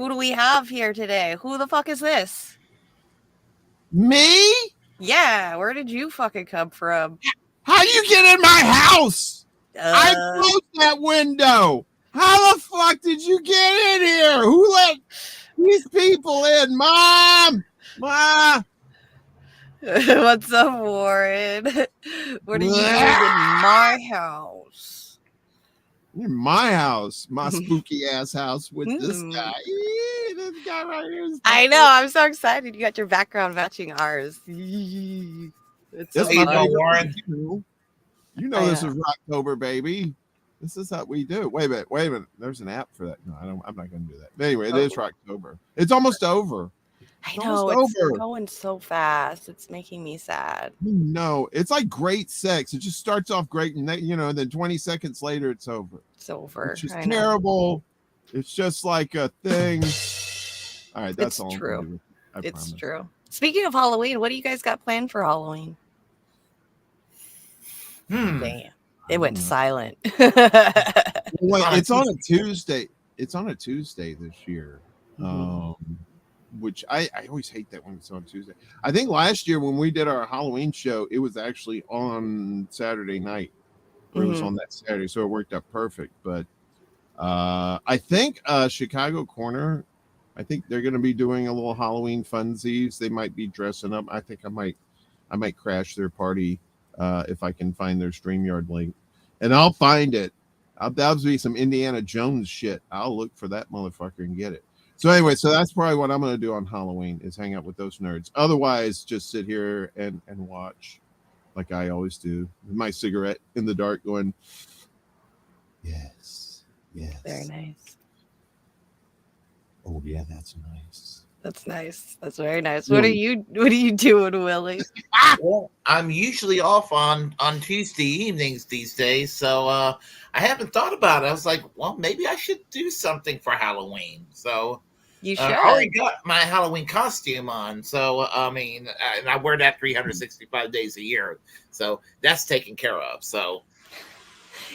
Who do we have here today? Who the fuck is this? Me? Yeah, where did you fucking come from? How do you get in my house? I closed that window. How the fuck did you get in here? Who let these people in? Mom! Ma! What's up, Warren? What are you doing in my house? In my house, my spooky ass house with this guy. This guy right here. I know. I'm so excited. You got your background matching ours. It's That's so my fun. Warren. You know this is Rocktober, baby. This is how we do. Wait a minute. There's an app for that. No, I'm not going to do that. But anyway, it is Rocktober. It's almost over. I know it's going so fast. It's making me sad. No, it's like great sex. It just starts off great, and then 20 seconds later, it's over. It's over. It's just terrible. It's just like a thing. All right, that's all. True. It's true. Speaking of Halloween, what do you guys got planned for Halloween? Damn, it went silent. Wait, it's on a Tuesday. It's on a Tuesday this year. Which I always hate that when it's on Tuesday. I think last year when we did our Halloween show, it was actually on Saturday night. It was on that Saturday, so it worked out perfect. But I think Chicago Corner, I think they're going to be doing a little Halloween funsies. They might be dressing up. I think I might crash their party if I can find their StreamYard link, and I'll find it. That'll be some Indiana Jones shit. I'll look for that motherfucker and get it. So anyway, so that's probably what I'm going to do on Halloween is hang out with those nerds. Otherwise, just sit here and watch like I always do with my cigarette in the dark going, yes. Very nice. Oh, yeah, that's nice. That's nice. That's very nice. What are you doing, Willie? Well, I'm usually off on Tuesday evenings these days, so I haven't thought about it. I was like, well, maybe I should do something for Halloween. So you should. I already got my Halloween costume on, so I mean, and I wear that 365 days a year, so that's taken care of. So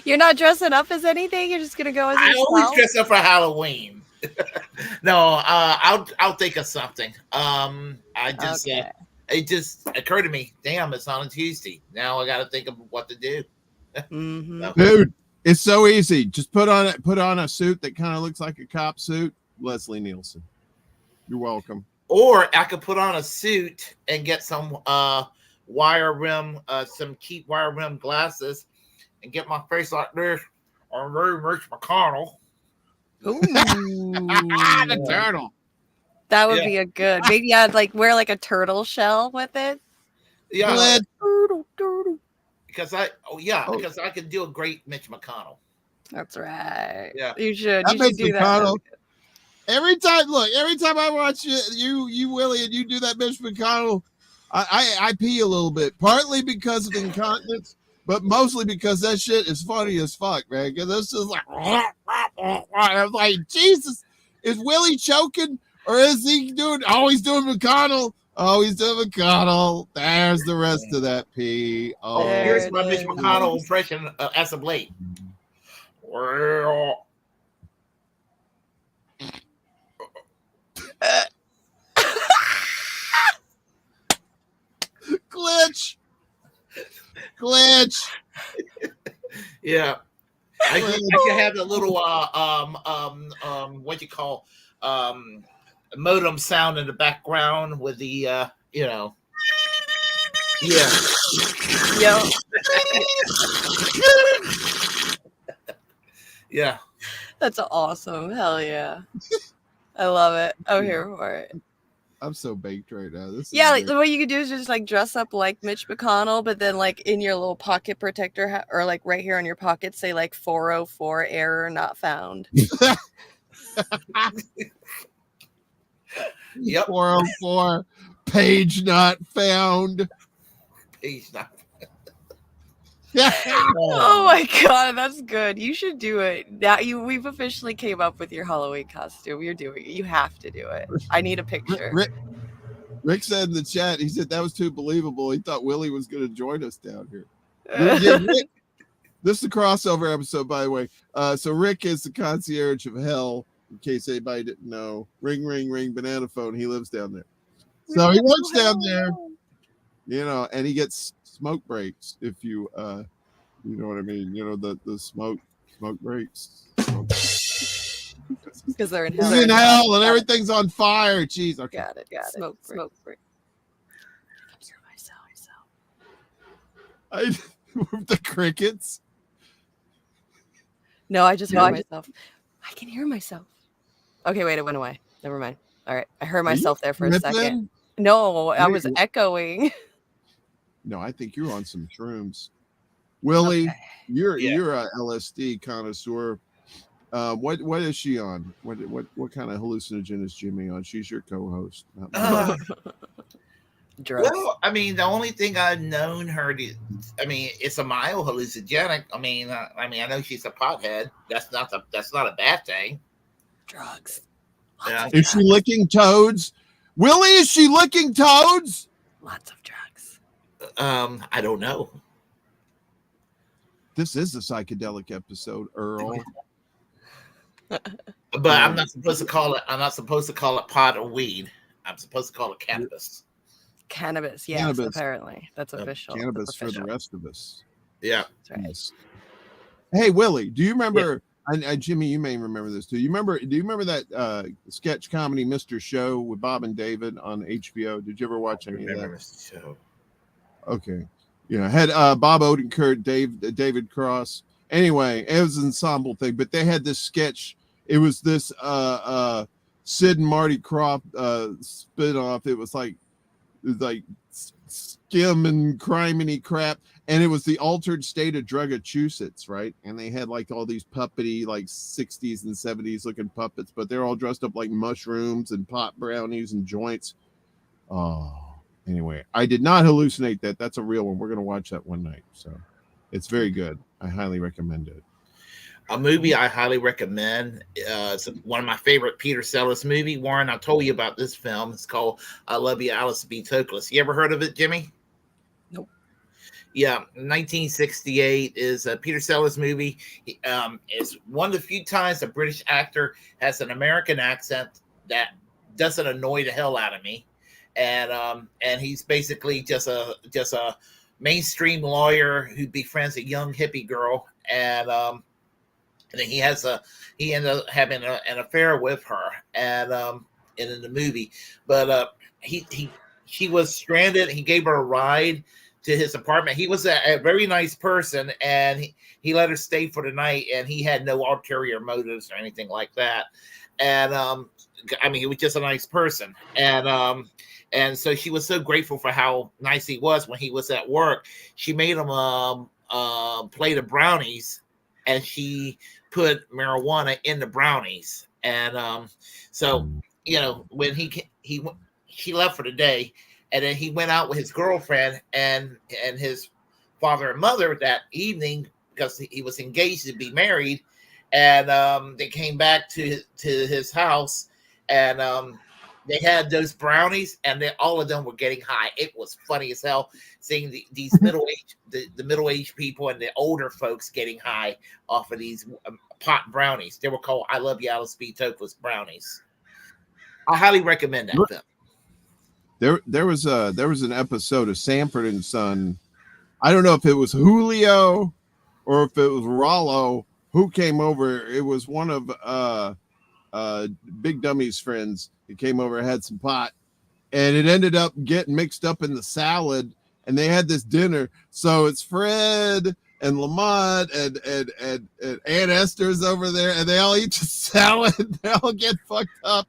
you're not dressing up as anything. You're just gonna go as yourself? I always dress up for Halloween. No, I'll think of something. It just occurred to me, damn, it's on a Tuesday. Now I got to think of what to do. Dude, it's so easy. Just put on a suit that kind of looks like a cop suit. Leslie Nielsen. You're welcome. Or I could put on a suit and get some wire rim glasses and get my face like this. I'm very Mitch McConnell. Ooh. The turtle. That would be a good. Maybe I'd wear a turtle shell with it. Yeah. Because I could do a great Mitch McConnell. That's right. Yeah. You should. I You should do that. Every time I watch you Willie, and you do that Mitch McConnell, I pee a little bit. Partly because of incontinence, but mostly because that shit is funny as fuck, man. Because this is like, I'm like, Jesus, is Willie choking or is he always doing McConnell? Oh, he's doing McConnell. There's the rest of that pee. Oh, here's my Mitch McConnell impression as of late. Well, glitch. Yeah, I can have the little what you call modem sound in the background with the yeah. Yeah. That's awesome. Hell yeah. I love it. I'm here for it. I'm so baked right now. What you could do is just dress up like Mitch McConnell, but then in your little pocket protector or right here on your pocket, say 404 error not found. Yep. 404 page not found. Page not. Oh my god, that's good. You should do it. Now we've officially came up with your Halloween costume. You're doing it. You have to do it. I need a picture. Rick said in the chat, he said that was too believable. He thought Willie was going to join us down here. This is a crossover episode, by the way. So Rick is the concierge of hell, in case anybody didn't know. Ring, ring, ring, banana phone. He lives down there. So he works down there, and he gets smoke breaks if you you know what I mean. The smoke breaks. Because they're in He's hell. in hell and everything's on fire. Jeez, okay. Got it. Smoke break. I with the crickets. No, I just heard myself. I can hear myself. Okay, wait, it went away. Never mind. All right, I heard myself there for a second. No, I was echoing. No, I think you're on some shrooms. Willie, Okay. you're a LSD connoisseur. What is she on? What kind of hallucinogen is Jimmy on? She's your co-host. Drugs. Well, I mean, the only thing I've known her to, I mean, it's a mild hallucinogenic. I mean, I know she's a pothead. That's not a bad thing. Drugs. Yeah. Is she licking toads? Willie, is she licking toads? Lots of drugs. I don't know. This is a psychedelic episode, Earl. But I'm not supposed to call it. I'm not supposed to call it pot or weed. I'm supposed to call it cannabis. Cannabis, yes, cannabis. Apparently that's official. Cannabis for the rest of us. Yeah, that's right. Yes. Hey, Willie, do you remember? Yeah. Jimmy, you may remember this too. Do you remember that sketch comedy Mr. Show with Bob and David on HBO? Did you ever watch any of that? Mr. Show. Okay, had Bob Odenkirk, David Cross. Anyway, it was an ensemble thing, but they had this sketch. It was this Sid and Marty Krofft spin-off. It was like skim and criminy crap, and it was the altered state of Drugachusetts, right? And they had like all these puppety, like 60s and 70s looking puppets, but they're all dressed up like mushrooms and pot brownies and joints. Oh, anyway, I did not hallucinate that. That's a real one. We're gonna watch that one night, so it's very good. I highly recommend it. A movie I highly recommend. It's one of my favorite Peter Sellers movie. Warren, I told you about this film. It's called I Love You, Alice B. Toklas. You ever heard of it, Jimmy? Nope. Yeah, 1968 is a Peter Sellers movie. It's one of the few times a British actor has an American accent that doesn't annoy the hell out of me. And he's basically just a mainstream lawyer who befriends a young hippie girl, and then he ended up having an affair with her, and in the movie, but she was stranded. He gave her a ride to his apartment. He was a very nice person, and he let her stay for the night, and he had no ulterior motives or anything like that. And I mean, he was just a nice person, and so she was so grateful for how nice he was when he was at work. She made him plate of brownies, and she put marijuana in the brownies. And so when she left for the day, and then he went out with his girlfriend and his father and mother that evening because he was engaged to be married. And they came back to his house, and they had those brownies, and all of them were getting high. It was funny as hell seeing these middle-aged people and the older folks getting high off of these pot brownies. They were called I Love You, Alice B. Toklas brownies. I highly recommend that film. There was an episode of Sanford and Son. I don't know if it was Julio or if it was Rollo who came over. It was one of Big Dummy's friends. He came over, had some pot, and it ended up getting mixed up in the salad, and they had this dinner. So it's Fred and Lamont and Aunt Esther's over there, and they all eat the salad. They all get fucked up.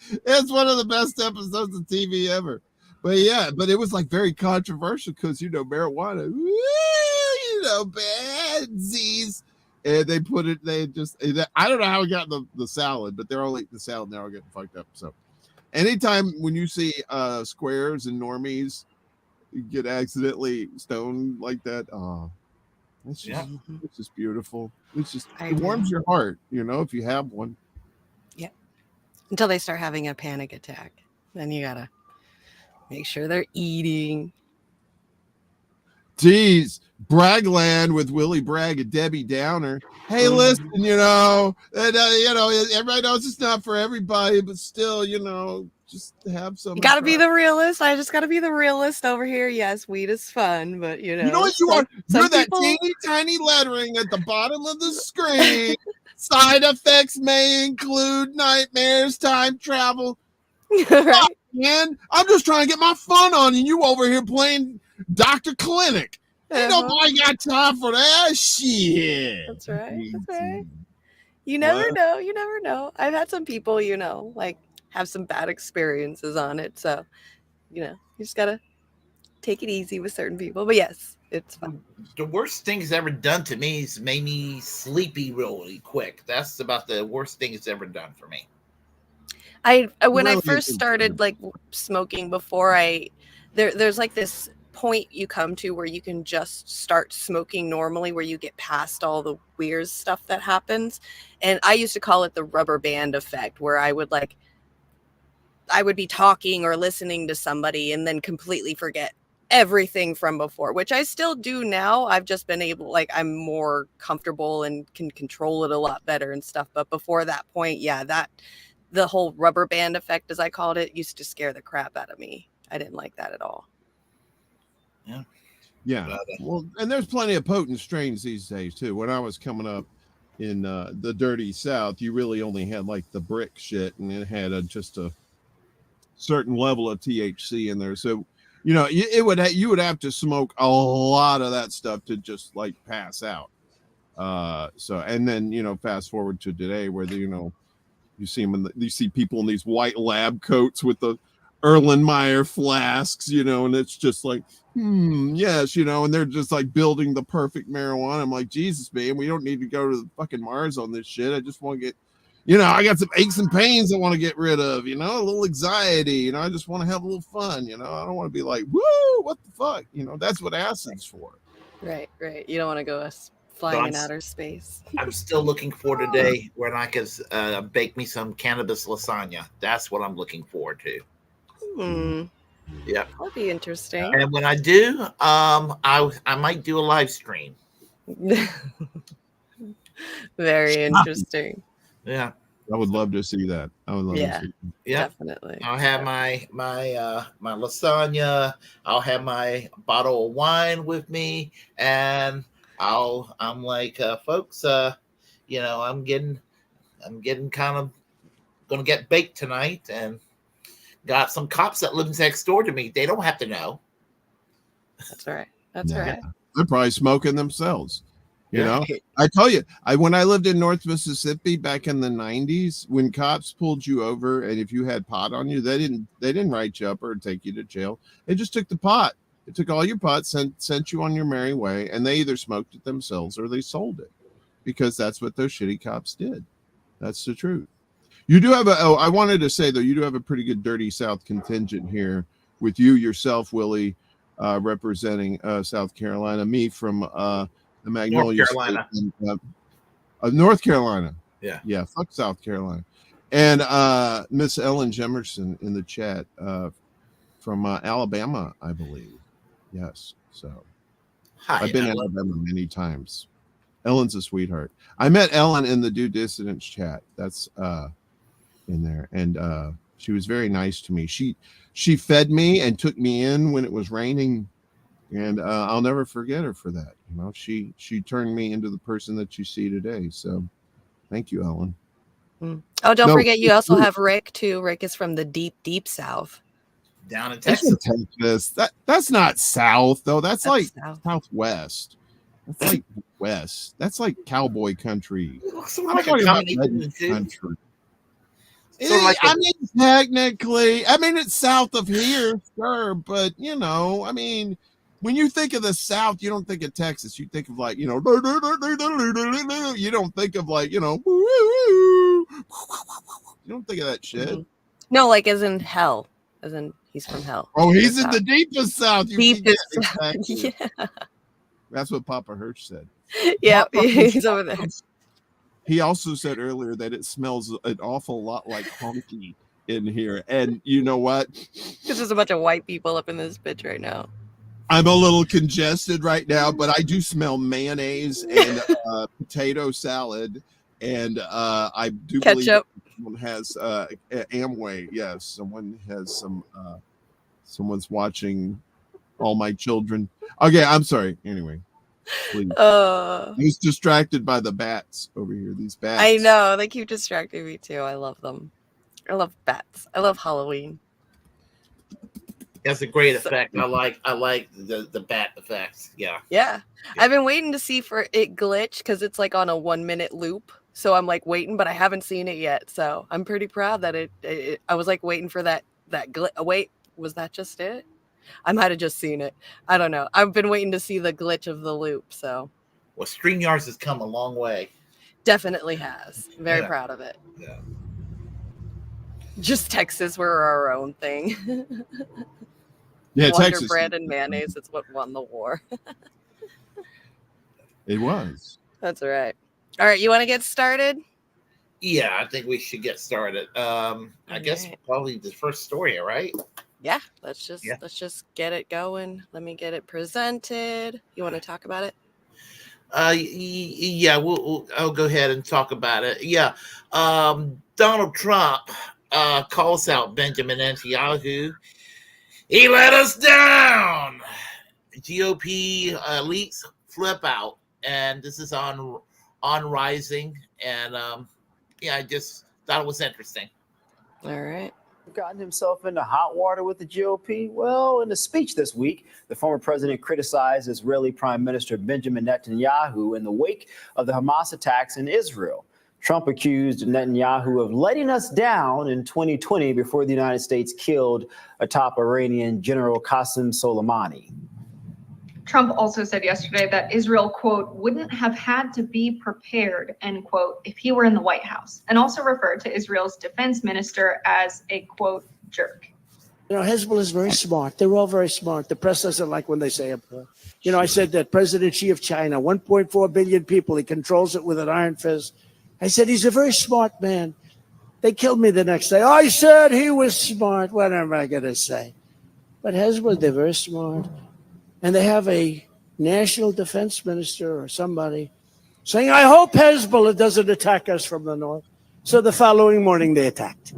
It's one of the best episodes of TV ever. But yeah, but it was like very controversial because marijuana, bad disease. And they put it, I don't know how it got the salad, but they're all eating the salad and they're all getting fucked up. So anytime when you see squares and normies get accidentally stoned like that, it's just beautiful. It warms your heart, if you have one. Yeah. Until they start having a panic attack. Then you gotta make sure they're eating. Geez, Braggland with Willie Bragg and Debbie Downer. Hey, listen, everybody knows it's not for everybody, but still, just have some. You gotta be the realist. I just gotta be the realist over here. Yes, weed is fun, but you know what you are? You're that people... teeny tiny lettering at the bottom of the screen. Side effects may include nightmares, time travel. Right? Man, I'm just trying to get my fun on, and you over here playing Dr. Clinic. Ain't nobody got time for that shit. That's right. That's right. You never know. You never know. I've had some people, like have some bad experiences on it. So, you just gotta take it easy with certain people. But yes, it's fun. The worst thing it's ever done to me is made me sleepy really quick. That's about the worst thing it's ever done for me. When I first started like smoking, before there's like this point you come to where you can just start smoking normally, where you get past all the weird stuff that happens. And I used to call it the rubber band effect, where I would be talking or listening to somebody and then completely forget everything from before, which I still do now. I've just been able, I'm more comfortable and can control it a lot better and stuff. But before that point, the whole rubber band effect, as I called it, used to scare the crap out of me. I didn't like that at all. Yeah. Well, and there's plenty of potent strains these days too. When I was coming up in the dirty South, you really only had like the brick shit, and it had just a certain level of THC in there. So, you would have to smoke a lot of that stuff to just like pass out. And then fast forward to today, where you see them you see people in these white lab coats with the Erlenmeyer flasks, and it's just like, yes, and they're just like building the perfect marijuana. I'm like, Jesus, man, we don't need to go to the fucking Mars on this shit. I just want to get, I got some aches and pains I want to get rid of, a little anxiety, I just want to have a little fun, I don't want to be like, woo, what the fuck, that's what acid's for. Right. You don't want to go flying in outer space. I'm still looking for today when I can bake me some cannabis lasagna. That's what I'm looking forward to. Yeah, that'd be interesting. And when I do, I might do a live stream. Very interesting. Yeah, I would love to see that. I would love to see that. Yeah, definitely. I'll have my lasagna. I'll have my bottle of wine with me, and I'm like, folks, I'm getting kind of gonna get baked tonight, and got some cops that live next door to me. They don't have to know. That's right. That's right. They're probably smoking themselves. I tell you, when I lived in North Mississippi back in the 90s, when cops pulled you over, and if you had pot on you, they didn't write you up or take you to jail. They just took the pot. They took all your pot, sent you on your merry way, and they either smoked it themselves or they sold it, because that's what those shitty cops did. That's the truth. You do have I wanted to say, though, you do have a pretty good Dirty South contingent here with you yourself, Willie, representing South Carolina, me from the Magnolia North Carolina. State, North Carolina. Yeah, fuck South Carolina. And Miss Ellen Jemerson in the chat from Alabama, I believe. Yes. So hi, I've been in Alabama many times. Ellen's a sweetheart. I met Ellen in the Due Dissidents chat. That's in there, and she was very nice to me. She fed me and took me in when it was raining, and I'll never forget her for that. She turned me into the person that you see today. So thank you, Ellen. Oh, don't forget, you also have Rick too. Rick is from the deep South, down in Texas. That's not South though. That's like Southwest. That's like West. That's like cowboy country. I'm talking about country. Technically, it's south of here, sure, but when you think of the South, you don't think of Texas. You think of like, you don't think of like, you don't think of that shit. No, like as in hell, as in he's from hell. Oh, he's in the deepest South. Deepest South. Yeah. That's what Papa Hirsch said. Yeah, he's over there. He also said earlier that it smells an awful lot like honky in here. And you know what? Because there's a bunch of white people up in this bitch right now. I'm a little congested right now, but I do smell mayonnaise and potato salad, and I do believe Ketchup. someone has Amway. Yes, someone has some. Someone's watching All My Children. Okay, I'm sorry. Anyway, please. I was distracted by the bats over here. These bats. I know, they keep distracting me too. I love them. I love bats. I love Halloween. That's a great effect. I like the bat effects. Yeah. Yeah. I've been waiting to see for it glitch because it's like on a 1 minute loop. So I'm like waiting, but I haven't seen it yet. So I'm pretty proud that it I was like waiting for that glitch. Wait, was that just it? I might have just seen it. I don't know. I've been waiting to see the glitch of the loop. So well, StreamYards has come a long way. Definitely has. Very proud of it. Yeah. Just Texas, we're our own thing. Yeah, Wonder Texas. Bread and mayonnaise, it's what won the war. It was. That's right. All right, you want to get started? Yeah, I think we should get started. I guess probably the first story, right? Yeah, let's just get it going. Let me get it presented. You want to talk about it? Yeah, I'll go ahead and talk about it. Yeah, Donald Trump calls out Benjamin Netanyahu. He let us down. GOP elites flip out, and this is on Rising. And yeah, I just thought it was interesting. All right. Gotten himself into hot water with the GOP? Well, in a speech this week, the former president criticized Israeli Prime Minister Benjamin Netanyahu in the wake of the Hamas attacks in Israel. Trump accused Netanyahu of letting us down in 2020 before the United States killed a top Iranian General Qasem Soleimani. Trump also said yesterday that Israel, quote, wouldn't have had to be prepared, end quote, if he were in the White House, and also referred to Israel's defense minister as a, quote, jerk. You know, Hezbollah is very smart. They're all very smart. The press doesn't like when they say it. You know, I said that President Xi of China, 1.4 billion people, he controls it with an iron fist. I said, he's a very smart man. They killed me the next day. I said he was smart. What am I going to say? But Hezbollah, they're very smart. And they have a national defense minister or somebody saying, I hope Hezbollah doesn't attack us from the north. So the following morning they attacked.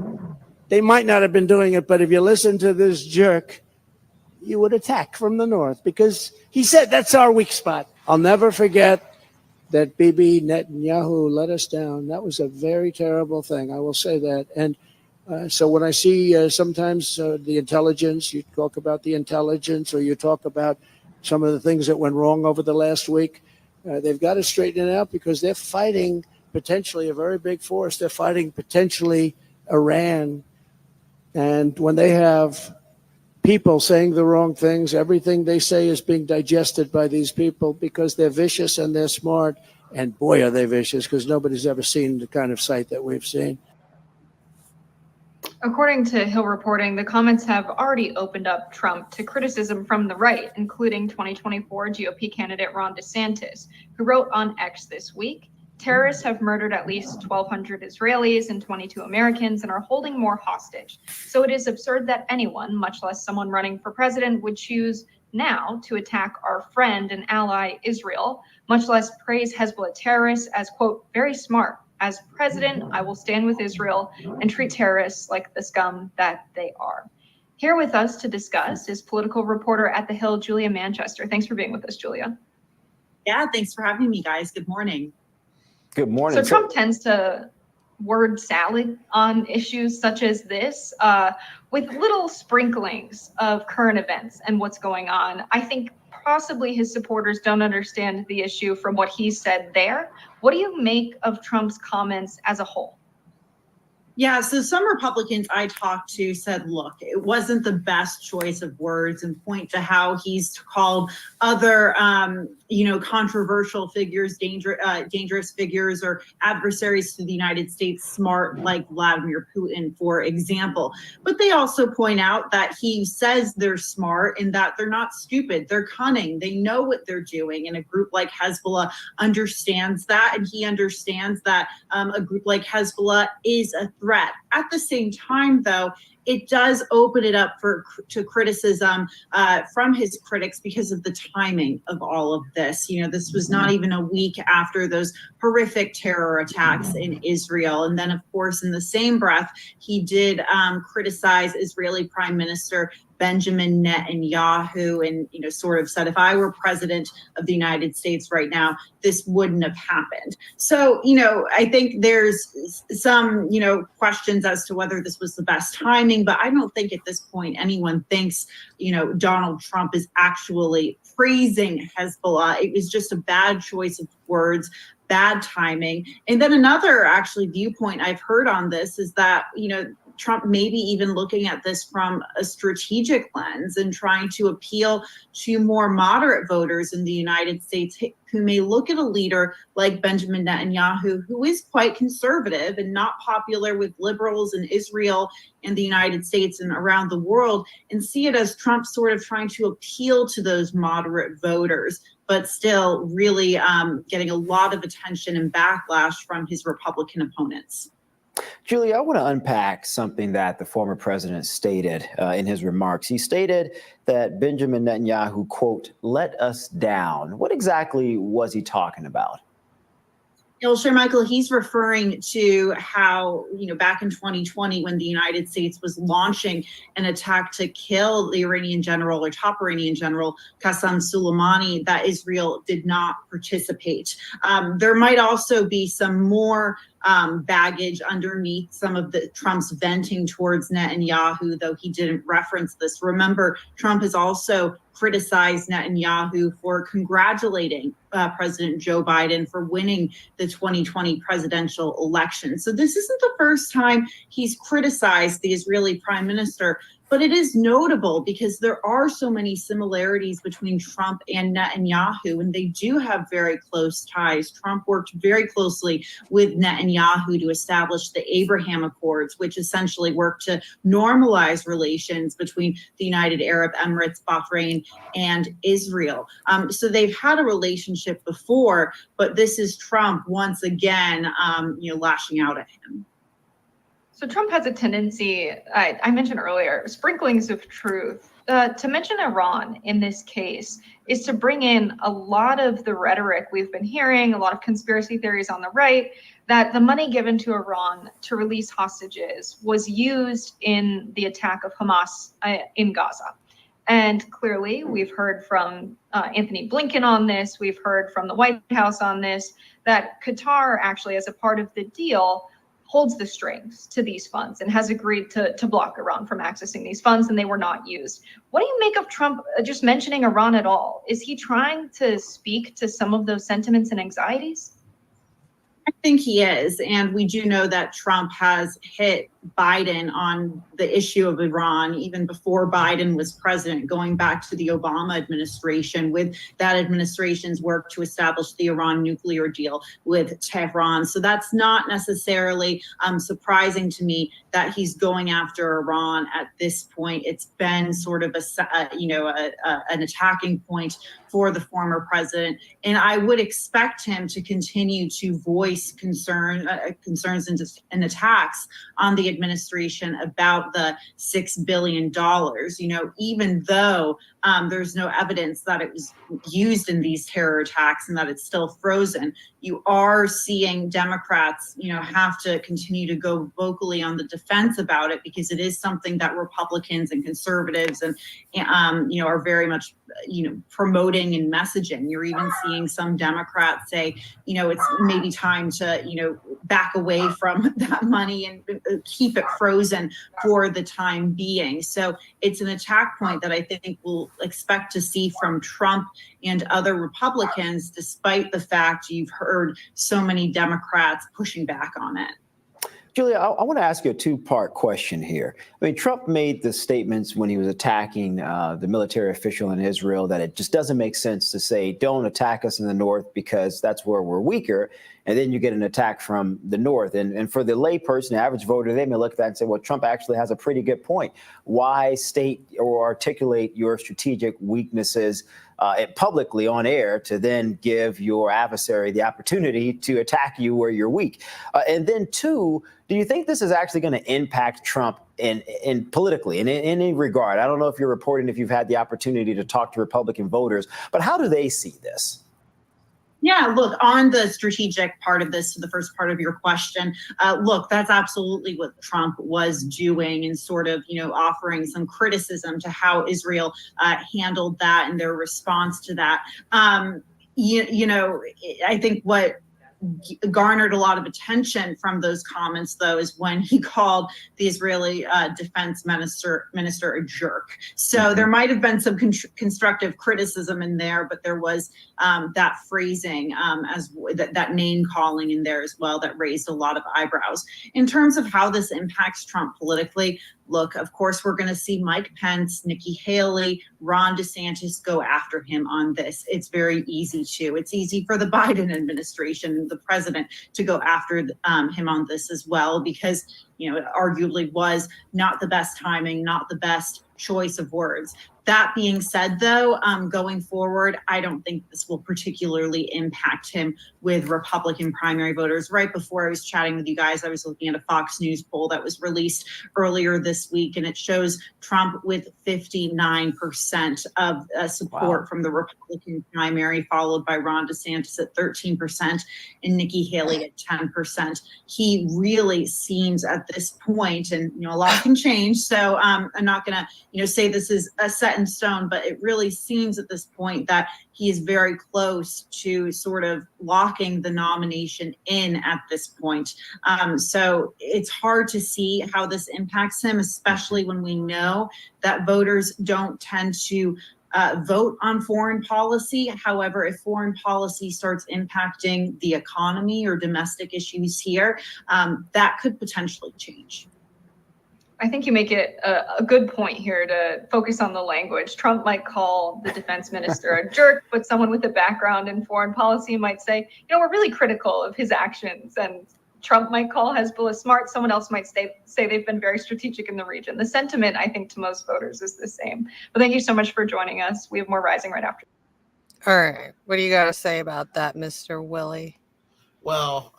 They might not have been doing it, but if you listen to this jerk, you would attack from the north because he said that's our weak spot. I'll never forget that Bibi Netanyahu let us down. That was a very terrible thing. I will say that. And so when I see sometimes the intelligence, you talk about the intelligence or you talk about some of the things that went wrong over the last week, they've got to straighten it out because they're fighting potentially a very big force. They're fighting potentially Iran. And when they have people saying the wrong things, everything they say is being digested by these people because they're vicious and they're smart. And boy, are they vicious because nobody's ever seen the kind of sight that we've seen. According to Hill reporting, the comments have already opened up Trump to criticism from the right, including 2024 GOP candidate Ron DeSantis, who wrote on X this week, terrorists have murdered at least 1,200 Israelis and 22 Americans and are holding more hostage. So it is absurd that anyone, much less someone running for president, would choose now to attack our friend and ally Israel, much less praise Hezbollah terrorists as, quote, very smart. As president, I will stand with Israel and treat terrorists like the scum that they are. Here with us to discuss is political reporter at The Hill, Julia Manchester. Thanks for being with us, Julia. Yeah, thanks for having me, guys. Good morning. Good morning. So Trump tends to word salad on issues such as this with little sprinklings of current events and what's going on. I think possibly his supporters don't understand the issue from what he said there. What do you make of Trump's comments as a whole? Yeah, so some Republicans I talked to said, look, it wasn't the best choice of words and point to how he's called other, controversial figures, dangerous figures or adversaries to the United States smart, like Vladimir Putin, for example. But they also point out that he says they're smart and that they're not stupid. They're cunning. They know what they're doing. And a group like Hezbollah understands that. And he understands that a group like Hezbollah is a threat. At the same time, though, it does open it up to criticism from his critics because of the timing of all of this. This was not even a week after those horrific terror attacks in Israel. And then, of course, in the same breath, he did criticize Israeli Prime Minister Benjamin Netanyahu and, sort of said, if I were president of the United States right now, this wouldn't have happened. So, I think there's some, questions as to whether this was the best timing, but I don't think at this point anyone thinks, Donald Trump is actually praising Hezbollah. It was just a bad choice of words, bad timing. And then another actually viewpoint I've heard on this is that, Trump maybe even looking at this from a strategic lens and trying to appeal to more moderate voters in the United States who may look at a leader like Benjamin Netanyahu, who is quite conservative and not popular with liberals in Israel and the United States and around the world, and see it as Trump sort of trying to appeal to those moderate voters, but still really getting a lot of attention and backlash from his Republican opponents. Julia, I want to unpack something that the former president stated in his remarks. He stated that Benjamin Netanyahu, quote, let us down. What exactly was he talking about? Well, sure, Michael, he's referring to how, back in 2020, when the United States was launching an attack to kill the Iranian general or top Iranian general, Qasem Soleimani, that Israel did not participate. There might also be some more baggage underneath some of the Trump's venting towards Netanyahu, though he didn't reference this. Remember, Trump has also criticized Netanyahu for congratulating President Joe Biden for winning the 2020 presidential election. So this isn't the first time he's criticized the Israeli prime minister, but it is notable because there are so many similarities between Trump and Netanyahu, and they do have very close ties. Trump worked very closely with Netanyahu to establish the Abraham Accords, which essentially worked to normalize relations between the United Arab Emirates, Bahrain, and Israel. So they've had a relationship before, but this is Trump once again, lashing out at him. So Trump has a tendency, I mentioned earlier, sprinklings of truth. To mention Iran in this case is to bring in a lot of the rhetoric we've been hearing, a lot of conspiracy theories on the right, that the money given to Iran to release hostages was used in the attack of Hamas in Gaza. And clearly, we've heard from Anthony Blinken on this, we've heard from the White House on this, that Qatar actually, as a part of the deal, holds the strings to these funds and has agreed to block Iran from accessing these funds, and they were not used. What do you make of Trump just mentioning Iran at all? Is he trying to speak to some of those sentiments and anxieties? I think he is. And we do know that Trump has hit Biden on the issue of Iran even before Biden was president, going back to the Obama administration, with that administration's work to establish the Iran nuclear deal with Tehran. So that's not necessarily surprising to me that he's going after Iran at this point. It's been sort of an attacking point for the former president, and I would expect him to continue to voice concerns and attacks on the administration about the $6 billion, even though there's no evidence that it was used in these terror attacks and that it's still frozen. You are seeing Democrats, have to continue to go vocally on the defense about it, because it is something that Republicans and conservatives and are very much, promoting and messaging. You're even seeing some Democrats say, it's maybe time to, back away from that money and keep it frozen for the time being. So it's an attack point that I think we'll expect to see from Trump and other Republicans, despite the fact you've heard so many Democrats pushing back on it. Julia, I want to ask you a two-part question here. I mean, Trump made the statements when he was attacking the military official in Israel that it just doesn't make sense to say, don't attack us in the north because that's where we're weaker. And then you get an attack from the north. And for the layperson, the average voter, they may look at that and say, well, Trump actually has a pretty good point. Why state or articulate your strategic weaknesses publicly on air to then give your adversary the opportunity to attack you where you're weak. And then two, do you think this is actually going to impact Trump in politically in any regard? I don't know if you're reporting, if you've had the opportunity to talk to Republican voters, but how do they see this? Yeah, look, on the strategic part of this, the first part of your question, look, that's absolutely what Trump was doing, and sort of, offering some criticism to how Israel handled that and their response to that. I think what garnered a lot of attention from those comments, though, is when he called the Israeli defense minister a jerk. So there might have been some constructive criticism in there, but there was that phrasing, that name calling in there as well, that raised a lot of eyebrows. In terms of how this impacts Trump politically, look, of course, we're going to see Mike Pence, Nikki Haley, Ron DeSantis go after him on this. It's very easy to. It's easy for the Biden administration, the president, to go after him on this as well, because, it arguably was not the best timing, not the best choice of words. That being said, though, going forward, I don't think this will particularly impact him with Republican primary voters. Right before I was chatting with you guys, I was looking at a Fox News poll that was released earlier this week, and it shows Trump with 59% of support from the Republican primary, followed by Ron DeSantis at 13% and Nikki Haley at 10%. He really seems at this point, and a lot can change, so I'm not going to say this is a set in stone, but it really seems at this point that he is very close to sort of locking the nomination in at this point. So it's hard to see how this impacts him, especially when we know that voters don't tend to vote on foreign policy. However, if foreign policy starts impacting the economy or domestic issues here, that could potentially change. I think you make it a good point here to focus on the language. Trump might call the defense minister a jerk, but someone with a background in foreign policy might say, we're really critical of his actions. And Trump might call Hezbollah smart. Someone else might say they've been very strategic in the region. The sentiment, I think, to most voters is the same. But thank you so much for joining us. We have more Rising right after. All right. What do you got to say about that, Mr. Willie? Well,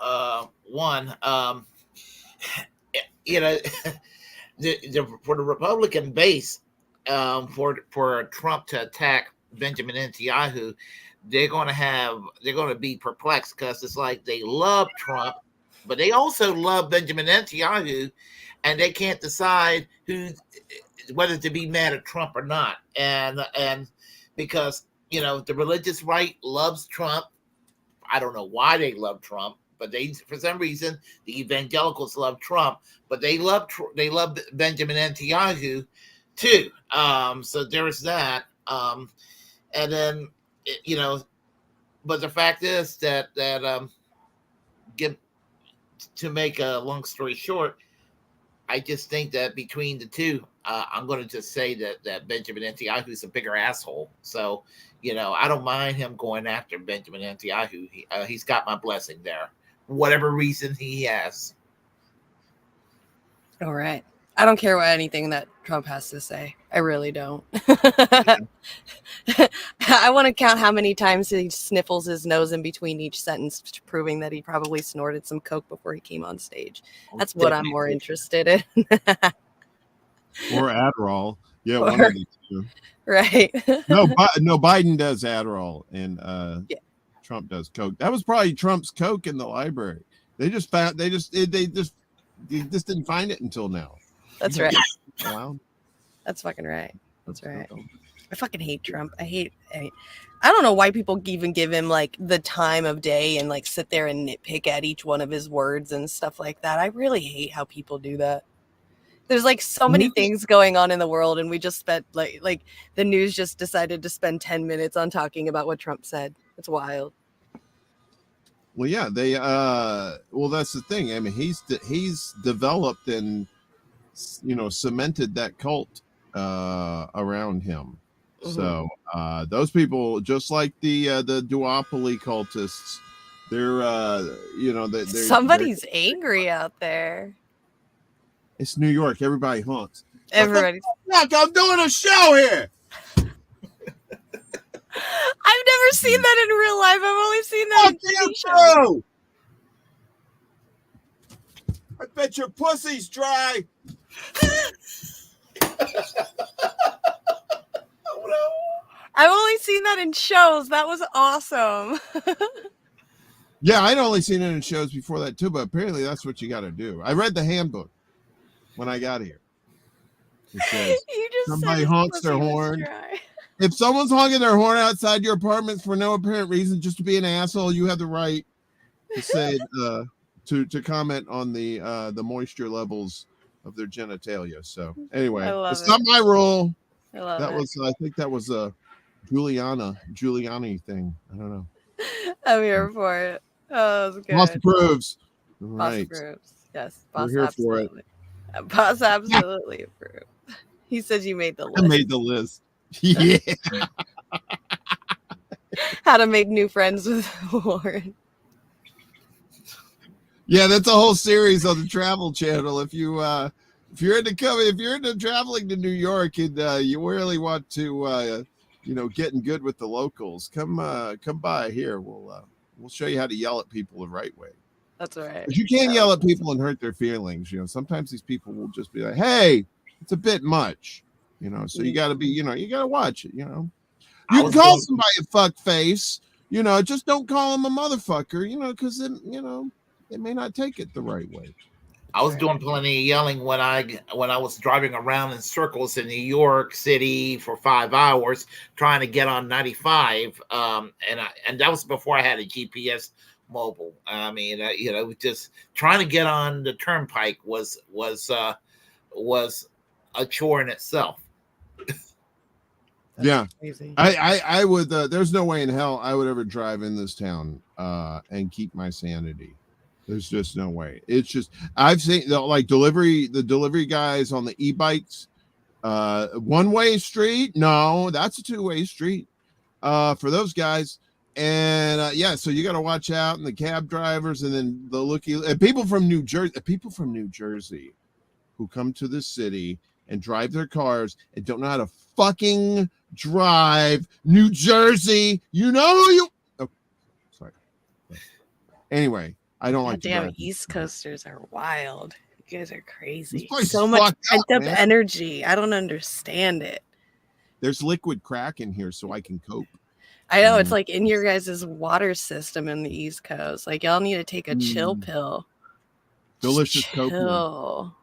for the Republican base, for Trump to attack Benjamin Netanyahu, they're going to be perplexed, because it's like they love Trump, but they also love Benjamin Netanyahu, and they can't decide whether to be mad at Trump or not. And because the religious right loves Trump. I don't know why they love Trump, but for some reason, the evangelicals love Trump, but they love Benjamin Netanyahu too. So there's that. And then, but the fact is that to make a long story short, I just think that between the two, I'm going to just say that Benjamin Netanyahu is a bigger asshole. So, I don't mind him going after Benjamin Netanyahu. He's got my blessing there, whatever reason he has. All right. I don't care what anything that Trump has to say. I really don't. I want to count how many times he sniffles his nose in between each sentence, proving that he probably snorted some coke before he came on stage. That's what I'm more interested in. Or Adderall. Yeah, one of the two. Right. No, Biden does Adderall, and Trump does coke. That was probably Trump's coke in the library. They just didn't find it until now. That's right. Wow. That's fucking right. That's right. I fucking hate Trump. I don't know why people even give him like the time of day and like sit there and nitpick at each one of his words and stuff like that. I really hate how people do that. There's like so many things going on in the world, and we just spent like the news just decided to spend 10 minutes on talking about what Trump said. It's wild. Well, yeah, that's the thing. I mean, he's developed and cemented that cult around him. Mm-hmm. So those people, just like the duopoly cultists, they're somebody's angry out there. It's New York. Everybody honks. Everybody's. I'm doing a show here. never seen that in real life. I've only seen that in TV shows. I bet your pussy's dry. Oh, no. I've only seen that in shows. That was awesome. Yeah, I'd only seen it in shows before that too, but apparently that's what you got to do. I read the handbook when I got here. It says somebody honks their horn. If someone's honking their horn outside your apartment for no apparent reason, just to be an asshole, you have the right to say to comment on the moisture levels of their genitalia. So anyway, it's not my rule. I think that was a Giuliani thing. I don't know. I'm here for it. Oh, that was good. Boss approves. Boss Right. approves. Yes, boss We're here absolutely. For it. Boss absolutely approved. He said you made the list. I made the list. Yeah. How to make new friends with Warren. Yeah, that's a whole series on the Travel Channel. If you're into traveling to New York and you really want to getting good with the locals, come by here. We'll show you how to yell at people the right way. That's right. But you can't yell at people and hurt their feelings. Sometimes these people will just be like, "Hey, it's a bit much." So you got to be, you got to watch it. You can call somebody a fuck face. Just don't call them a motherfucker. Because they may not take it the right way. I was doing plenty of yelling when I was driving around in circles in New York City for 5 hours trying to get on 95, and that was before I had a GPS mobile. I mean, just trying to get on the turnpike was a chore in itself. Yeah, I would. There's no way in hell I would ever drive in this town and keep my sanity. There's just no way. It's just I've seen the delivery guys on the e-bikes, one-way street. No, that's a two-way street for those guys. And so you got to watch out, and the cab drivers, and then the people from New Jersey who come to this city and drive their cars and don't know how to fucking drive New Jersey. Oh, sorry. Anyway. I don't like damn East Coasters are wild. You guys are crazy. It's so much pent up energy. I don't understand it. There's liquid crack in here, so I can cope. I know it's like in your guys' water system in the East Coast. Like y'all need to take a chill pill. Delicious coke. Look,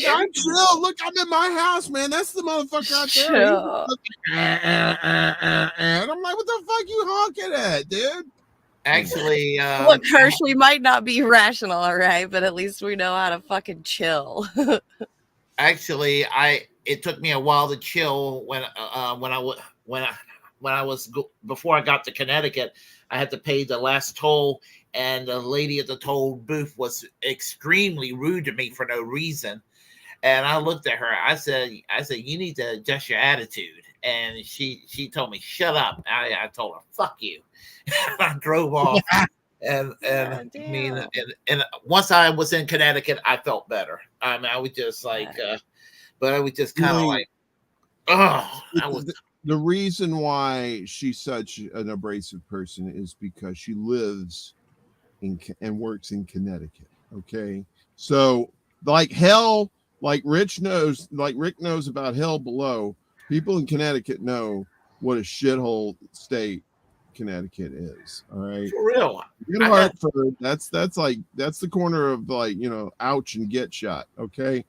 I'm chill. Look, I'm in my house, man. That's the motherfucker out there. And I'm like, what the fuck you honking at, dude? Actually, look, Hirsch, we might not be rational, all right, but at least we know how to fucking chill. Actually, it took me a while to chill before I got to Connecticut. I had to pay the last toll, and the lady at the toll booth was extremely rude to me for no reason. And I looked at her. I said, you need to adjust your attitude. And she told me, shut up. I told her, fuck you. I drove off. And once I was in Connecticut, I felt better. I mean, I was just like, but I was just kind of like, the reason why she's such an abrasive person is because she lives and works in Connecticut. Okay. So like hell, like Rick knows about hell below. People in Connecticut know what a shithole state Connecticut is. All right. For real. Hartford, that's the corner of ouch and get shot. Okay.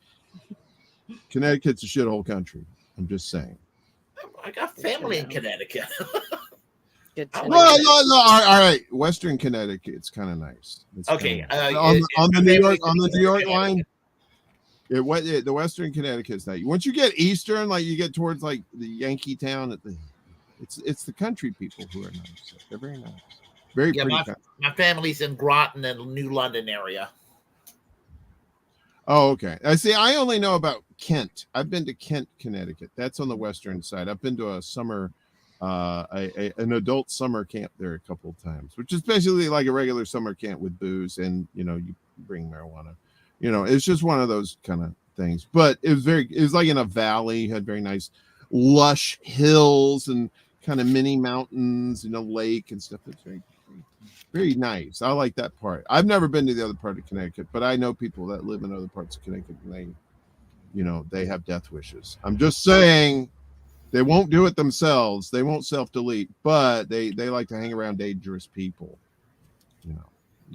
Connecticut's a shithole country. I'm just saying. I got family in Connecticut. All right. Western Connecticut's kind of nice. Okay. On the New York line. The Western Connecticut's nice. Once you get eastern, like you get towards like the Yankee town, it's the country people who are nice. They're very nice. Very pretty. My family's in Groton and New London area. Oh, okay. I only know about Kent. I've been to Kent, Connecticut. That's on the western side. I've been to a summer, an adult summer camp there a couple of times, which is basically like a regular summer camp with booze and you bring marijuana. It's just one of those kind of things. But it was like in a valley, had very nice lush hills and kind of mini mountains, lake and stuff. It's very, very nice. I like that part. I've never been to the other part of Connecticut, but I know people that live in other parts of Connecticut, and they have death wishes. I'm just saying they won't do it themselves. They won't self-delete, but they like to hang around dangerous people.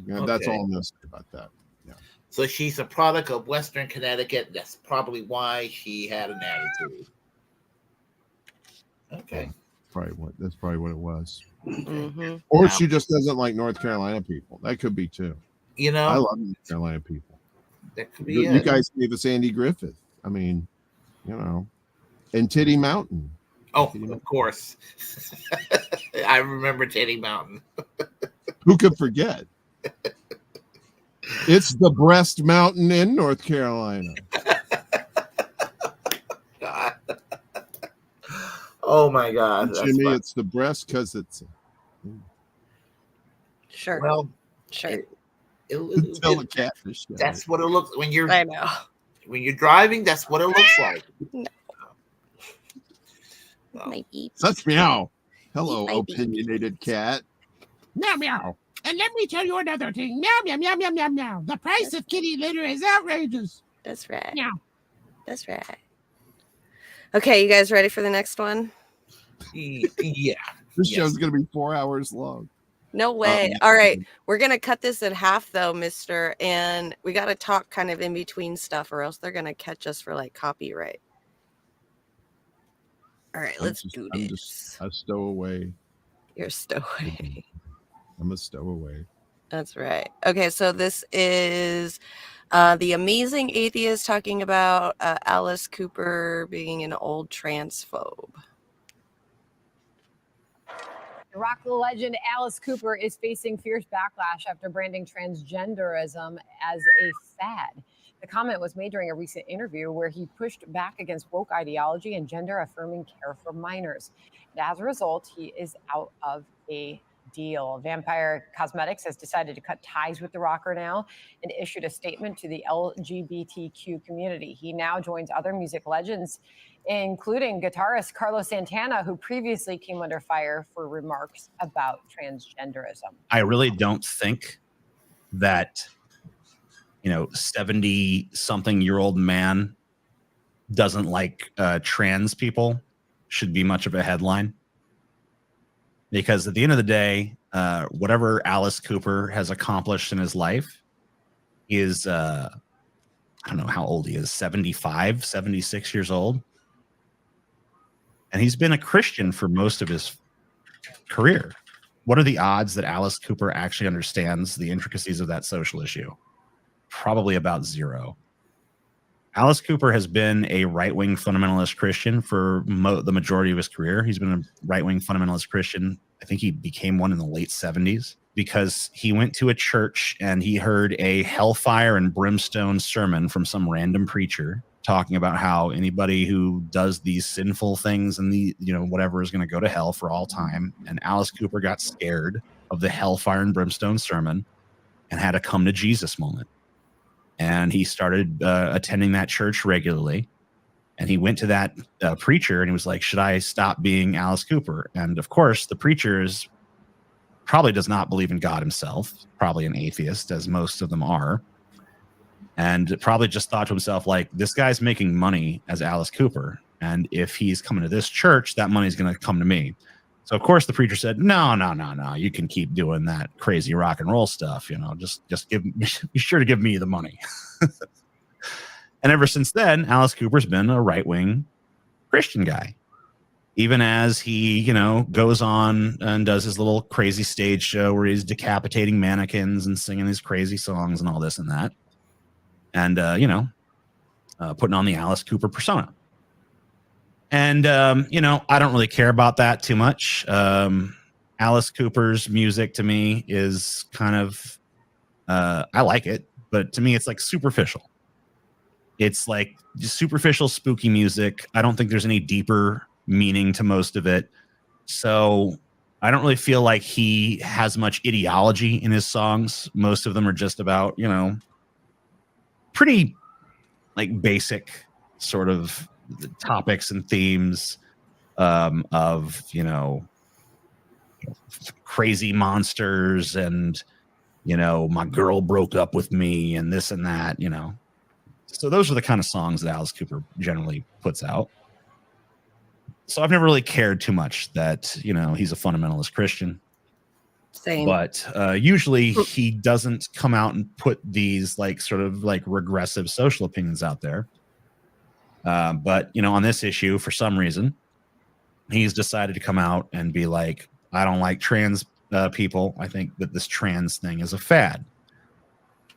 That's all I'm going to say about that. Yeah. So she's a product of Western Connecticut. That's probably why she had an attitude. Okay. That's probably what it was. Mm-hmm. Or she just doesn't like North Carolina people. That could be too. I love North Carolina people. That could be you guys gave us Andy Griffith. I mean, and Titty Mountain. Oh, of course. I remember Titty Mountain. Who could forget? It's the breast mountain in North Carolina. God. Oh my God, Jimmy, it's the breast because it's. Sure. Well, sure. Tell the catfish. That's what it looks when you're. I know. When you're driving, that's what it looks like. My beep. That's meow. Hello, opinionated cat. Meow meow. And let me tell you another thing. Meow meow meow meow meow meow. The price of kitty litter is outrageous. That's right. Meow. That's right. Okay, you guys ready for the next one? Yeah. This show's gonna be 4 hours long. No way. All right. We're going to cut this in half, though, mister. And we got to talk kind of in between stuff, or else they're going to catch us for like copyright. All right. Let's do this. I'm just a stowaway. You're a stowaway. I'm a stowaway. That's right. Okay. So this is The Amazing Atheist talking about Alice Cooper being an old transphobe. Rock legend Alice Cooper is facing fierce backlash after branding transgenderism as a fad. The comment was made during a recent interview where he pushed back against woke ideology and gender-affirming care for minors. And as a result, he is out of a deal. Vampire Cosmetics has decided to cut ties with the rocker now and issued a statement to the LGBTQ community. He now joins other music legends, including guitarist Carlos Santana, who previously came under fire for remarks about transgenderism. I really don't think that, 70-something-year-old man doesn't like trans people should be much of a headline. Because at the end of the day, whatever Alice Cooper has accomplished in his life is, I don't know how old he is, 75, 76 years old. And he's been a Christian for most of his career. What are the odds that Alice Cooper actually understands the intricacies of that social issue? Probably about zero. Alice Cooper has been a right-wing fundamentalist Christian for the majority of his career. He's been a right-wing fundamentalist Christian. I think he became one in the late 70s because he went to a church and he heard a hellfire and brimstone sermon from some random preacher talking about how anybody who does these sinful things and whatever is going to go to hell for all time. And Alice Cooper got scared of the hellfire and brimstone sermon and had a come to Jesus moment. And he started attending that church regularly. And he went to that preacher and he was like, should I stop being Alice Cooper? And of course, the preacher probably does not believe in God himself, probably an atheist, as most of them are. And probably just thought to himself, like, this guy's making money as Alice Cooper. And if he's coming to this church, that money's going to come to me. So, of course, the preacher said, no. You can keep doing that crazy rock and roll stuff. Just be sure to give me the money. And ever since then, Alice Cooper's been a right-wing Christian guy. Even as he, goes on and does his little crazy stage show where he's decapitating mannequins and singing these crazy songs and all this and that. And, putting on the Alice Cooper persona. And, I don't really care about that too much. Alice Cooper's music to me is kind of, I like it, but to me, it's like superficial. It's like just superficial, spooky music. I don't think there's any deeper meaning to most of it. So I don't really feel like he has much ideology in his songs. Most of them are just about, pretty like basic sort of topics and themes. of crazy monsters and my girl broke up with me and this and that. So those are the kind of songs that Alice Cooper generally puts out. So I've never really cared too much that he's a fundamentalist Christian. Same. But usually he doesn't come out and put these sort of regressive social opinions out there. But on this issue, for some reason, he's decided to come out and be like, I don't like trans people. I think that this trans thing is a fad.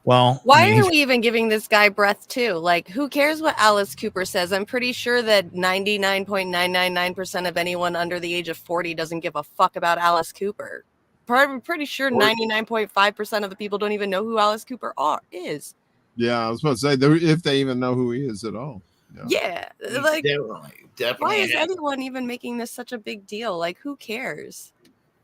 Well, why are we even giving this guy breath too? Like, who cares what Alice Cooper says? I'm pretty sure that 99.999% of anyone under the age of 40 doesn't give a fuck about Alice Cooper. I'm pretty sure 99.5% of the people don't even know who Alice Cooper is. Yeah, I was supposed to say, if they even know who he is at all. Yeah, like definitely. Why is anyone even making this such a big deal? Like, who cares?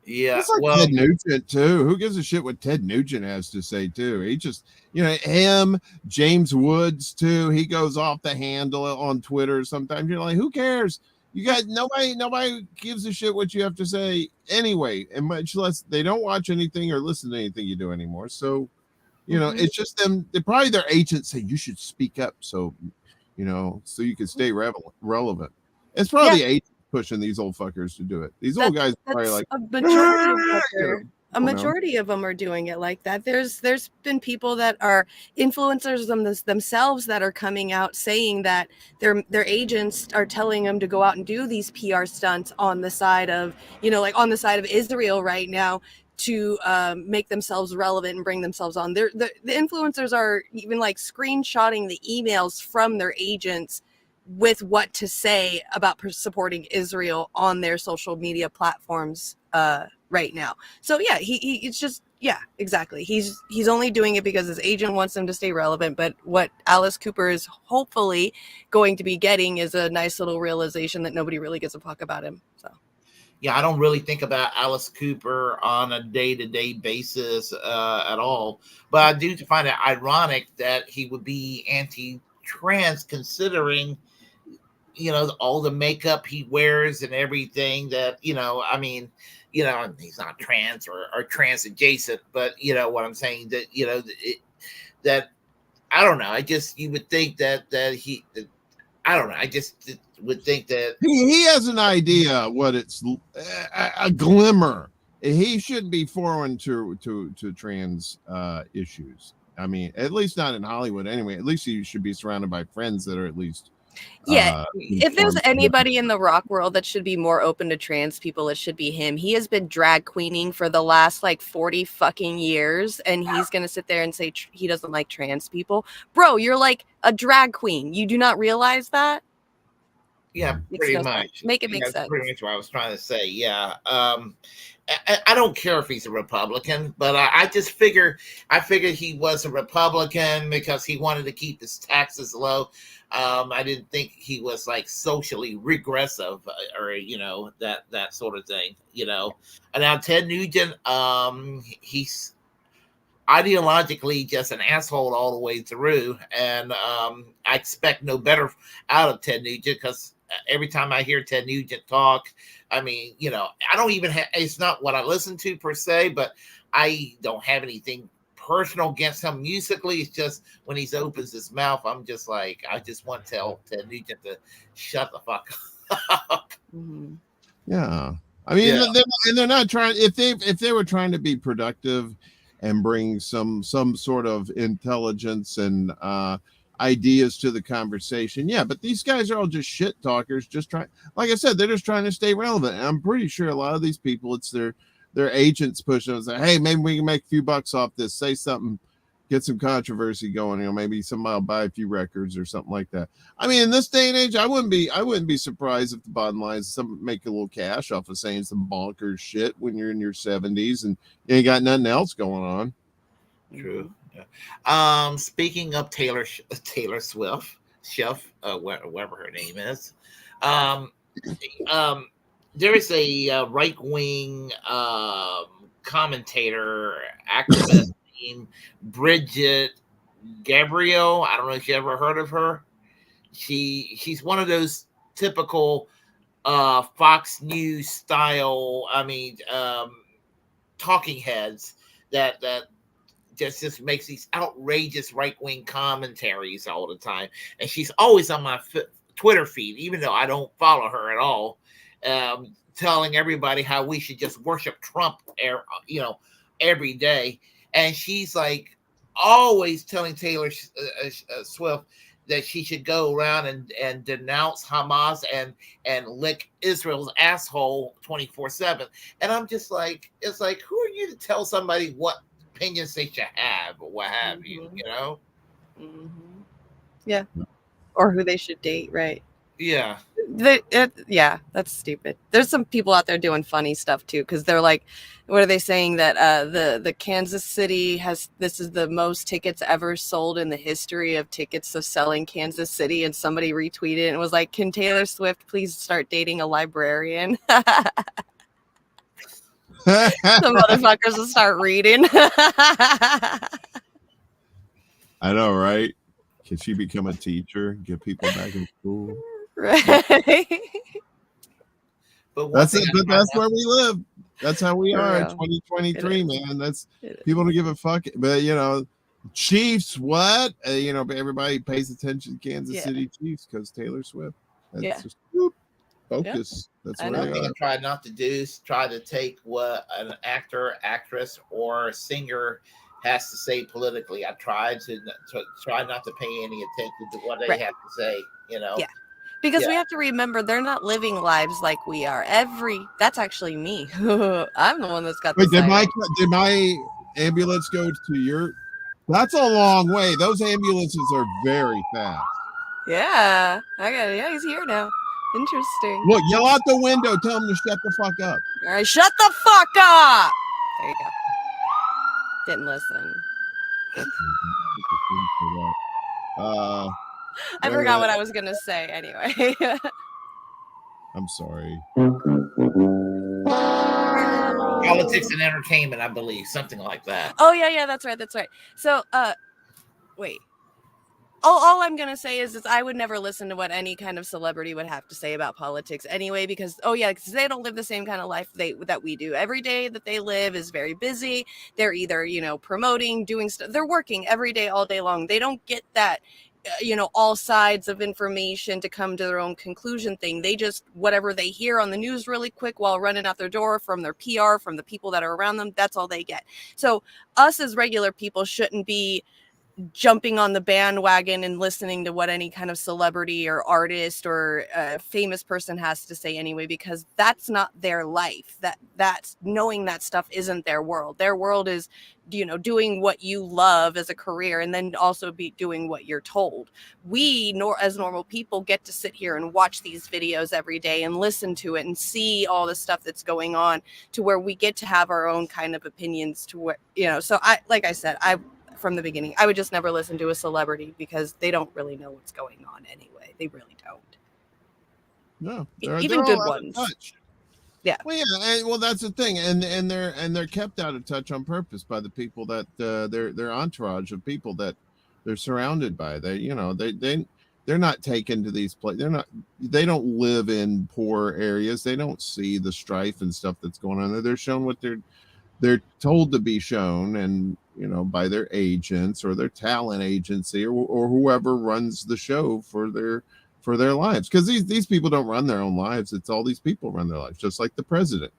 Yeah, it's like Ted Nugent too. Who gives a shit what Ted Nugent has to say too? He just, him, James Woods too. He goes off the handle on Twitter. Sometimes you're like, who cares? You got nobody gives a shit what you have to say anyway, and much less they don't watch anything or listen to anything you do anymore. So, it's just them. They probably their agents say you should speak up, so so you can stay relevant. It's probably the agent pushing these old fuckers to do it. These old guys are probably like a majority of them are doing it like that. There's been people that are influencers themselves that are coming out saying that their agents are telling them to go out and do these PR stunts on the side of on the side of Israel right now to make themselves relevant and bring themselves on. The influencers are even screenshotting the emails from their agents with what to say about supporting Israel on their social media platforms right now. So yeah, it's just, exactly. He's only doing it because his agent wants him to stay relevant. But what Alice Cooper is hopefully going to be getting is a nice little realization that nobody really gives a fuck about him. So. Yeah, I don't really think about Alice Cooper on a day-to-day basis at all. But I do find it ironic that he would be anti-trans considering all the makeup he wears and everything that, he's not trans or trans adjacent, but what I'm saying that, that I don't know. You would think that I don't know. I just would think that he has an idea what it's a glimmer. He shouldn't be foreign to trans issues. I mean, at least not in Hollywood anyway. At least he should be surrounded by friends that are at least if there's anybody in the rock world that should be more open to trans people, it should be him. He has been drag queening for the last 40 fucking years, and he's gonna sit there and say he doesn't like trans people. Bro, you're like a drag queen. You do not realize that? Yeah, pretty much. Make it make sense. That's pretty much what I was trying to say. Yeah. I don't care if he's a Republican, but I figured he was a Republican because he wanted to keep his taxes low. I didn't think he was socially regressive or that sort of thing. And now Ted Nugent, he's ideologically just an asshole all the way through, and I expect no better out of Ted Nugent because every time I hear Ted Nugent talk, I mean, I don't even have, it's not what I listen to per se, but I don't have anything personal against him musically. It's just when he opens his mouth, I'm just I just want to tell Ted Nugent to shut the fuck up. Yeah. I mean, they're not trying, if they were trying to be productive and bring some sort of intelligence and ideas to the conversation. Yeah, but these guys are all just shit talkers, just trying, like I said, they're just trying to stay relevant. And I'm pretty sure a lot of these people, it's their agents pushing them, say, hey, maybe we can make a few bucks off this, say something, get some controversy going, maybe somebody will buy a few records or something like that. I mean, in this day and age, I wouldn't be surprised if the bottom line is some make a little cash off of saying some bonkers shit when you're in your 70s and you ain't got nothing else going on. True. Speaking of Taylor Swift, whatever her name is, there is a right-wing commentator, activist named Bridget Gabriel. I don't know if you ever heard of her. She's one of those typical Fox News style, talking heads that just makes these outrageous right-wing commentaries all the time. And she's always on my Twitter feed, even though I don't follow her at all, telling everybody how we should just worship Trump, every day. And she's like always telling Taylor Swift that she should go around and denounce Hamas and lick Israel's asshole 24/7. And I'm just like, it's like, who are you to tell somebody what opinions they should have or what have you, you know? Mm-hmm. Yeah. Or who they should date, right? Yeah. Yeah, that's stupid. There's some people out there doing funny stuff too, because they're like, what are they saying, that the Kansas City this is the most tickets ever sold in the history of tickets of selling Kansas City, and somebody retweeted and was like, can Taylor Swift please start dating a librarian? Some motherfuckers will start reading. I know, right? Can she become a teacher, get people back in school? Right. But that's where we live. That's how we are in real. 2023, man. That's people don't give a fuck. But Chiefs, what? Everybody pays attention to Kansas City Chiefs because Taylor Swift. That's just focus. That's what I try not to do is try to take what an actor, actress, or singer has to say politically. I try not to pay any attention to what they have to say, Yeah. Because we have to remember they're not living lives like we are. That's actually me. I'm the one that's got the did my ambulance go to your? That's a long way. Those ambulances are very fast. Yeah. He's here now. Interesting. Look, yell out the window. Tell him to shut the fuck up. All right, shut the fuck up. There you go. Didn't listen. I forgot what I was gonna say anyway. I'm sorry. Politics and entertainment, I believe, something like that. Oh yeah, that's right. So, wait. All I'm gonna say is I would never listen to what any kind of celebrity would have to say about politics anyway, because they don't live the same kind of life that we do. Every day that they live is very busy. They're either promoting, doing stuff. They're working every day, all day long. They don't get that all sides of information to come to their own conclusion thing. They just whatever they hear on the news really quick while running out their door from their PR, from the people that are around them. That's all they get. So us as regular people shouldn't be jumping on the bandwagon and listening to what any kind of celebrity or artist or famous person has to say anyway, because that's not their life. That's knowing that stuff isn't their world. Their world is doing what you love as a career, and then also be doing what you're told. We as normal people get to sit here and watch these videos every day and listen to it and see all the stuff that's going on, to where we get to have our own kind of opinions, to where so from the beginning, I would just never listen to a celebrity, because they don't really know what's going on anyway. They really don't. No, even good ones. Yeah. Well, that's the thing, and they're kept out of touch on purpose by the people that their entourage of people that they're surrounded by. They're not taken to these places. They don't live in poor areas. They don't see the strife and stuff that's going on there. They're shown what they're told to be shown, and by their agents or their talent agency or whoever runs the show for their lives, because these people don't run their own lives. It's all these people run their lives, just like the president.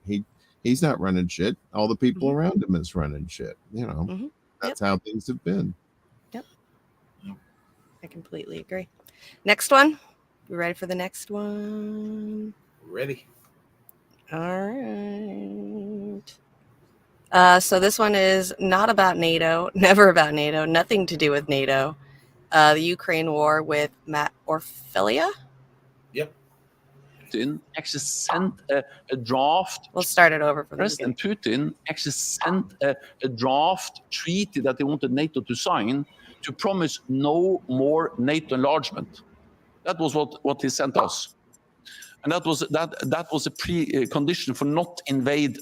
He's not running shit. All the people around him is running shit. That's how things have been. Yep, I completely agree. Next one. We ready for the next one? Ready. All right. So this one is not about NATO, never about NATO, nothing to do with NATO. The Ukraine war with Matt Orfilia. Yep. Putin actually sent a draft. We'll start it over for President Putin actually sent a draft treaty that they wanted NATO to sign, to promise no more NATO enlargement. That was what he sent us. And that was a precondition for not invade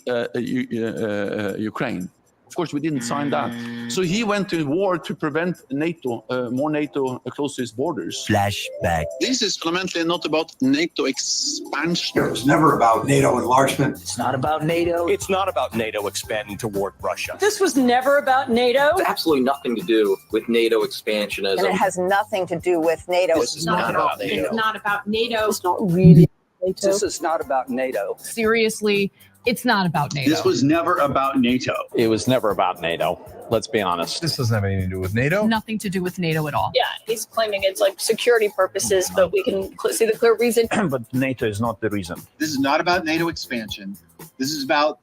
Ukraine. Of course, we didn't sign that. So he went to war to prevent NATO, more NATO close to his borders. Flashback. This is fundamentally not about NATO expansion. It was never about NATO enlargement. It's not about NATO. It's not about NATO expanding toward Russia. This was never about NATO. It's absolutely nothing to do with NATO expansionism. And it has nothing to do with NATO. This is not about NATO. It's not about NATO. It's not really NATO. This is not about NATO. Seriously, it's not about NATO. This was never about NATO. It was never about NATO. Let's be honest. This doesn't have anything to do with NATO. Nothing to do with NATO at all. Yeah, he's claiming it's like security purposes, but we can see the clear reason. But NATO is not the reason. This is not about NATO expansion. This is about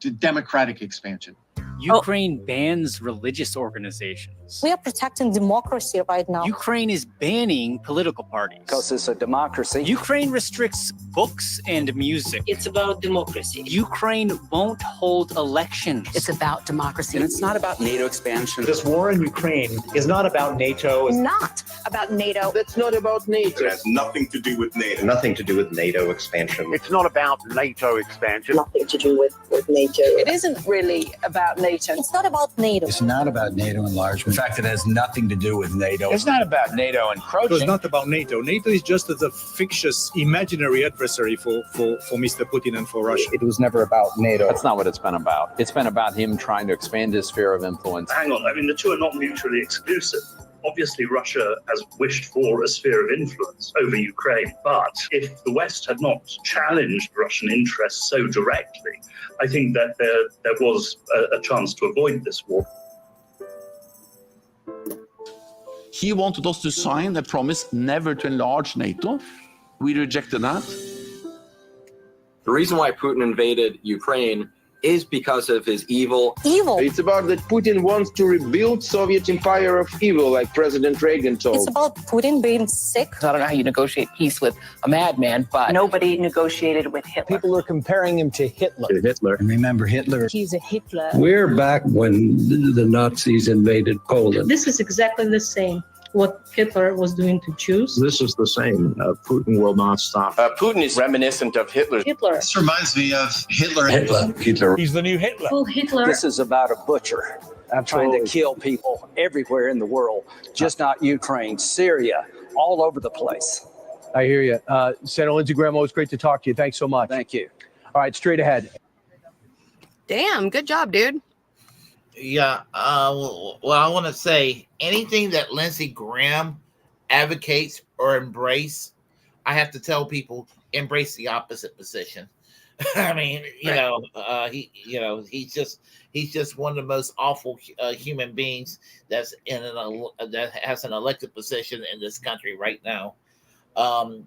the democratic expansion. Ukraine bans religious organizations. We are protecting democracy right now. Ukraine is banning political parties. Because it's a democracy. Ukraine restricts books and music. It's about democracy. Ukraine won't hold elections. It's about democracy. And it's not about NATO expansion. This war in Ukraine is not about NATO. It's not about NATO. That's not about NATO. It has nothing to do with NATO. Nothing to do with NATO expansion. It's not about NATO expansion. Nothing to do with NATO. It isn't really about NATO. It's not about NATO. It's not about NATO enlargement. In fact, it has nothing to do with NATO. It's not about NATO encroaching. It's not about NATO. NATO is just a fictitious, imaginary adversary for Mr. Putin and for Russia. It was never about NATO. That's not what it's been about. It's been about him trying to expand his sphere of influence. Hang on. I mean, the two are not mutually exclusive. Obviously, Russia has wished for a sphere of influence over Ukraine. But if the West had not challenged Russian interests so directly, I think that there was a chance to avoid this war. He wanted us to sign a promise never to enlarge NATO. We rejected that. The reason why Putin invaded Ukraine is because of his evil. It's about that Putin wants to rebuild Soviet empire of evil, like President Reagan told. It's about Putin being sick. I don't know how you negotiate peace with a madman, but Nobody negotiated with Hitler. People are comparing him to Hitler. And remember Hitler? he's a Hitler. We're back when the Nazis invaded Poland. This is exactly the same. What Hitler was doing to Jews. This is the same. Putin will not stop. Putin is reminiscent of Hitler. Hitler. This reminds me of Hitler. Hitler. He's the new Hitler. Oh, Hitler. This is about a butcher trying to kill people everywhere in the world, just not Ukraine, Syria, all over the place. I hear you. Senator Lindsey Graham, always great to talk to you. Thanks so much. Thank you. All right, straight ahead. Damn, good job, dude. Yeah. Well, I want to say anything that Lindsey Graham advocates or embrace, I have to tell people embrace the opposite position. I mean, he's just one of the most awful human beings that's that has an elected position in this country right now.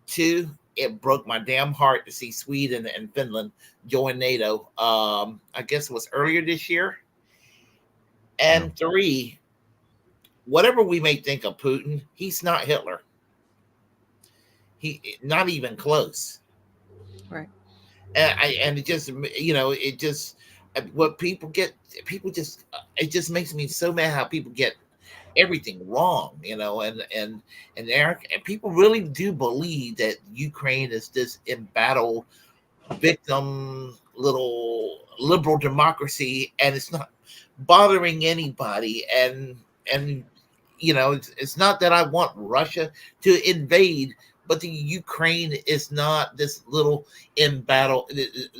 Two, it broke my damn heart to see Sweden and Finland join NATO. I guess it was earlier this year. And three, whatever we may think of Putin, he's not Hitler. He not even close. Right. And it just, what people just, it just makes me so mad how people get everything wrong, and Eric, and people really do believe that Ukraine is this embattled victim little liberal democracy, and it's not bothering anybody. And it's not that I want Russia to invade, but the Ukraine is not this little embattled,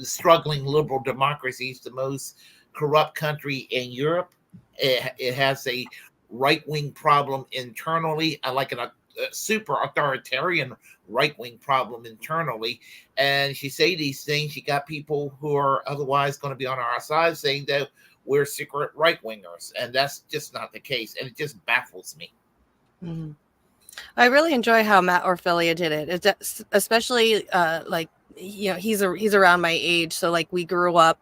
struggling liberal democracy. It's the most corrupt country in Europe. It has a right-wing problem internally, like a super authoritarian right-wing problem internally. And she say these things, you got people who are otherwise going to be on our side saying that we're secret right-wingers, and that's just not the case, and it just baffles me. Mm-hmm. I really enjoy how Matt Orfilia did it. It's especially he's around my age, so like we grew up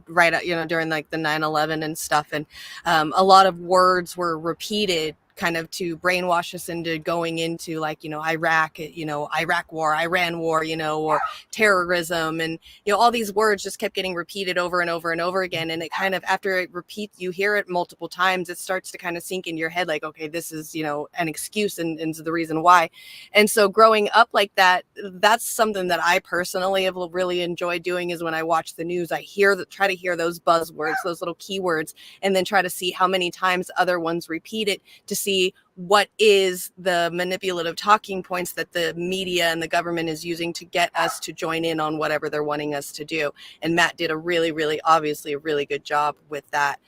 right during like the 9/11 and stuff, and a lot of words were repeated kind of to brainwash us into going into like, Iraq, Iraq war, Iran war, or terrorism. And, all these words just kept getting repeated over and over and over again. And it kind of, after it repeats, you hear it multiple times, it starts to kind of sink in your head like, okay, this is, an excuse and the reason why. And so growing up like that, that's something that I personally have really enjoyed doing, is when I watch the news, I try to hear those buzzwords, those little keywords, and then try to see how many times other ones repeat it to see what is the manipulative talking points that the media and the government is using to get us to join in on whatever they're wanting us to do. And Matt did a really, really, obviously a really good job with that.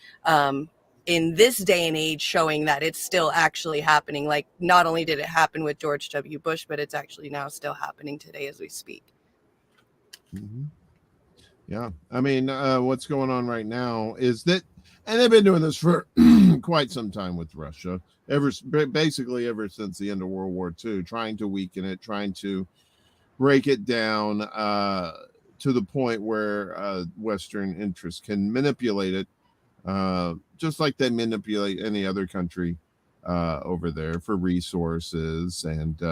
In this day and age, showing that it's still actually happening. Like, not only did it happen with George W. Bush, but it's actually now still happening today as we speak. Mm-hmm. Yeah. I mean, what's going on right now is that, and they've been doing this for quite some time with Russia, basically ever since the end of World War II, trying to weaken it, trying to break it down to the point where Western interests can manipulate it, just like they manipulate any other country over there for resources and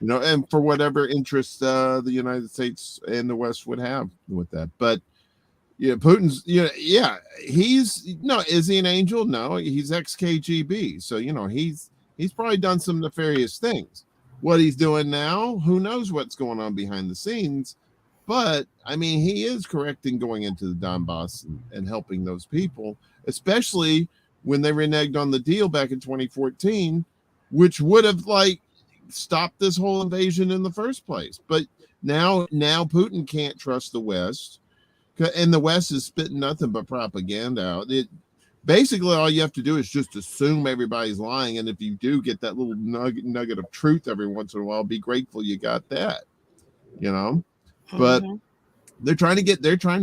and for whatever interest the United States and the West would have with that. But Putin's is he an angel? No, he's ex-KGB, so he's probably done some nefarious things. What he's doing now, who knows what's going on behind the scenes. But I mean, he is correct in going into the Donbass and helping those people, especially when they reneged on the deal back in 2014, which would have stopped this whole invasion in the first place. But now Putin can't trust the West, and the West is spitting nothing but propaganda out. Basically, all you have to do is just assume everybody's lying, and if you do get that little nugget of truth every once in a while, be grateful you got that. But they're trying to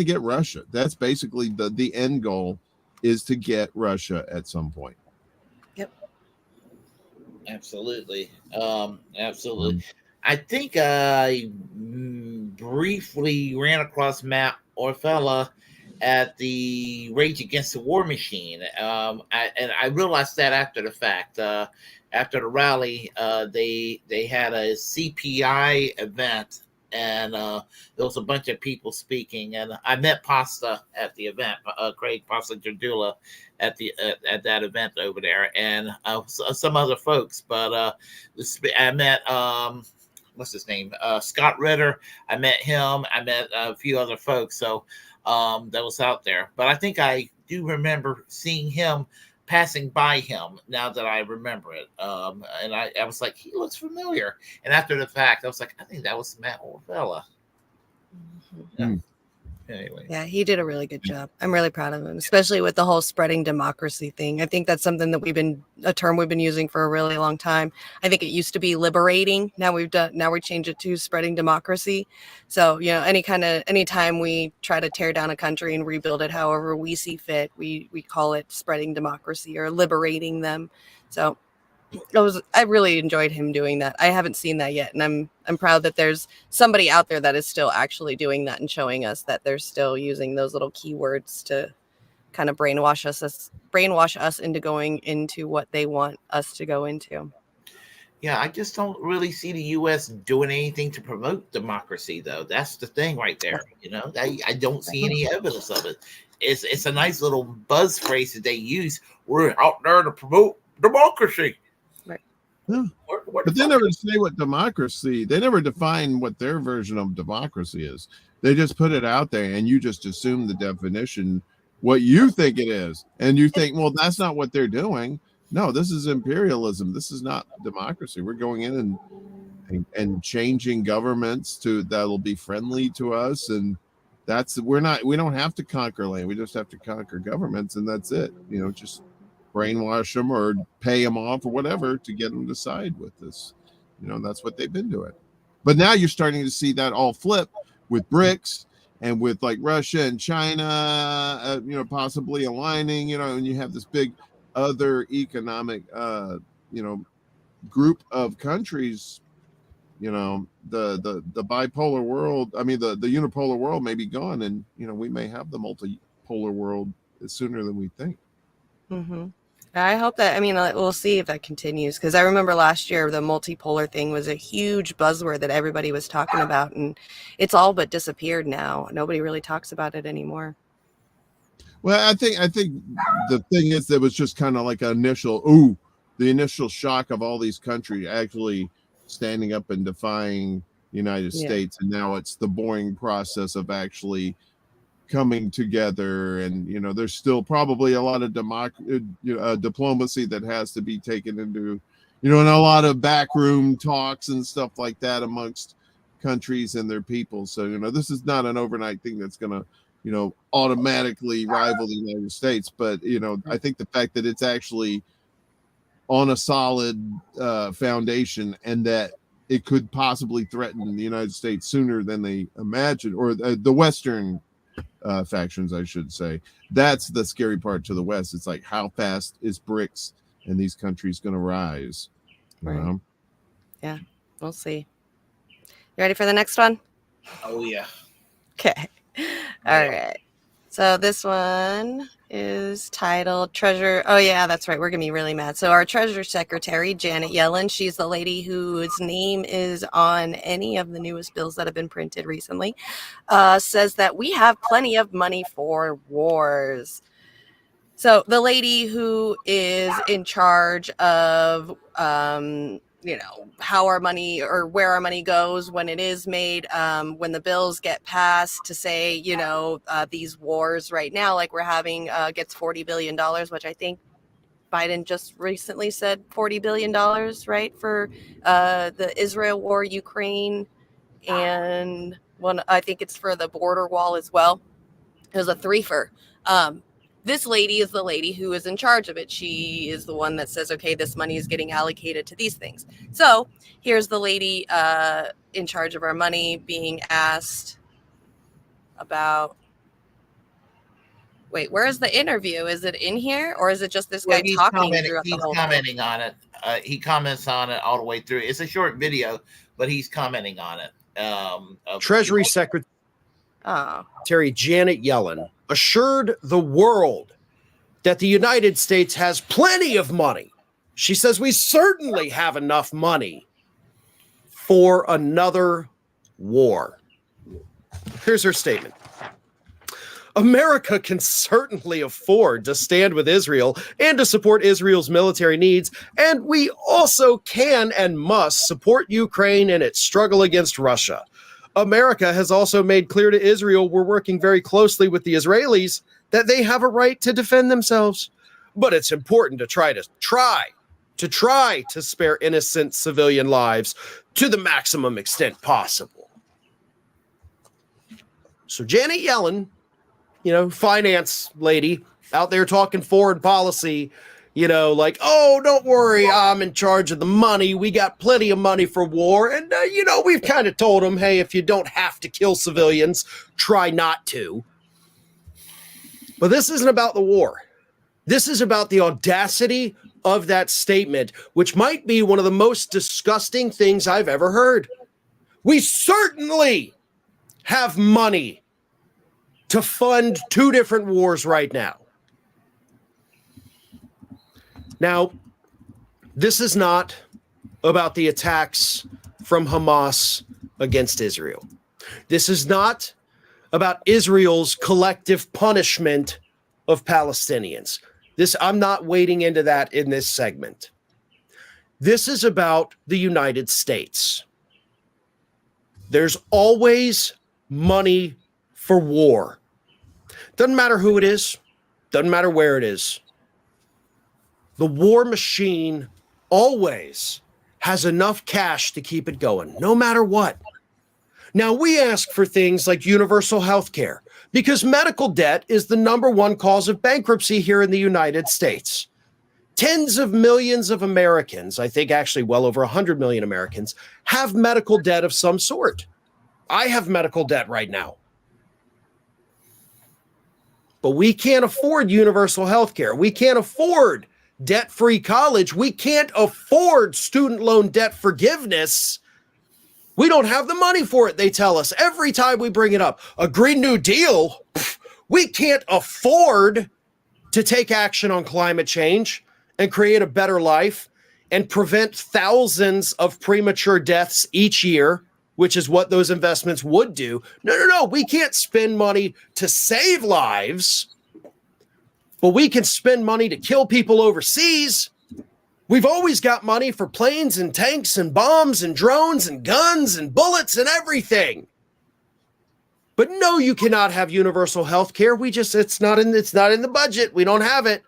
get Russia. That's basically the end goal, is to get Russia at some point. Yep. Absolutely. Absolutely. I think I briefly ran across Matt Orfella at the Rage Against the War Machine. And I realized that after the fact. After the rally, they had a CPI event, and there was a bunch of people speaking, and I met Pasta at the event, Craig Pasta Jardula at that event over there, and some other folks. But I met what's his name, Scott Ritter. I met him. I met a few other folks. So that was out there. But I think I do remember seeing him, passing by him, now that I remember it. And I was like, he looks familiar. And after the fact, I was like, I think that was Matt Orfella. Yeah. Anyway. Yeah, he did a really good job. I'm really proud of him, especially with the whole spreading democracy thing. I think that's something that a term we've been using for a really long time. I think it used to be liberating. Now we changed it to spreading democracy. So, anytime we try to tear down a country and rebuild it however we see fit, we call it spreading democracy or liberating them. So I really enjoyed him doing that. I haven't seen that yet, and I'm proud that there's somebody out there that is still actually doing that and showing us that they're still using those little keywords to kind of brainwash us into going into what they want us to go into. Yeah, I just don't really see the U.S. doing anything to promote democracy, though. That's the thing right there. I don't see any evidence of it. It's a nice little buzz phrase that they use. We're out there to promote democracy. Yeah. But they never say what democracy, they never define what their version of democracy is. They just put it out there, and you just assume the definition, what you think it is. And you think, well, that's not what they're doing. No, this is imperialism. This is not democracy. We're going in and changing governments that'll be friendly to us. And we don't have to conquer land. We just have to conquer governments, and that's it. Just brainwash them or pay them off or whatever to get them to side with this. That's what they've been doing. But now you're starting to see that all flip with BRICS and with like Russia and China, possibly aligning, and you have this big other economic, group of countries, the bipolar world. I mean, the unipolar world may be gone, and, we may have the multipolar world sooner than we think. Mm-hmm. I hope that, I mean, we'll see if that continues, because I remember last year the multipolar thing was a huge buzzword that everybody was talking about, and it's all but disappeared now. Nobody really talks about it anymore. Well, I think the thing is, there was just kind of like the initial shock of all these countries actually standing up and defying the United States, and now it's the boring process of actually coming together. And there's still probably a lot of diplomacy that has to be taken into, and a lot of backroom talks and stuff like that amongst countries and their people. So this is not an overnight thing that's gonna automatically rival the United States. But I think the fact that it's actually on a solid foundation, and that it could possibly threaten the United States sooner than they imagine, or the Western factions, I should say. That's the scary part to the West. It's like, how fast is BRICS and these countries going to rise? Right. Yeah, we'll see. You ready for the next one? Oh, yeah. Okay. All right. So this one is titled Treasure. Oh, yeah, that's right. We're going to be really mad. So our Treasury Secretary, Janet Yellen, she's the lady whose name is on any of the newest bills that have been printed recently, says that we have plenty of money for wars. So the lady who is in charge of how our money, or where our money goes when it is made, when the bills get passed, to say, these wars right now, like we're having, gets $40 billion, which I think Biden just recently said $40 billion, right, for the Israel war, Ukraine, and I think it's for the border wall as well. It was a threefer. This lady is the lady who is in charge of it. She is the one that says, okay, this money is getting allocated to these things. So here's the lady in charge of our money being asked about, wait, where is the interview? Is it in here, or is it just this guy talking throughout the whole commenting thing? on it. He comments on it all the way through. It's a short video, but he's commenting on it. Treasury Secretary Janet Yellen assured the world that the United States has plenty of money. She says we certainly have enough money for another war. Here's her statement. America can certainly afford to stand with Israel and to support Israel's military needs, and we also can and must support Ukraine in its struggle against Russia. America has also made clear to Israel we're working very closely with the Israelis that they have a right to defend themselves. But it's important to try to spare innocent civilian lives to the maximum extent possible. So Janet Yellen, finance lady out there talking foreign policy, like, oh, don't worry, I'm in charge of the money. We got plenty of money for war. And, we've kind of told them, hey, if you don't have to kill civilians, try not to. But this isn't about the war. This is about the audacity of that statement, which might be one of the most disgusting things I've ever heard. We certainly have money to fund 2 different wars right now. Now, this is not about the attacks from Hamas against Israel. This is not about Israel's collective punishment of Palestinians. I'm not wading into that in this segment. This is about the United States. There's always money for war. Doesn't matter who it is, doesn't matter where it is. The war machine always has enough cash to keep it going, no matter what. Now, we ask for things like universal health care because medical debt is the #1 cause of bankruptcy here in the United States. Tens of millions of Americans, I think actually well over 100 million Americans, have medical debt of some sort. I have medical debt right now. But we can't afford universal health care. We can't afford debt-free college. We can't afford student loan debt forgiveness. We don't have the money for it, they tell us every time we bring it up. A Green New Deal, we can't afford to take action on climate change. and create a better life and prevent thousands of premature deaths each year, which is what those investments would do. No. We can't spend money to save lives, but we can spend money to kill people overseas. We've always got money for planes and tanks and bombs and drones and guns and bullets and everything. But no, you cannot have universal health care. It's not in the budget. We don't have it.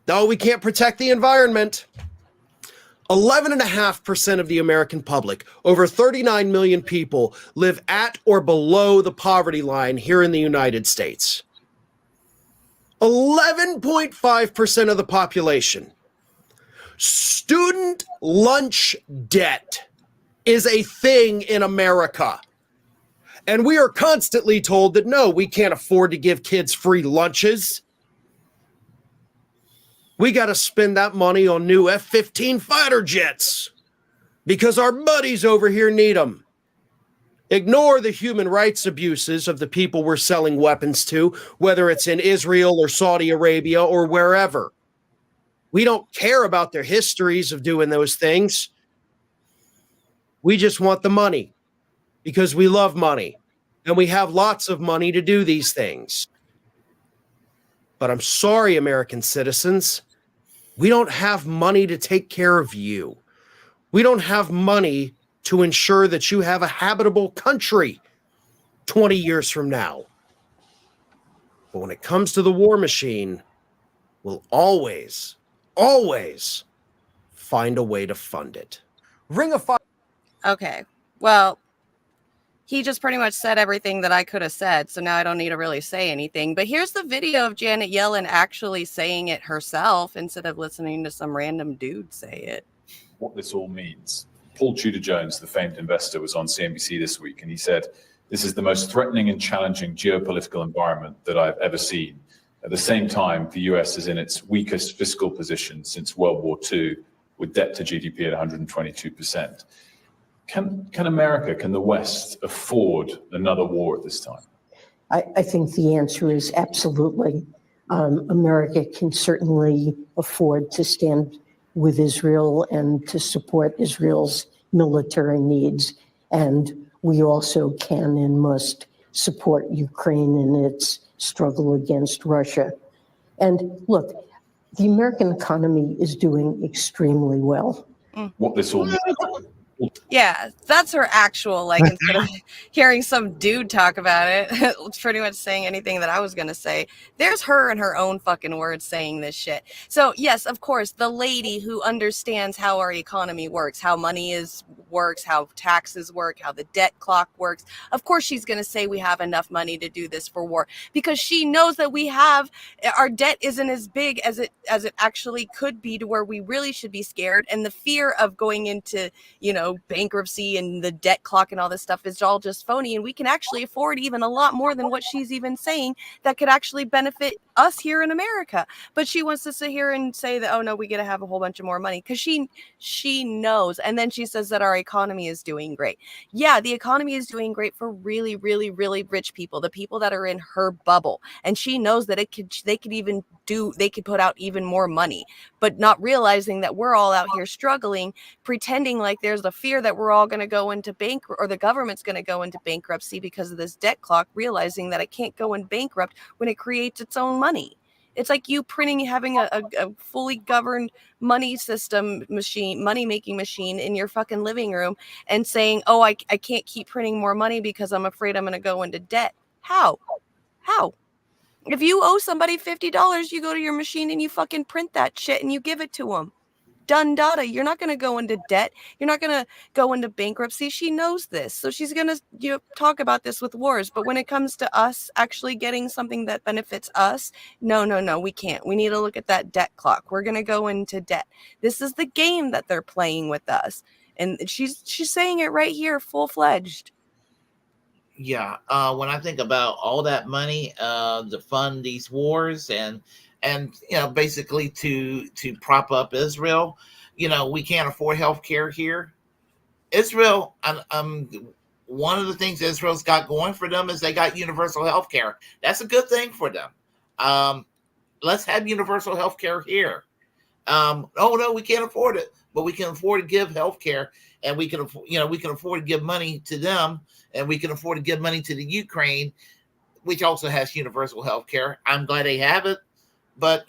No, we can't protect the environment. 11.5% of the American public, over 39 million people, live at or below the poverty line here in the United States. 11.5% of the population. Student lunch debt is a thing in America. And we are constantly told that no, we can't afford to give kids free lunches. We got to spend that money on new F-15 fighter jets because our buddies over here need them. Ignore the human rights abuses of the people we're selling weapons to, whether it's in Israel or Saudi Arabia or wherever. We don't care about their histories of doing those things. We just want the money because we love money and we have lots of money to do these things. But I'm sorry, American citizens, we don't have money to take care of you. We don't have money to ensure that you have a habitable country 20 years from now. But when it comes to the war machine, we'll always find a way to fund it. Ring of Fire. Okay. Well, he just pretty much said everything that I could have said, so now I don't need to really say anything. But here's the video of Janet Yellen actually saying it herself instead of listening to some random dude say it. What this all means. Paul Tudor Jones, the famed investor, was on CNBC this week, and he said, "This is the most threatening and challenging geopolitical environment that I've ever seen. At the same time, the US is in its weakest fiscal position since World War II, with debt to GDP at 122%. Can America, can the West afford another war at this time?" I think the answer is absolutely. America can certainly afford to stand with Israel and to support Israel's military needs. And we also can and must support Ukraine in its struggle against Russia. And look, the American economy is doing extremely well. What this all means. Yeah, that's her actual, like, instead of hearing some dude talk about it, it's pretty much saying anything that I was going to say. There's her in her own fucking words saying this shit. So, yes, of course, the lady who understands how our economy works, how money works, how taxes work, how the debt clock works. Of course, she's going to say we have enough money to do this for war because she knows that our debt isn't as big as it actually could be to where we really should be scared. And the fear of going into, bankruptcy and the debt clock and all this stuff is all just phony. And we can actually afford even a lot more than what she's even saying that could actually benefit us here in America. But she wants to sit here and say that, oh no, we get to have a whole bunch of more money because she knows. And then she says that our economy is doing great. Yeah, the economy is doing great for really, really, really rich people, the people that are in her bubble. And she knows that they could put out even more money, but not realizing that we're all out here struggling, pretending like there's a fear that we're all going to go into or the government's going to go into bankruptcy because of this debt clock, realizing that it can't go in bankrupt when it creates its own money. It's like you having a fully governed money making machine in your fucking living room and saying, oh, I can't keep printing more money because I'm afraid I'm going to go into debt. How? If you owe somebody $50, you go to your machine and you fucking print that shit and you give it to them. Done data. You're not going to go into debt. You're not going to go into bankruptcy. She knows this. So she's going to talk about this with wars. But when it comes to us actually getting something that benefits us, no, we can't. We need to look at that debt clock. We're going to go into debt. This is the game that they're playing with us. And she's saying it right here, full-fledged. Yeah. When I think about all that money to fund these wars and basically to prop up Israel, we can't afford healthcare here. Israel, one of the things Israel's got going for them is they got universal healthcare. That's a good thing for them. let's have universal health care here. Oh no, we can't afford it, but we can afford to give health care, and we can afford to give money to them, and we can afford to give money to the Ukraine, which also has universal health care. I'm glad they have it, but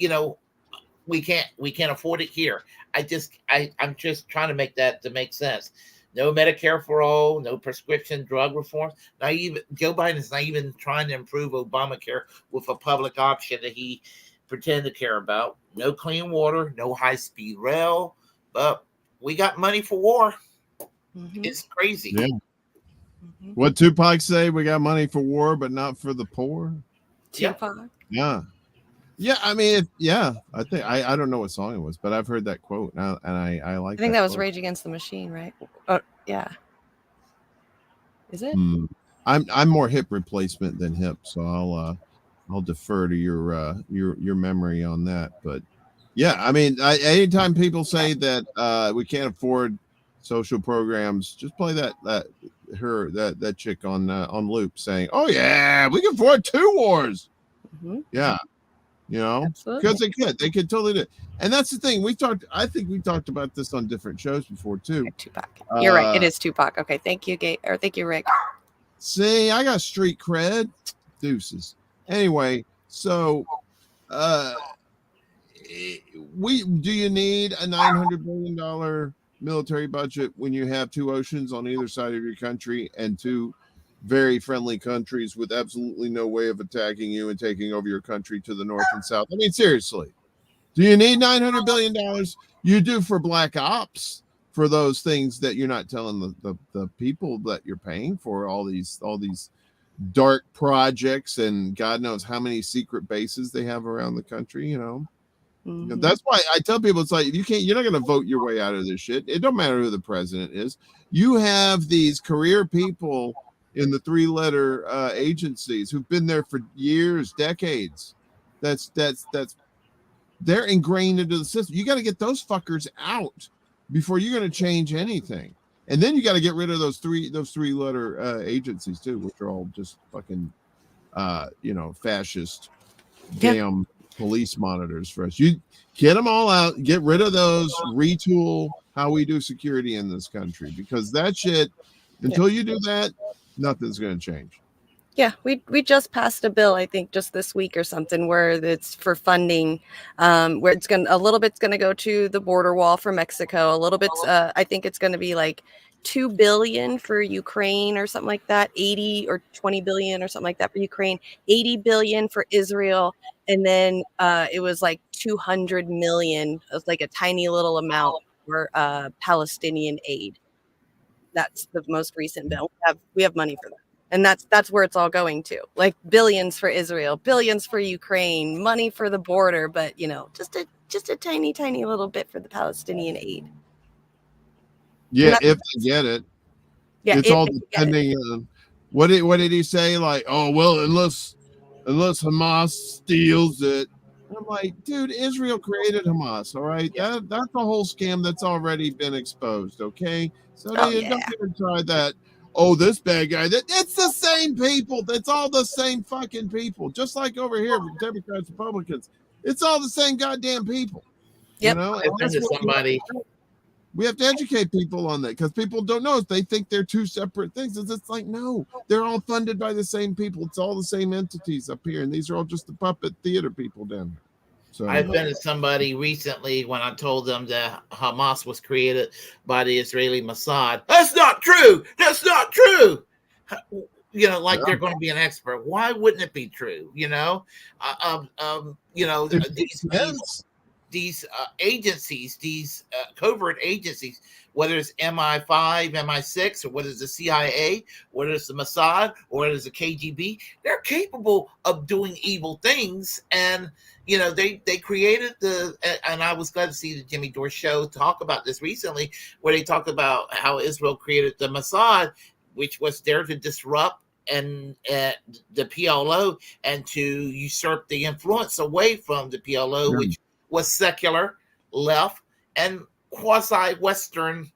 we can't afford it here. I'm just trying to make that to make sense. No Medicare for all, no prescription drug reform. Not even Joe Biden is not even trying to improve Obamacare with a public option that he pretend to care about. No clean water, no high-speed rail, but we got money for war. It's crazy. Yeah. What Tupac say? We got money for war, but not for the poor. Tupac. Yeah. Yeah, I mean, I think I don't know what song it was, but I've heard that quote, and I like. I think that was quote. Rage Against the Machine, right? Oh, yeah. Is it? I'm more hip replacement than hip, so I'll defer to your memory on that. But yeah, I mean, anytime people say that we can't afford social programs, just play that chick on loop saying, "Oh yeah, we can afford 2 wars." Yeah. Because they could totally do it. And that's the thing. I think we talked about this on different shows before too. Tupac. You're right. It is Tupac. Okay. Thank you, thank you, Rick. See, I got street cred. Deuces. Anyway, so do you need a $900 billion military budget when you have 2 oceans on either side of your country and 2 very friendly countries with absolutely no way of attacking you and taking over your country to the north and south? I mean, seriously, do you need $900 billion? You do for black ops, for those things that you're not telling the people that you're paying for, all these dark projects and God knows how many secret bases they have around the country. That's why I tell people, it's like, you're not going to vote your way out of this shit. It don't matter who the president is. You have these career people in the 3-letter agencies who've been there for years, decades. They're ingrained into the system. You got to get those fuckers out before you're going to change anything. And then you got to get rid of those 3-letter agencies too, which are all just fucking fascist damn police monitors for us. You get them all out, get rid of those, retool how we do security in this country, because that shit, until you do that, nothing's going to change. Yeah, we just passed a bill, I think, just this week or something, where it's for funding, where a little bit's going to go to the border wall for Mexico. A little bit's, I think it's going to be like $2 billion for Ukraine or something like that, 80 or 20 billion or something like that for Ukraine, 80 billion for Israel, and then it was like 200 million, like a tiny little amount for Palestinian aid. That's the most recent bill. We have money for that. And that's where it's all going to, like billions for Israel, billions for Ukraine, money for the border, but just a tiny, tiny little bit for the Palestinian aid. Yeah, if they get it. Yeah, it's all depending on what did he say? Like, oh well, unless Hamas steals it. I'm like, dude, Israel created Hamas, all right? Yeah. That's a whole scam that's already been exposed, okay? So don't even try that. Oh, this bad guy. It's the same people. That's all the same fucking people. Just like over here, Democrats, Republicans. It's all the same goddamn people. Yep. We have to educate people on that, because people don't know. They think they're 2 separate things. It's like, no, they're all funded by the same people. It's all the same entities up here, and these are all just the puppet theater people down there. So I've been to somebody recently when I told them that Hamas was created by the Israeli Mossad. That's not true. That's not true. They're going to be an expert. Why wouldn't it be true? These agencies, these covert agencies, whether it's MI5, MI6, or whether it's the CIA, whether it's the Mossad, or whether it's the KGB, they're capable of doing evil things. And, they created and I was glad to see the Jimmy Dore show talk about this recently, where they talked about how Israel created the Mossad, which was there to disrupt and the PLO and to usurp the influence away from the PLO, which was secular, left, and quasi-Western,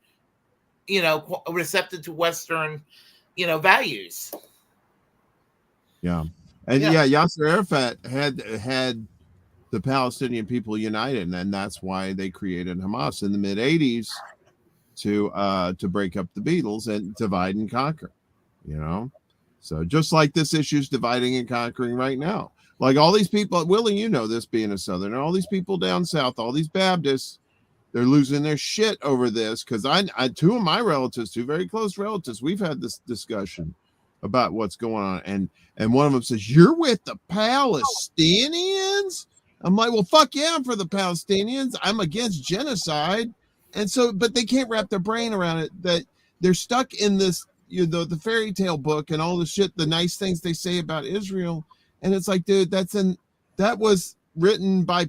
receptive to Western, values. Yeah. And Yasser Arafat had the Palestinian people united, and that's why they created Hamas in the mid '80s to break up the Beatles and divide and conquer. So just like this issue's dividing and conquering right now, like all these people, Willie, this being a Southerner, all these people down south, all these Baptists, they're losing their shit over this because I two of my relatives, two very close relatives, we've had this discussion about what's going on, and one of them says, "You're with the Palestinians?" I'm like, "Well, fuck yeah, I'm for the Palestinians. I'm against genocide." And so, but they can't wrap their brain around it, that they're stuck in this, the fairy tale book and all the shit, the nice things they say about Israel. And it's like, dude, that was written by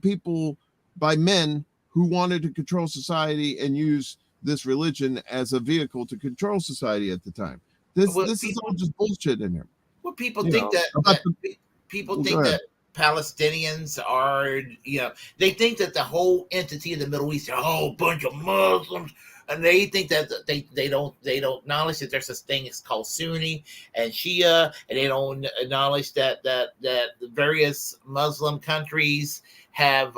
men who wanted to control society and use this religion as a vehicle to control society at the time. This is all just bullshit in here. Well, people think that Palestinians are, they think that the whole entity of the Middle East are a whole bunch of Muslims, and they think that they don't acknowledge that there's such thing as called Sunni and Shia, and they don't acknowledge that the various Muslim countries have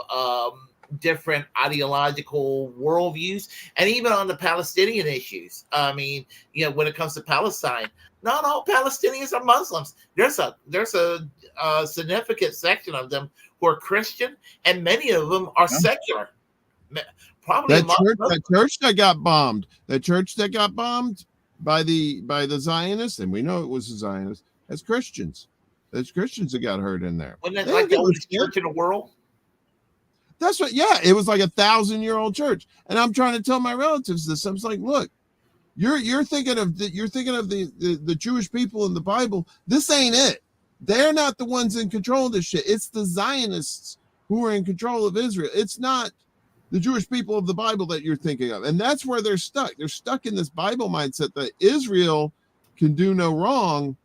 different ideological worldviews, and even on the Palestinian issues. I mean, when it comes to Palestine, not all Palestinians are Muslims. There's a significant section of them who are Christian, and many of them are secular. Probably that church that got bombed by the Zionists, and we know it was the Zionists, as Christians. There's Christians that got hurt in there. Wasn't that like the oldest church in the world? That's what, yeah, it was like 1,000-year-old church. And I'm trying to tell my relatives this. I was like, look, you're thinking of the Jewish people in the Bible. This ain't it. They're not the ones in control of this shit. It's the Zionists who are in control of Israel. It's not the Jewish people of the Bible that you're thinking of. And that's where they're stuck. They're stuck in this Bible mindset that Israel can do no wrong,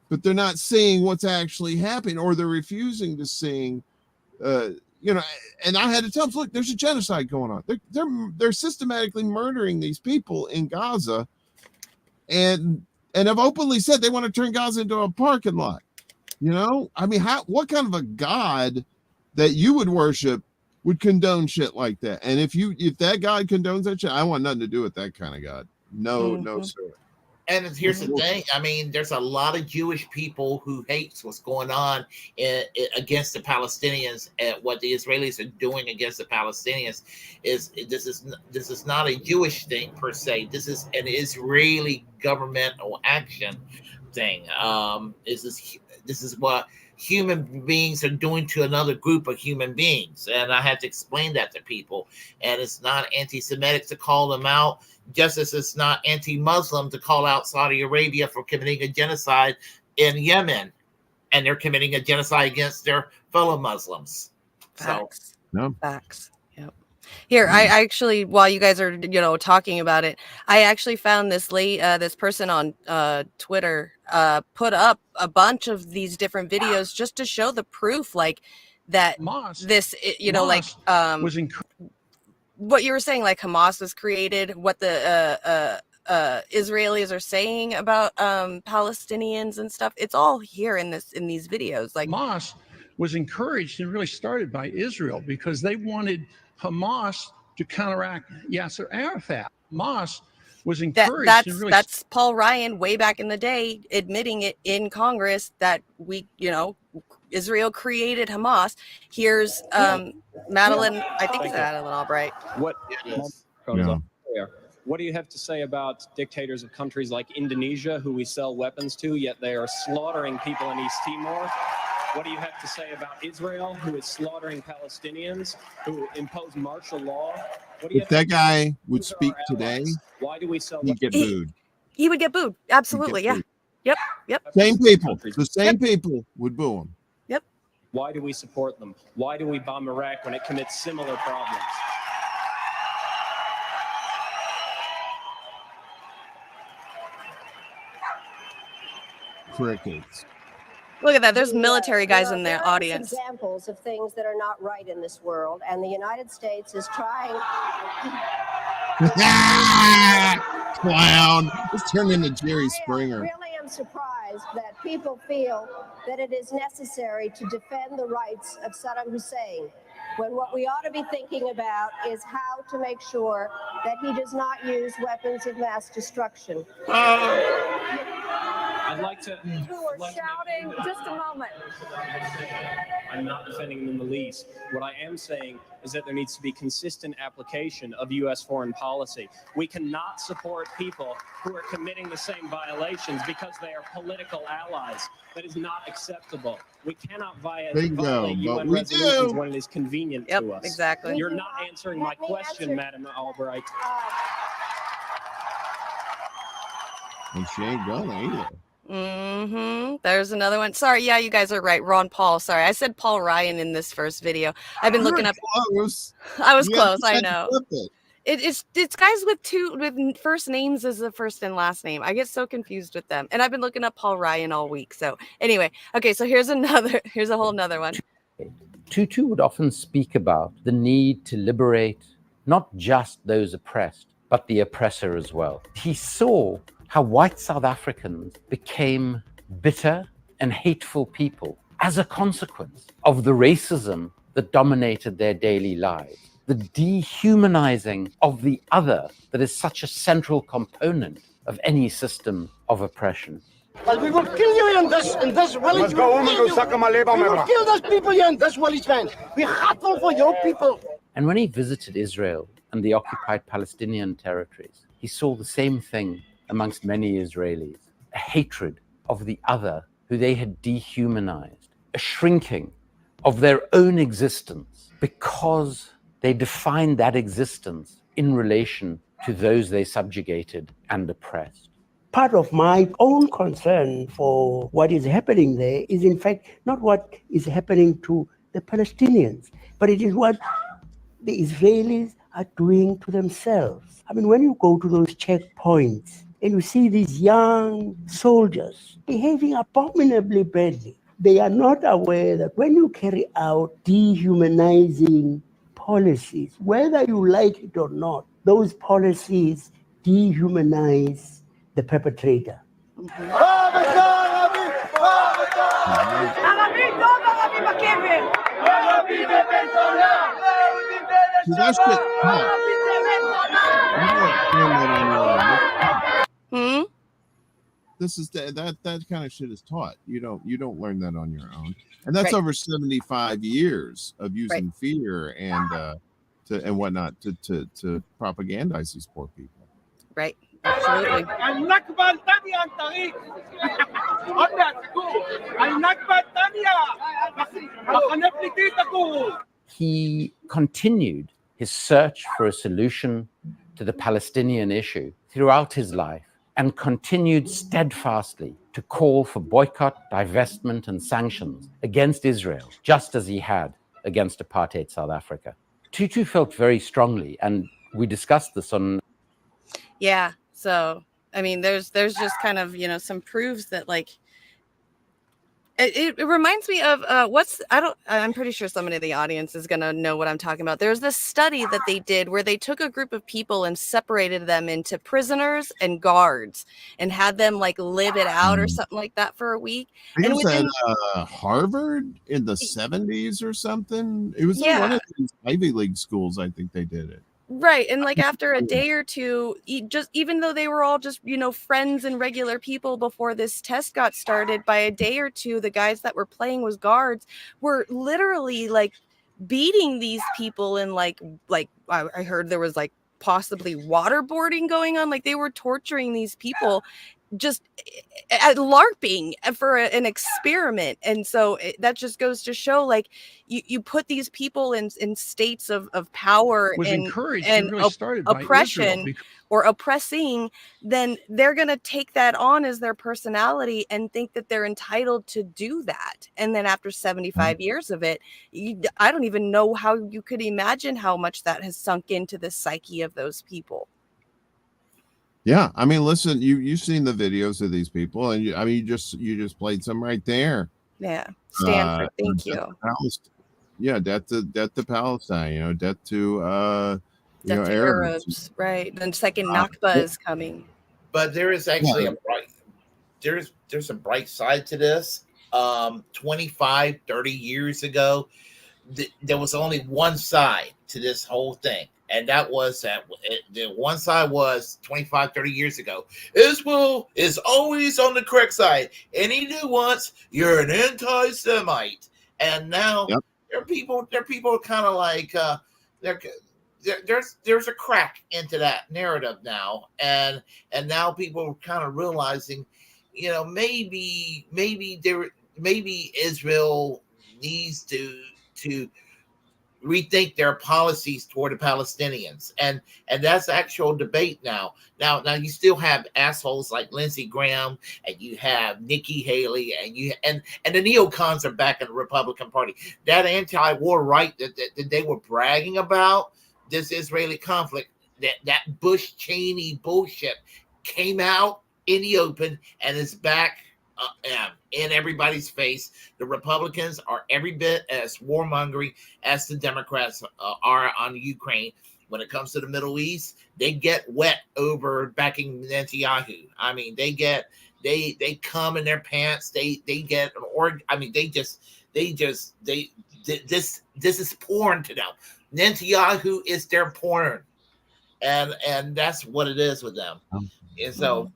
but they're not seeing what's actually happening, or they're refusing to seeing, and I had to tell them, look, there's a genocide going on. They're systematically murdering these people in Gaza, and have openly said they want to turn Gaza into a parking lot. I mean, what kind of a God that you would worship would condone shit like that? And if that God condones that shit, I want nothing to do with that kind of God. No, no, sir. And here's the thing. I mean, there's a lot of Jewish people who hates what's going on against the Palestinians, and what the Israelis are doing against the Palestinians this is not a Jewish thing per se. This is an Israeli governmental action thing. This is what human beings are doing to another group of human beings, and I had to explain that to people. And it's not anti-Semitic to call them out, just as it's not anti-Muslim to call out Saudi Arabia for committing a genocide in Yemen, and they're committing a genocide against their fellow Muslims. Facts. No. Facts. Yep. Here, I actually, while you guys are, talking about it, I actually found this this person on Twitter put up a bunch of these different videos just to show the proof, like that this, was what you were saying, like Hamas was created, what the Israelis are saying about Palestinians and stuff. It's all here in these videos. Like Hamas was encouraged and really started by Israel because they wanted Hamas to counteract Yasser Arafat. Hamas was encouraged. That's Paul Ryan way back in the day admitting it in Congress that Israel created Hamas. Here's Madeline, I think it's Madeline Albright. What do you have to say about dictators of countries like Indonesia, who we sell weapons to, yet they are slaughtering people in East Timor? What do you have to say about Israel, who is slaughtering Palestinians, who impose martial law? If that guy would speak today, why do we sell he'd get booed. He would get booed. Absolutely, yeah. Yep. Same people. The same people would boo him. Yep. Why do we support them? Why do we bomb Iraq when it commits similar problems? Crickets. Look at that. There's military guys in the audience. Examples of things that are not right in this world, and the United States is trying. Clown. It's turned into Jerry Springer. I really am surprised that people feel that it is necessary to defend the rights of Saddam Hussein, when what we ought to be thinking about is how to make sure that he does not use weapons of mass destruction. I'd like to. Who are shouting, just a moment. I'm not defending them in the least. What I am saying is that there needs to be consistent application of U.S. foreign policy. We cannot support people who are committing the same violations because they are political allies. That is not acceptable. We cannot violate UN resolutions when it is convenient to us. Exactly. You're not answering my question, Madam Albright. And she ain't gonna either. There's another one. Sorry, yeah, you guys are right. Ron Paul. Sorry, I said Paul Ryan in this first video. I've been looking up. Close. I was You close. just I had to know. flip it. It's guys with first names as the first and last name. I get so confused with them. And I've been looking up Paul Ryan all week. So anyway, okay. So here's a whole nother one. Tutu would often speak about the need to liberate not just those oppressed, but the oppressor as well. He saw how white South Africans became bitter and hateful people as a consequence of the racism that dominated their daily lives, the dehumanizing of the other that is such a central component of any system of oppression. But we will kill you in this village. Let's go home and go suck on my labor. We will kill those people here in this village, man. We're hateful for your people. And when he visited Israel and the occupied Palestinian territories, he saw the same thing amongst many Israelis, a hatred of the other who they had dehumanized, a shrinking of their own existence because they defined that existence in relation to those they subjugated and oppressed. Part of my own concern for what is happening there is in fact not what is happening to the Palestinians, but it is what the Israelis are doing to themselves. I mean, when you go to those checkpoints and you see these young soldiers behaving abominably badly, they are not aware that when you carry out dehumanizing policies, whether you like it or not, those policies dehumanize the perpetrator. This is that kind of shit is taught. You don't learn that on your own, and that's over 75 years of using fear and whatnot to propagandize these poor people. Right. Absolutely. He continued his search for a solution to the Palestinian issue throughout his life and continued steadfastly to call for boycott, divestment, and sanctions against Israel, just as he had against apartheid South Africa. Tutu felt very strongly, and we discussed this on. Yeah. So, I mean, there's just kind of, some proofs that like, it reminds me of I'm pretty sure somebody in the audience is going to know what I'm talking about. There's this study that they did where they took a group of people and separated them into prisoners and guards and had them like live it out or something like that for a week. It was at Harvard in the 70s or something. It was in one of these Ivy League schools. I think they did it. Right. And like after a day or two, even though they were all just, friends and regular people before this test got started, by a day or two, the guys that were playing was guards were literally like beating these people and like I heard there was like possibly waterboarding going on. Like they were torturing these people just at LARPing for an experiment. And so that just goes to show like you put these people in states of power and really oppression or oppressing, then they're going to take that on as their personality and think that they're entitled to do that. And then after 75 years of it, I don't even know how you could imagine how much that has sunk into the psyche of those people. Yeah, I mean, listen, you've seen the videos of these people, and you just played some right there. Yeah, Stanford, thank you. Death to Palestine. Death to Arabs, right? Then second Nakba is coming. But there is actually there's a bright side to this. 25, 30 years ago, there was only one side to this whole thing. And that was the one side was 25, 30 years ago. Israel is always on the correct side. Any nuance, you're an anti-Semite. And now there are people kind of like there's a crack into that narrative now, and now people are kind of realizing, maybe Israel needs to rethink their policies toward the Palestinians, and that's actual debate now. Now you still have assholes like Lindsey Graham, and you have Nikki Haley, and the neocons are back in the Republican Party. That anti-war right that they were bragging about, this Israeli conflict, that Bush Cheney bullshit came out in the open and is back in everybody's face. The Republicans are every bit as warmongering as the Democrats are on Ukraine. When it comes to the Middle East, they get wet over backing Netanyahu. I mean, they come in their pants. This is porn to them. Netanyahu is their porn, and that's what it is with them. And so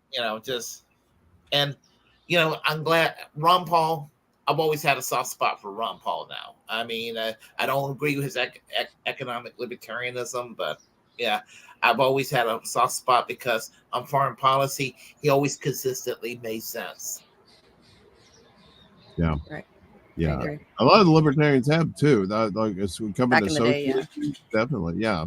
I'm glad Ron Paul. I've always had a soft spot for Ron Paul now. I mean, I don't agree with his economic libertarianism, but yeah, I've always had a soft spot because on foreign policy, he always consistently made sense. Yeah. Right. Yeah. A lot of the libertarians have too. Like it's coming to social issues, definitely. Yeah.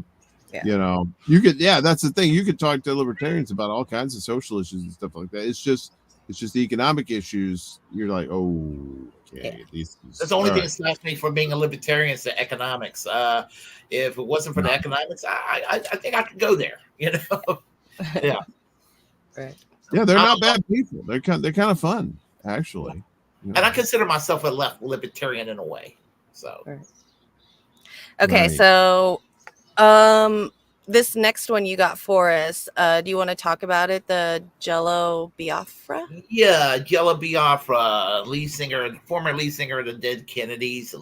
Yeah. You could, that's the thing. You could talk to libertarians about all kinds of social issues and stuff like that. It's just the economic issues. You're like, okay. That's the only thing that stops me from being a libertarian is the economics. If it wasn't for the economics, I think I could go there. Yeah. Right. Yeah, they're not bad people. They're kind of fun, actually. And I consider myself a left libertarian in a way. So. Okay, so this next one you got for us, do you want to talk about it? The Jello Biafra? Yeah, Jello Biafra, former lead singer of the Dead Kennedys,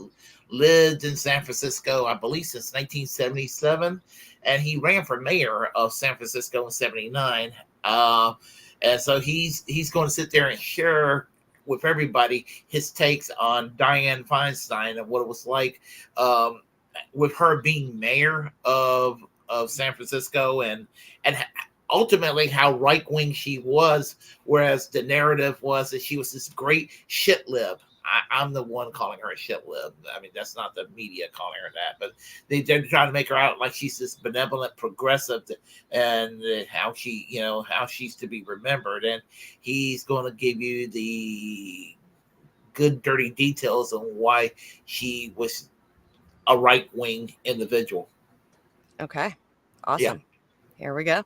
lived in San Francisco, I believe, since 1977, and he ran for mayor of San Francisco in 79. And so he's going to sit there and share with everybody his takes on Dianne Feinstein and what it was like with her being mayor of San Francisco, and ultimately how right-wing she was, whereas the narrative was that she was this great shit lib. I'm the one calling her a shit lib. I mean, that's not the media calling her that, but they're trying to make her out like she's this benevolent progressive, and how she's to be remembered. And he's going to give you the good, dirty details on why she was a right-wing individual. Okay. Awesome. Here we go.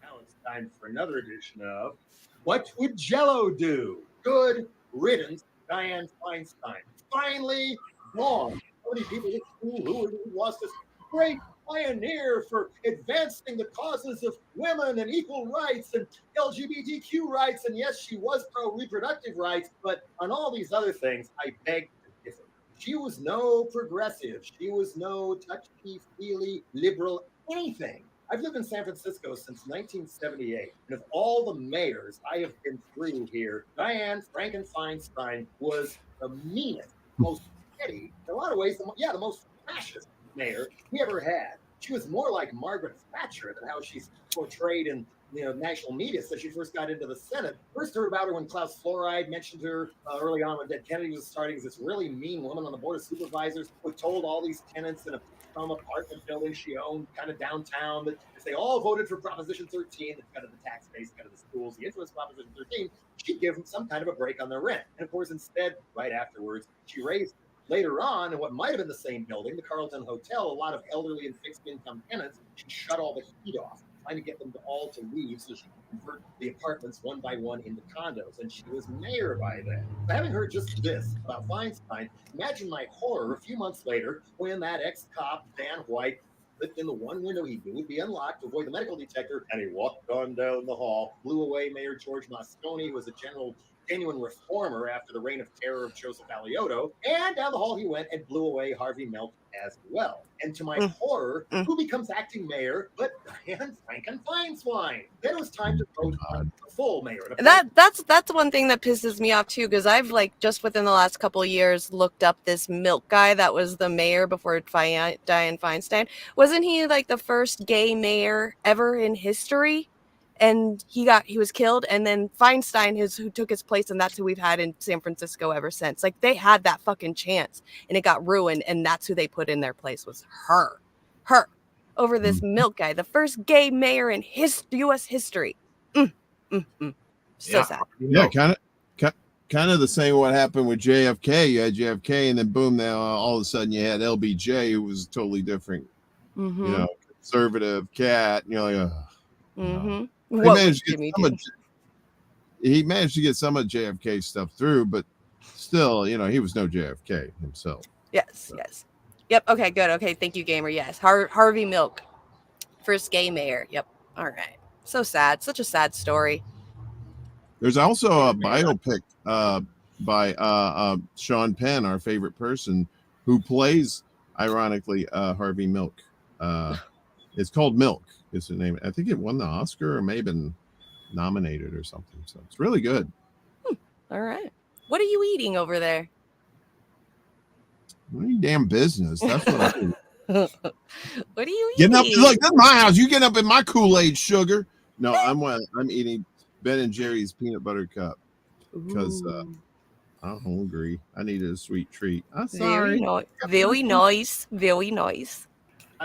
Now it's time for another edition of What Would Jello Do? Good riddance, Dianne Feinstein. Finally gone. So many people at school who was this great pioneer for advancing the causes of women and equal rights and LGBTQ rights. And yes, she was pro-reproductive rights, but on all these other things, I beg to differ. She was no progressive. She was no touchy-feely liberal anything. I've lived in San Francisco since 1978, and of all the mayors I have been through here, Dianne Feinstein was the meanest, most petty, in a lot of ways, the most fascist mayor we ever had. She was more like Margaret Thatcher than how she's portrayed in national media since she first got into the Senate. First heard about her when Klaus Fluoride mentioned her early on when Dead Kennedy was starting as this really mean woman on the board of supervisors who told all these tenants in some apartment building she owned kind of downtown that if they all voted for Proposition 13, that cut of the tax base, cut of the schools, the influence Proposition 13, she'd give them some kind of a break on their rent. And of course, instead, right afterwards, she raised later on in what might have been the same building, the Carlton Hotel, a lot of elderly and fixed income tenants, she shut all the heat off, trying to get them all to leave so she could convert the apartments one by one into condos. And she was mayor by then. So having heard just this about Feinstein, imagine my horror a few months later when that ex-cop, Dan White, But in the one window he knew would be unlocked to avoid the medical detector, and he walked on down the hall, blew away Mayor George Moscone, who was a genuine reformer after the reign of terror of Joseph Alioto, and down the hall he went and blew away Harvey Milk as well. And to my horror, who becomes acting mayor but Diane Franken-Feinswine? Then it was time to vote on the full mayor. That's one thing that pisses me off too, because I've like just within the last couple of years looked up this Milk guy that was the mayor before Dianne Feinstein. Wasn't he like the first gay mayor ever in history? And he was killed, and then Feinstein who took his place, and that's who we've had in San Francisco ever since. Like, they had that fucking chance and it got ruined, and that's who they put in their place was her over this Milk guy, the first gay mayor in U.S. history. So sad. Yeah, kind of the same what happened with JFK. You had JFK, and then boom, now all of a sudden you had LBJ, who was totally different, you know, conservative cat. And you're like, he managed to get some of JFK stuff through, but still, you know, he was no JFK himself. Yes. Yep. Okay, good. Okay, thank you, Gamer. Yes. Harvey Milk, first gay mayor. Yep. All right. So sad. Such a sad story. There's also a biopic by Sean Penn, our favorite person, who plays, ironically, Harvey Milk. It's called Milk, is the name. I think it won the Oscar or may have been nominated or something. So it's really good. All right. What are you eating over there? What are your damn business? That's what I mean. What are you Getting eating? up, look, that's my house. You get up in my Kool-Aid sugar. No, I'm eating Ben and Jerry's peanut butter cup because I'm hungry. I needed a sweet treat. I'm sorry. Very nice.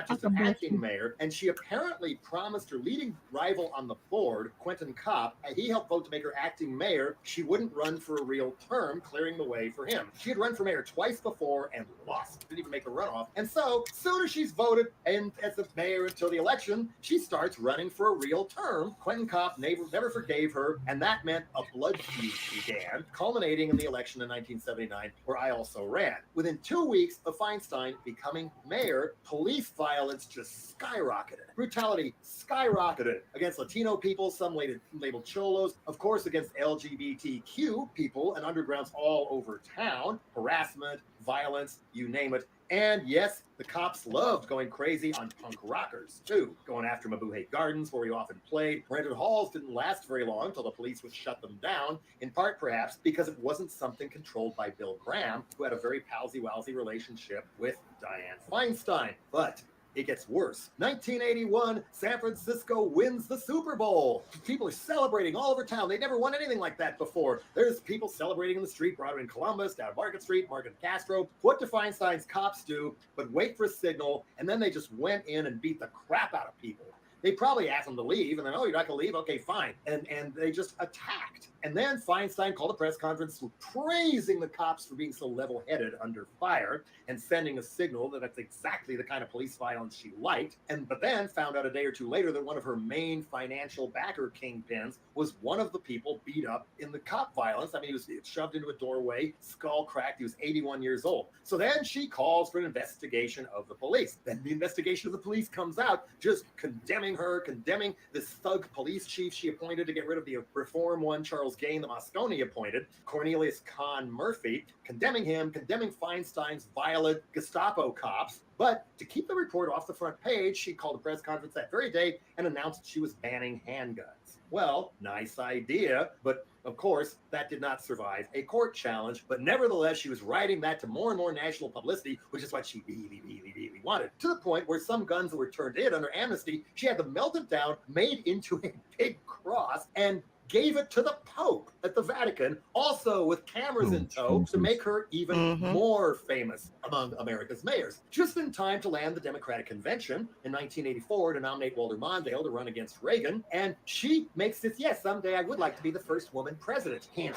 She's an acting mayor, and she apparently promised her leading rival on the board, Quentin Kopp, and he helped vote to make her acting mayor. She wouldn't run for a real term, clearing the way for him. She had run for mayor twice before and lost. Didn't even make a runoff. And so, soon as she's voted and as the mayor until the election, she starts running for a real term. Quentin Kopp never forgave her, and that meant a blood feud began, culminating in the election in 1979, where I also ran. Within 2 weeks of Feinstein becoming mayor, police violence just skyrocketed. Brutality skyrocketed against Latino people, some labeled cholos, of course against LGBTQ people and undergrounds all over town. Harassment, violence, you name it. And yes, the cops loved going crazy on punk rockers, too. Going after Mabuhay Gardens, where we often played. Rented halls didn't last very long until the police would shut them down, in part perhaps because it wasn't something controlled by Bill Graham, who had a very palsy-walsy relationship with Dianne Feinstein. But it gets worse. 1981, San Francisco wins the Super Bowl. People are celebrating all over town. They never won anything like that before. There's people celebrating in the street, Broadway in Columbus, down Market Street, Market and Castro. What do Feinstein's cops do but wait for a signal, and then they just went in and beat the crap out of people. They probably asked them to leave, and then, oh, you're not going to leave? Okay, fine. And they just attacked. And then Feinstein called a press conference praising the cops for being so level-headed under fire and sending a signal that that's exactly the kind of police violence she liked. But then found out a day or two later that one of her main financial backer kingpins was one of the people beat up in the cop violence. I mean, he was shoved into a doorway, skull cracked. He was 81 years old. So then she calls for an investigation of the police. Then the investigation of the police comes out, just condemning her, condemning this thug police chief she appointed to get rid of the reform one, Charles Gain, the Moscone appointed, Cornelius Kahn Murphy, condemning him, condemning Feinstein's violent Gestapo cops. But to keep the report off the front page, she called a press conference that very day and announced she was banning handguns. Well, nice idea, but of course, that did not survive a court challenge, but nevertheless, she was riding that to more and more national publicity, which is what she really, really, really wanted, to the point where some guns that were turned in under amnesty, she had them melted down, made into a big cross, and gave it to the Pope at the Vatican, also with cameras in tow to make her even more famous among America's mayors. Just in time to land the Democratic Convention in 1984 to nominate Walter Mondale to run against Reagan. And she makes this, yes, someday I would like to be the first woman president. Hint,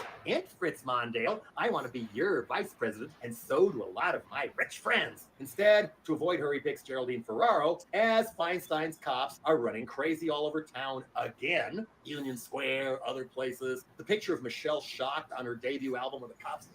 Fritz Mondale, I want to be your vice president, and so do a lot of my rich friends. Instead, to avoid her, he picks Geraldine Ferraro as Feinstein's cops are running crazy all over town again. Union Square, other places. The picture of Michelle shocked on her debut album with the cops,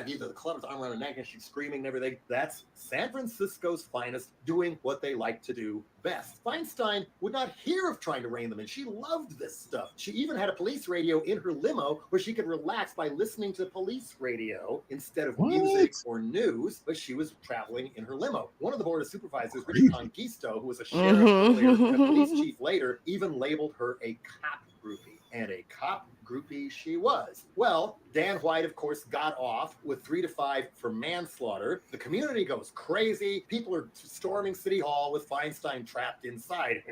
either the club with arm around her neck and she's screaming and everything. That's San Francisco's finest doing what they like to do best. Feinstein would not hear of trying to rein them in. She loved this stuff. She even had a police radio in her limo where she could relax by listening to police radio instead of music or news, but she was traveling in her limo. One of the board of supervisors, Richard Conquisto, who was a sheriff earlier and a police chief later, even labeled her a cop groupie. And a cop groupie she was. Well, Dan White, of course, got off with 3 to 5 for manslaughter. The community goes crazy. People are storming City Hall with Feinstein trapped inside.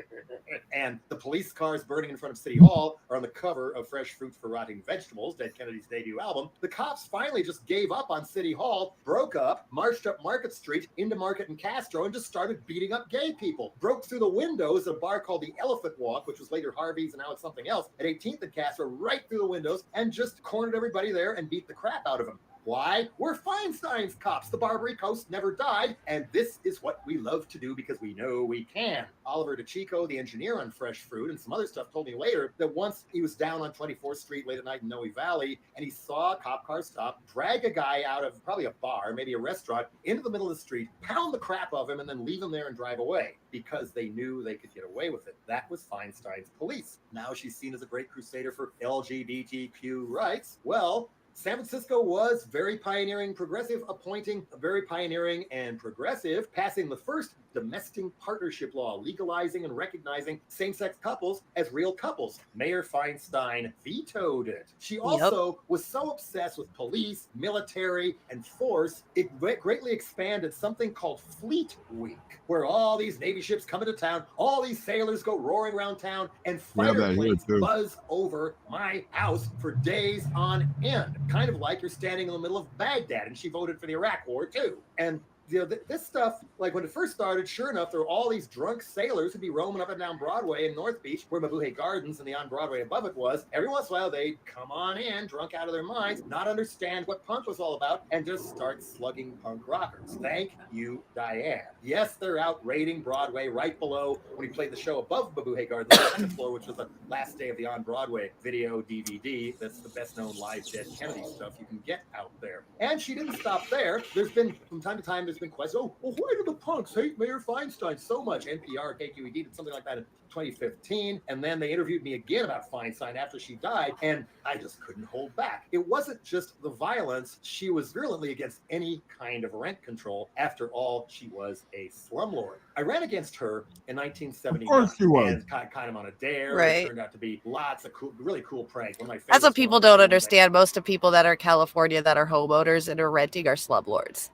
And the police cars burning in front of City Hall are on the cover of Fresh Fruits for Rotting Vegetables, Dead Kennedy's debut album. The cops finally just gave up on City Hall, broke up, marched up Market Street into Market and Castro, and just started beating up gay people. Broke through the windows at a bar called the Elephant Walk, which was later Harvey's and now it's something else, at 18th and Castro, right through the windows, and just cornered everybody there and beat the crap out of them. Why? We're Feinstein's cops. The Barbary Coast never died, and this is what we love to do because we know we can. Oliver DeChico, the engineer on Fresh Fruit, and some other stuff told me later that once he was down on 24th Street late at night in Noe Valley, and he saw a cop car stop, drag a guy out of probably a bar, maybe a restaurant, into the middle of the street, pound the crap of him, and then leave him there and drive away because they knew they could get away with it. That was Feinstein's police. Now she's seen as a great crusader for LGBTQ rights. Well, San Francisco was very pioneering, progressive, appointing very pioneering and progressive, passing the first domestic partnership law, legalizing and recognizing same-sex couples as real couples. Mayor Feinstein vetoed it. She also was so obsessed with police, military, and force, it greatly expanded something called Fleet Week, where all these Navy ships come into town, all these sailors go roaring around town, and fighter planes buzz over my house for days on end. Kind of like you're standing in the middle of Baghdad, and she voted for the Iraq War too. And you know, this stuff, like when it first started, sure enough, there were all these drunk sailors who'd be roaming up and down Broadway in North Beach, where Mabuhay Gardens and the on Broadway above it was. Every once in a while, they'd come on in, drunk out of their minds, not understand what punk was all about, and just start slugging punk rockers. Thank you, Diane. Yes, they're out raiding Broadway right below when he played the show above Mabuhay Gardens, on the second floor, which was the last day of the on Broadway video DVD. That's the best known live Dead Kennedy stuff you can get out there. And she didn't stop there. There's been, from time to time, there's been questions. Oh, well, why do the punks hate Mayor Feinstein so much? NPR, KQED did something like that in 2015, and then they interviewed me again about Feinstein after she died, and I just couldn't hold back. It wasn't just the violence. She was virulently against any kind of rent control. After all, she was a slumlord. I ran against her in 1979. Of course she was. And kind of on a dare. Right. It turned out to be lots of cool, really cool pranks. One of my That's what favorites people was don't the understand. Most of people that are California that are homeowners and are renting are slumlords.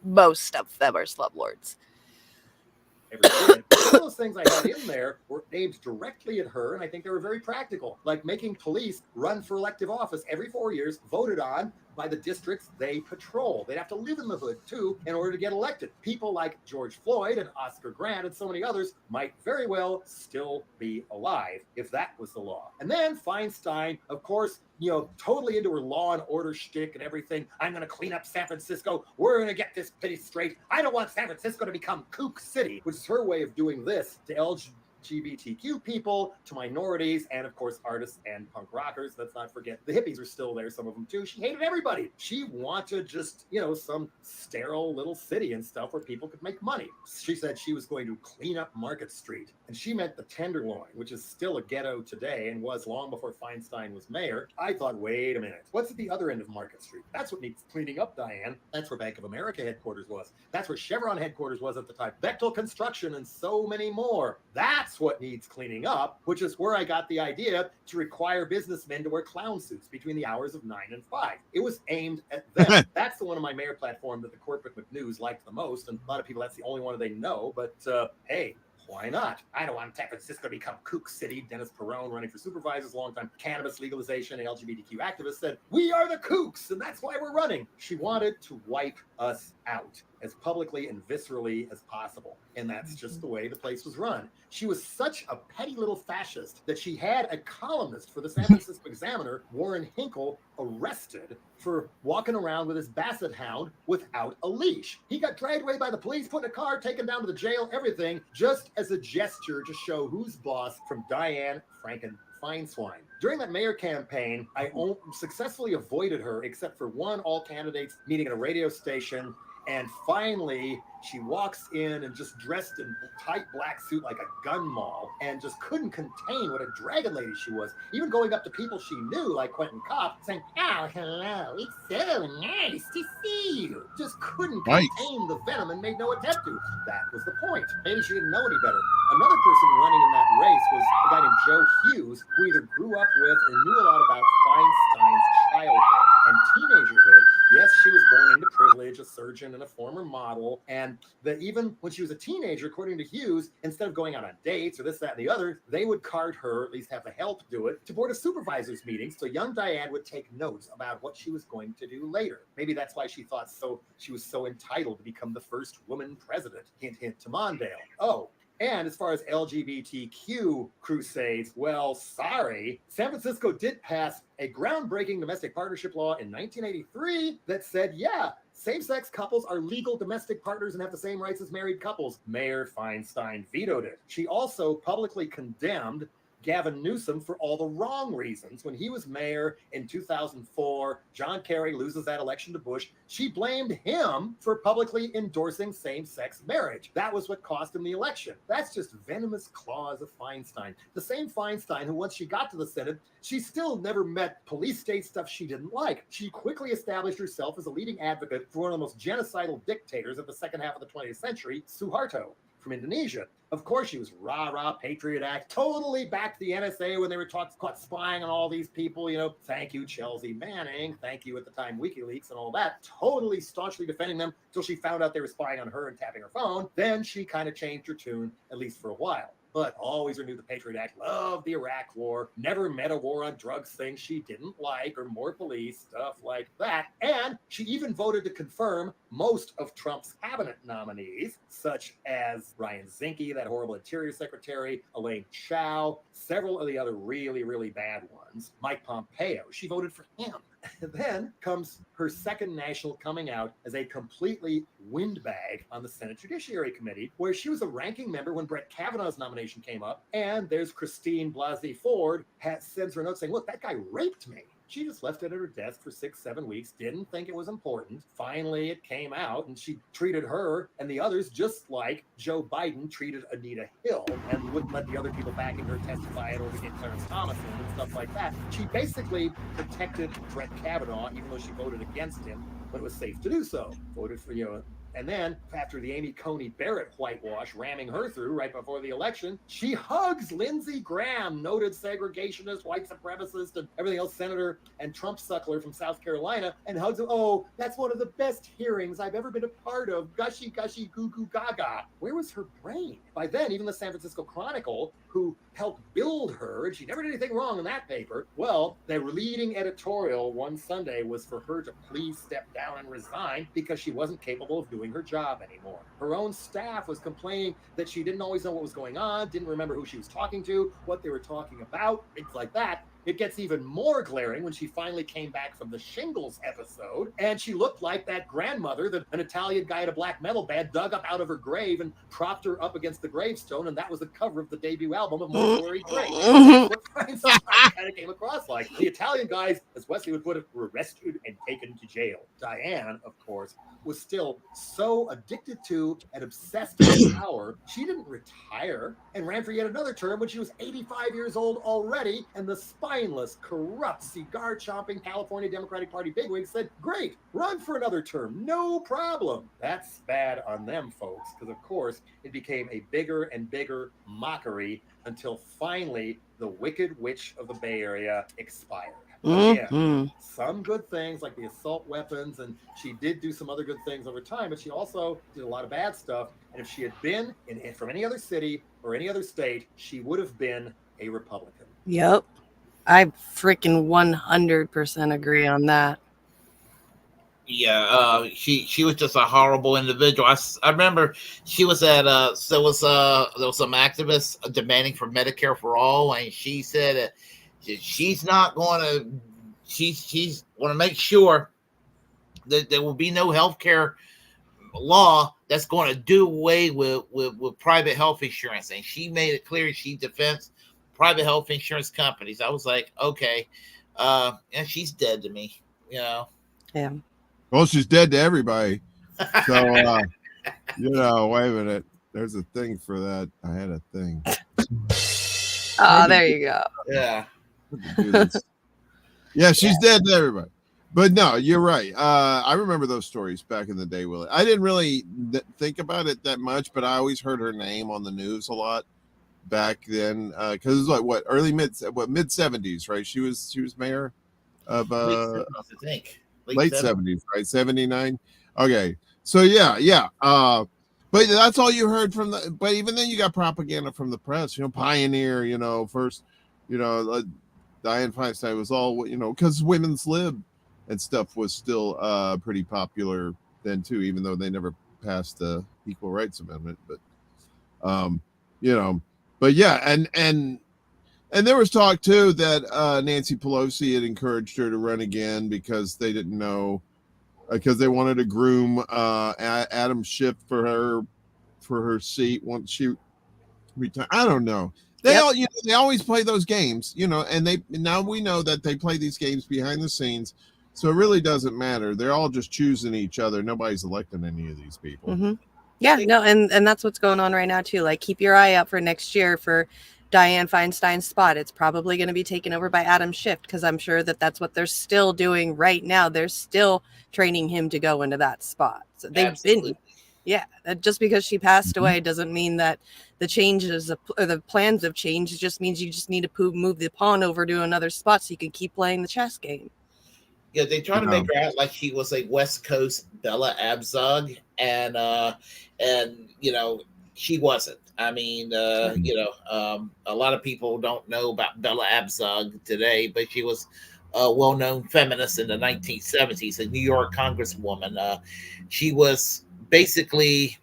Most of them are slumlords. Some of those things I had in there were aimed directly at her, and I think they were very practical, like making police run for elective office every 4 years, voted on by the districts they patrol. They'd have to live in the hood, too, in order to get elected. People like George Floyd and Oscar Grant and so many others might very well still be alive if that was the law. And then Feinstein, of course, you know, totally into her law and order shtick and everything. I'm going to clean up San Francisco. We're going to get this city straight. I don't want San Francisco to become Kook City, which is her way of doing this to LGBTQ people, to minorities, and of course artists and punk rockers. Let's not forget the hippies are still there, some of them too. She hated everybody. She wanted just, you know, some sterile little city and stuff where people could make money. She said she was going to clean up Market Street, and she meant the Tenderloin, which is still a ghetto today and was long before Feinstein was mayor. I thought, wait a minute, what's at the other end of Market Street? That's what needs cleaning up, Diane. That's where Bank of America headquarters was. That's where Chevron headquarters was at the time. Bechtel Construction and so many more. That's what needs cleaning up, which is where I got the idea to require businessmen to wear clown suits between the hours of 9 and 5. It was aimed at them. That's the one on my mayor platform that the corporate McNews liked the most, and a lot of people, that's the only one they know, but hey, why not? I don't want San Francisco to become Kook City. Dennis Perrone, running for supervisors, longtime cannabis legalization and LGBTQ activist, said, we are the kooks, and that's why we're running. She wanted to wipe us out as publicly and viscerally as possible. And that's just the way the place was run. She was such a petty little fascist that she had a columnist for the San Francisco Examiner, Warren Hinkle, arrested for walking around with his basset hound without a leash. He got dragged away by the police, put in a car, taken down to the jail, everything, just as a gesture to show who's boss from Diane Feinstein. During that mayor campaign, I successfully avoided her except for one all candidates meeting at a radio station. And finally, she walks in and just dressed in tight black suit like a gun moll and just couldn't contain what a dragon lady she was. Even going up to people she knew, like Quentin Kopp, saying, "Oh, hello, it's so nice to see you." Just couldn't contain the venom and made no attempt to. That was the point. Maybe she didn't know any better. Another person running in that race was a guy named Joe Hughes, who either grew up with or knew a lot about Feinstein's childhood and teenagerhood. Yes, she was born into privilege, a surgeon and a former model, and that even when she was a teenager, according to Hughes, instead of going out on dates or this, that, and the other, they would cart her, at least have the help do it, to board of supervisors meetings so young Diane would take notes about what she was going to do later. Maybe that's why she thought she was so entitled to become the first woman president. Hint, hint to Mondale. Oh, and as far as LGBTQ crusades, well, sorry. San Francisco did pass a groundbreaking domestic partnership law in 1983 that said, yeah, same-sex couples are legal domestic partners and have the same rights as married couples. Mayor Feinstein vetoed it. She also publicly condemned Gavin Newsom for all the wrong reasons. When he was mayor in 2004, John Kerry loses that election to Bush. She blamed him for publicly endorsing same-sex marriage. That was what cost him the election. That's just venomous claws of Feinstein. The same Feinstein who, once she got to the Senate, she still never met police state stuff she didn't like. She quickly established herself as a leading advocate for one of the most genocidal dictators of the second half of the 20th century, Suharto from Indonesia. Of course, she was rah-rah Patriot Act, totally backed the NSA when they were caught spying on all these people, thank you, Chelsea Manning, thank you at the time, WikiLeaks and all that, totally staunchly defending them until she found out they were spying on her and tapping her phone. Then she kind of changed her tune, at least for a while. But always renewed the Patriot Act, loved the Iraq War, never met a war on drugs thing she didn't like, or more police, stuff like that. And she even voted to confirm most of Trump's cabinet nominees, such as Ryan Zinke, that horrible Interior Secretary, Elaine Chao, several of the other really, really bad ones, Mike Pompeo. She voted for him. Then comes her second national coming out as a completely windbag on the Senate Judiciary Committee, where she was a ranking member when Brett Kavanaugh's nomination came up. And there's Christine Blasey Ford sends her a note saying, look, that guy raped me. She just left it at her desk for 6-7 weeks, didn't think it was important. Finally, it came out, and she treated her and the others just like Joe Biden treated Anita Hill and wouldn't let the other people backing her testify in order to get Clarence Thomas in and stuff like that. She basically protected Brett Kavanaugh, even though she voted against him when it was safe to do so. Voted for, and then after the Amy Coney Barrett whitewash, ramming her through right before the election, she hugs Lindsey Graham, noted segregationist, white supremacist, and everything else, senator and Trump suckler from South Carolina, and hugs him. Oh, that's one of the best hearings I've ever been a part of. Gushy, gushy, goo, goo, gaga. Where was her brain? By then, even the San Francisco Chronicle, who helped build her, and she never did anything wrong in that paper, well, their leading editorial one Sunday was for her to please step down and resign because she wasn't capable of doing her job anymore. Her own staff was complaining that she didn't always know what was going on, didn't remember who she was talking to, what they were talking about, things like that. It gets even more glaring when she finally came back from the Shingles episode, and she looked like that grandmother that an Italian guy at a black metal band dug up out of her grave and propped her up against the gravestone, and that was the cover of the debut album of Mortuary Grace. That's what Feinstein kind of came across like. The Italian guys, as Wesley would put it, were rescued and taken to jail. Diane, of course, was still so addicted to and obsessed with power, she didn't retire and ran for yet another term when she was 85 years old already, and the spineless, corrupt, cigar-chomping California Democratic Party bigwig said, great, run for another term, no problem. That's bad on them, folks, because of course it became a bigger and bigger mockery until finally the Wicked Witch of the Bay Area expired. Again, some good things like the assault weapons, and she did do some other good things over time, but she also did a lot of bad stuff. And if she had been from any other city or any other state, she would have been a Republican. Yep. I freaking 100% agree on that. Yeah, she was just a horrible individual. I remember she was at there was some activists demanding for Medicare for all, and she said that she's not going to. She's going to make sure that there will be no health care law that's going to do away with private health insurance. And she made it clear she defends private health insurance companies. I was like, okay. And she's dead to me, you know. Yeah. Well, she's dead to everybody. So, you know, wait a minute. There's a thing for that. I had a thing. Oh, there you go. Yeah. Yeah, she's dead to everybody. But no, you're right. I remember those stories back in the day, Willie. I didn't really think about it that much, but I always heard her name on the news a lot back then. Because it was like mid 70s, right? She was mayor of late 70s, I think. Late 70s, right? 79. Okay. So yeah. But that's all you heard from but even then you got propaganda from the press, you know, Pioneer, you know, first, you know, Dianne Feinstein was all, you know, because women's lib and stuff was still pretty popular then too, even though they never passed the Equal Rights Amendment. But you know, but yeah, and there was talk too that Nancy Pelosi had encouraged her to run again because they didn't know, because they wanted to groom Adam Schiff for her seat once she retired. I don't know. They all, you know, they always play those games, you know, and now we know that they play these games behind the scenes, so it really doesn't matter. They're all just choosing each other. Nobody's electing any of these people. Mm-hmm. Yeah, no, and that's what's going on right now too. Like, keep your eye out for next year for Dianne Feinstein's spot. It's probably going to be taken over by Adam Schiff, because I'm sure that's what they're still doing right now. They're still training him to go into that spot. So they've been, just because she passed away doesn't mean that the changes or the plans have changed. It just means you just need to move the pawn over to another spot so you can keep playing the chess game. Yeah, they try to make her out like she was a West Coast Bella Abzug, and you know, she wasn't. I mean, you know, a lot of people don't know about Bella Abzug today, but she was a well-known feminist in the 1970s, a New York congresswoman. She was basically,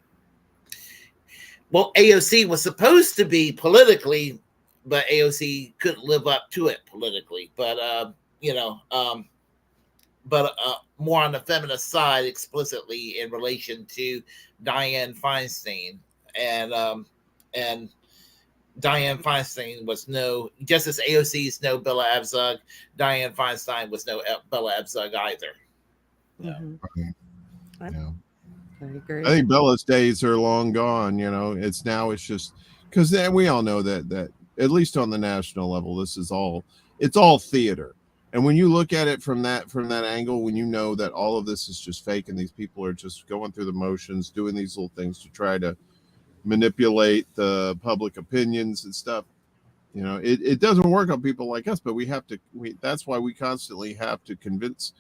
well, AOC was supposed to be politically, but AOC couldn't live up to it politically. But you know, more on the feminist side, explicitly in relation to Dianne Feinstein, and Dianne Feinstein was no, just as AOC's no Bella Abzug, Dianne Feinstein was no Bella Abzug either. Mm-hmm. Yeah. I agree. I think Bella's days are long gone. You know, it's just because then we all know that at least on the national level, it's all theater. And when you look at it from that angle, when you know that all of this is just fake and these people are just going through the motions, doing these little things to try to manipulate the public opinions and stuff, you know, it doesn't work on people like us. But that's why we constantly have to convince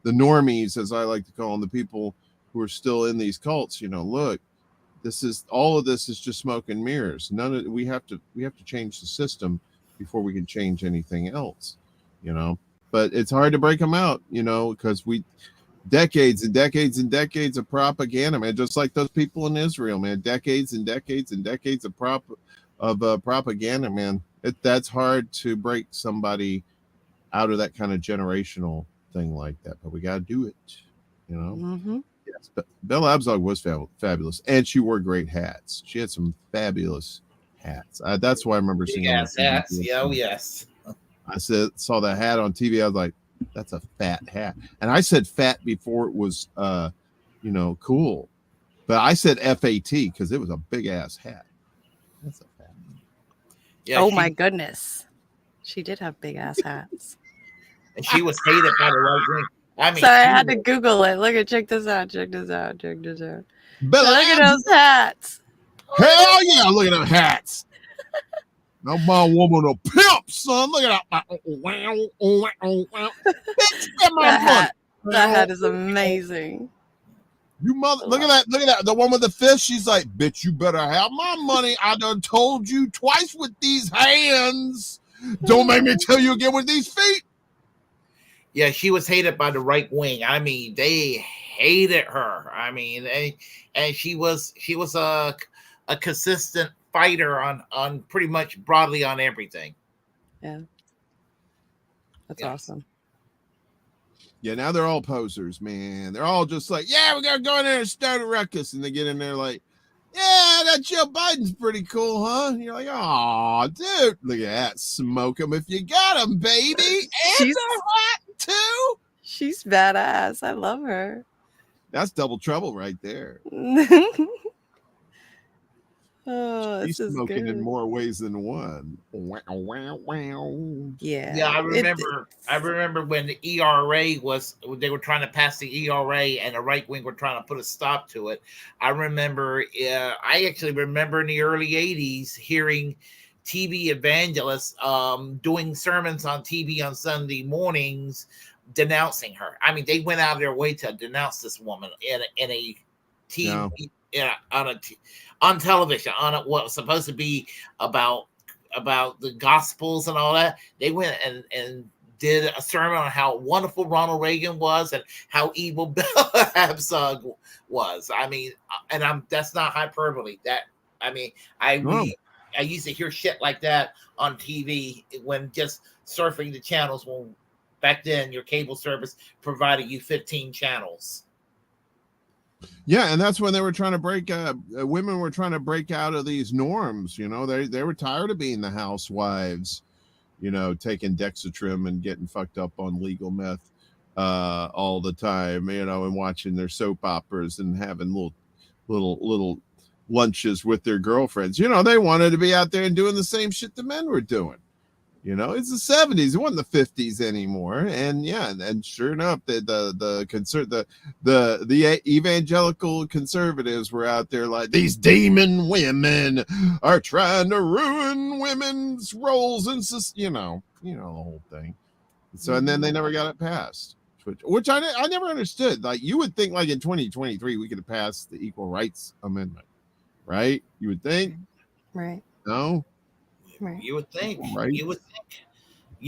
the normies, as I like to call them, the people who are still in these cults, you know, look, all of this is just smoke and mirrors. We have to change the system before we can change anything else, you know. But it's hard to break them out, you know, because decades and decades and decades of propaganda, man, just like those people in Israel, man, decades and decades and decades of propaganda, man. That's hard to break somebody out of that kind of generational thing like that. But we got to do it, you know. Mm-hmm. Yes, but Bella Abzug was fabulous, and she wore great hats. She had some fabulous hats. That's why I remember seeing hats. Yeah, oh, yes. I saw that hat on TV. I was like, that's a fat hat. And I said fat before it was, you know, cool. But I said FAT because it was a big ass hat. That's a fat hat. Yeah, my goodness. She did have big ass hats. And she was hated by the right wing. I mean, sorry, I had to Google it. Check this out. Bella, look at those hats. Hell yeah, look at them hats. Now my woman a pimp, son. Look at that. That hat is amazing. You mother, look at that. The one with the fist, she's like, bitch, you better have my money. I done told you twice with these hands. Don't make me tell you again with these feet. Yeah, she was hated by the right wing. I mean, they hated her. I mean, and she was a consistent fighter on pretty much broadly on everything. Yeah, that's awesome. Yeah, now they're all posers, man. They're all just like, yeah, we're gonna go in there and start a ruckus, and they get in there like, yeah, that Joe Biden's pretty cool, huh? And you're like, oh, dude, look at that, smoke them if you got them, baby, and She's- they're hot too. She's badass. I love her. That's double trouble right there. Oh, She's this is smoking in good. more ways than one. Wow, wow, wow. Yeah. I remember when the ERA they were trying to pass the ERA and the right wing were trying to put a stop to it. I actually remember in the early 80s hearing TV evangelists doing sermons on TV on Sunday mornings denouncing her. I mean, they went out of their way to denounce this woman in a TV on television on what was supposed to be about the Gospels and all that. They went and did a sermon on how wonderful Ronald Reagan was and how evil Bella Abzug was. I mean, and that's not hyperbole. I used to hear shit like that on TV when just surfing the channels. When back then your cable service provided you 15 channels. Yeah, and that's when they were trying to break women were trying to break out of these norms. You know, they were tired of being the housewives, you know, taking Dexatrim and getting fucked up on legal meth all the time, you know, and watching their soap operas and having little lunches with their girlfriends. You know, they wanted to be out there and doing the same shit the men were doing. You know, it's the 70s. It wasn't the 50s anymore. And yeah, and sure enough, the evangelical conservatives were out there like, these demon women are trying to ruin women's roles and you know the whole thing. So and then they never got it passed, which I never understood. Like, you would think like in 2023 we could have passed the Equal Rights Amendment, right? You would think, right? No. Right. You would think, right? You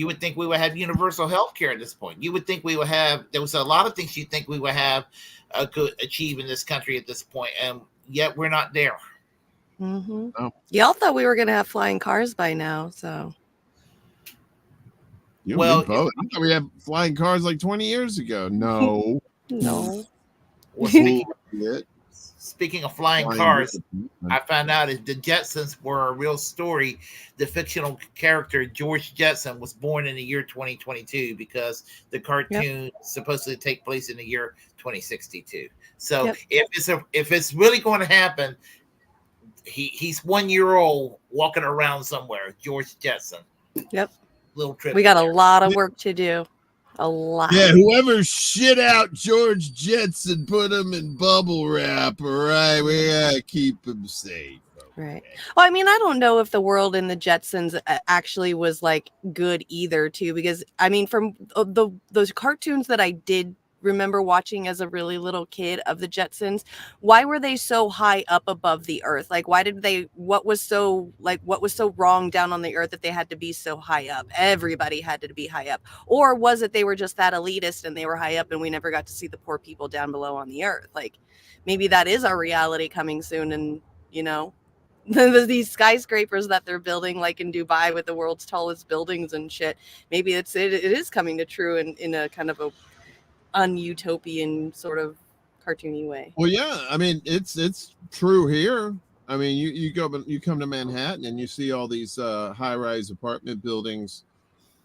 would think we would have universal health care at this point. You would think we would have. There was a lot of things you think we would have could achieve in this country at this point, and yet we're not there. Mm-hmm. Oh. Y'all thought we were gonna have flying cars by now, so. I thought we had flying cars like 20 years ago. No. No. Speaking of flying cars, I found out that the Jetsons were a real story. The fictional character George Jetson was born in the year 2022 because the cartoon supposedly take place in the year 2062. So if it's really going to happen, he's 1 year old walking around somewhere. George Jetson. Yep. Little trip. We got a lot of work to do. A lot. Yeah, whoever shit out George Jetson, put him in bubble wrap. All right, we gotta keep him safe. Right. Well, I mean, I don't know if the world in the Jetsons actually was like good either, too, because I mean, from those cartoons that I did remember watching as a really little kid of the Jetsons, why were they so high up above the earth? Like, what was so wrong down on the earth that they had to be so high up? Everybody had to be high up. Or was it they were just that elitist and they were high up and we never got to see the poor people down below on the earth? Like, maybe that is our reality coming soon. And, you know, these skyscrapers that they're building, like in Dubai with the world's tallest buildings and shit, maybe it is coming to true in a kind of a utopian sort of cartoony way. Well, yeah, I mean, it's true here. I mean, you come to Manhattan and you see all these high-rise apartment buildings.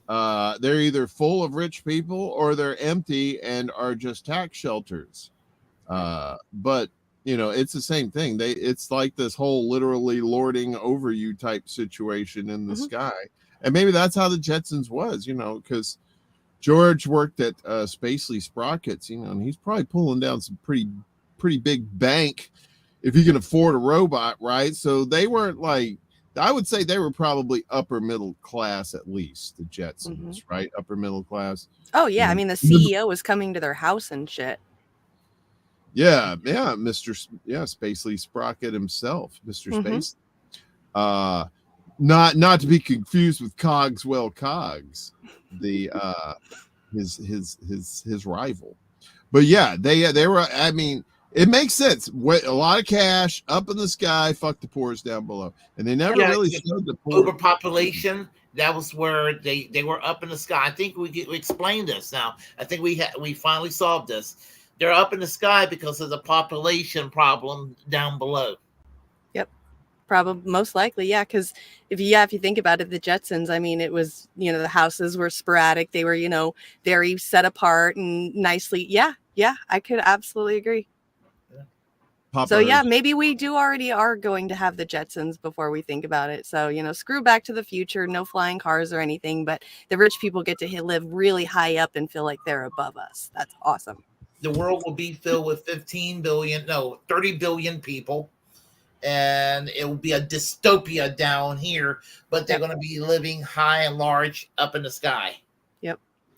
They're either full of rich people or they're empty and are just tax shelters. But you know, it's the same thing. It's like this whole literally lording over you type situation in the sky. And maybe that's how the Jetsons was, you know, because George worked at Spacely Sprockets, you know, and he's probably pulling down some pretty big bank if he can afford a robot, right? So they weren't like, I would say they were probably upper middle class, at least the Jetsons, right? Upper middle class. Oh yeah, I mean the CEO was coming to their house and shit. Yeah, Spacely Sprocket himself, Mr. Space. Not to be confused with Cogswell Coggs, the his rival. But yeah, they were, I mean, It makes sense. A lot of cash up in the sky, fuck the poor's down below. And they never really showed the poor. Overpopulation, that was where they were up in the sky. I think we explained this now. I think we finally solved this. They're up in the sky because of the population problem down below. Yep. Probably most likely, yeah. Because if you think about it, the Jetsons, I mean, it was, the houses were sporadic. They were, very set apart and nicely. Yeah. I could absolutely agree. So yeah, maybe we already are going to have the Jetsons before we think about it. So, screw Back to the Future, no flying cars or anything, but the rich people get to live really high up and feel like they're above us. That's awesome. The world will be filled with 30 billion people, and it will be a dystopia down here, but they're going to be living high and large up in the sky.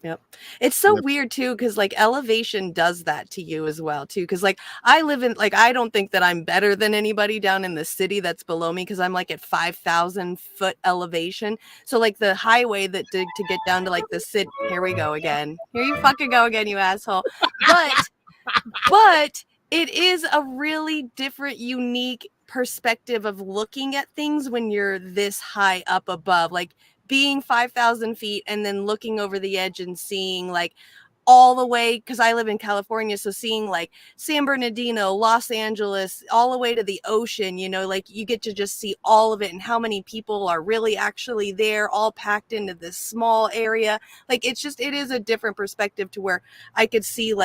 Yep. It's so weird too, because elevation does that to you as well too. Because I live in I don't think that I'm better than anybody down in the city that's below me, because I'm at 5,000 foot elevation. So the highway that to get down to the city. Here we go again. Here you fucking go again, you asshole. But it is a really different, unique perspective of looking at things when you're this high up above. Being 5,000 feet and then looking over the edge and seeing all the way, because I live in California, so seeing San Bernardino, Los Angeles, all the way to the ocean, you get to just see all of it and how many people are really actually there, all packed into this small area. It is a different perspective to where I could see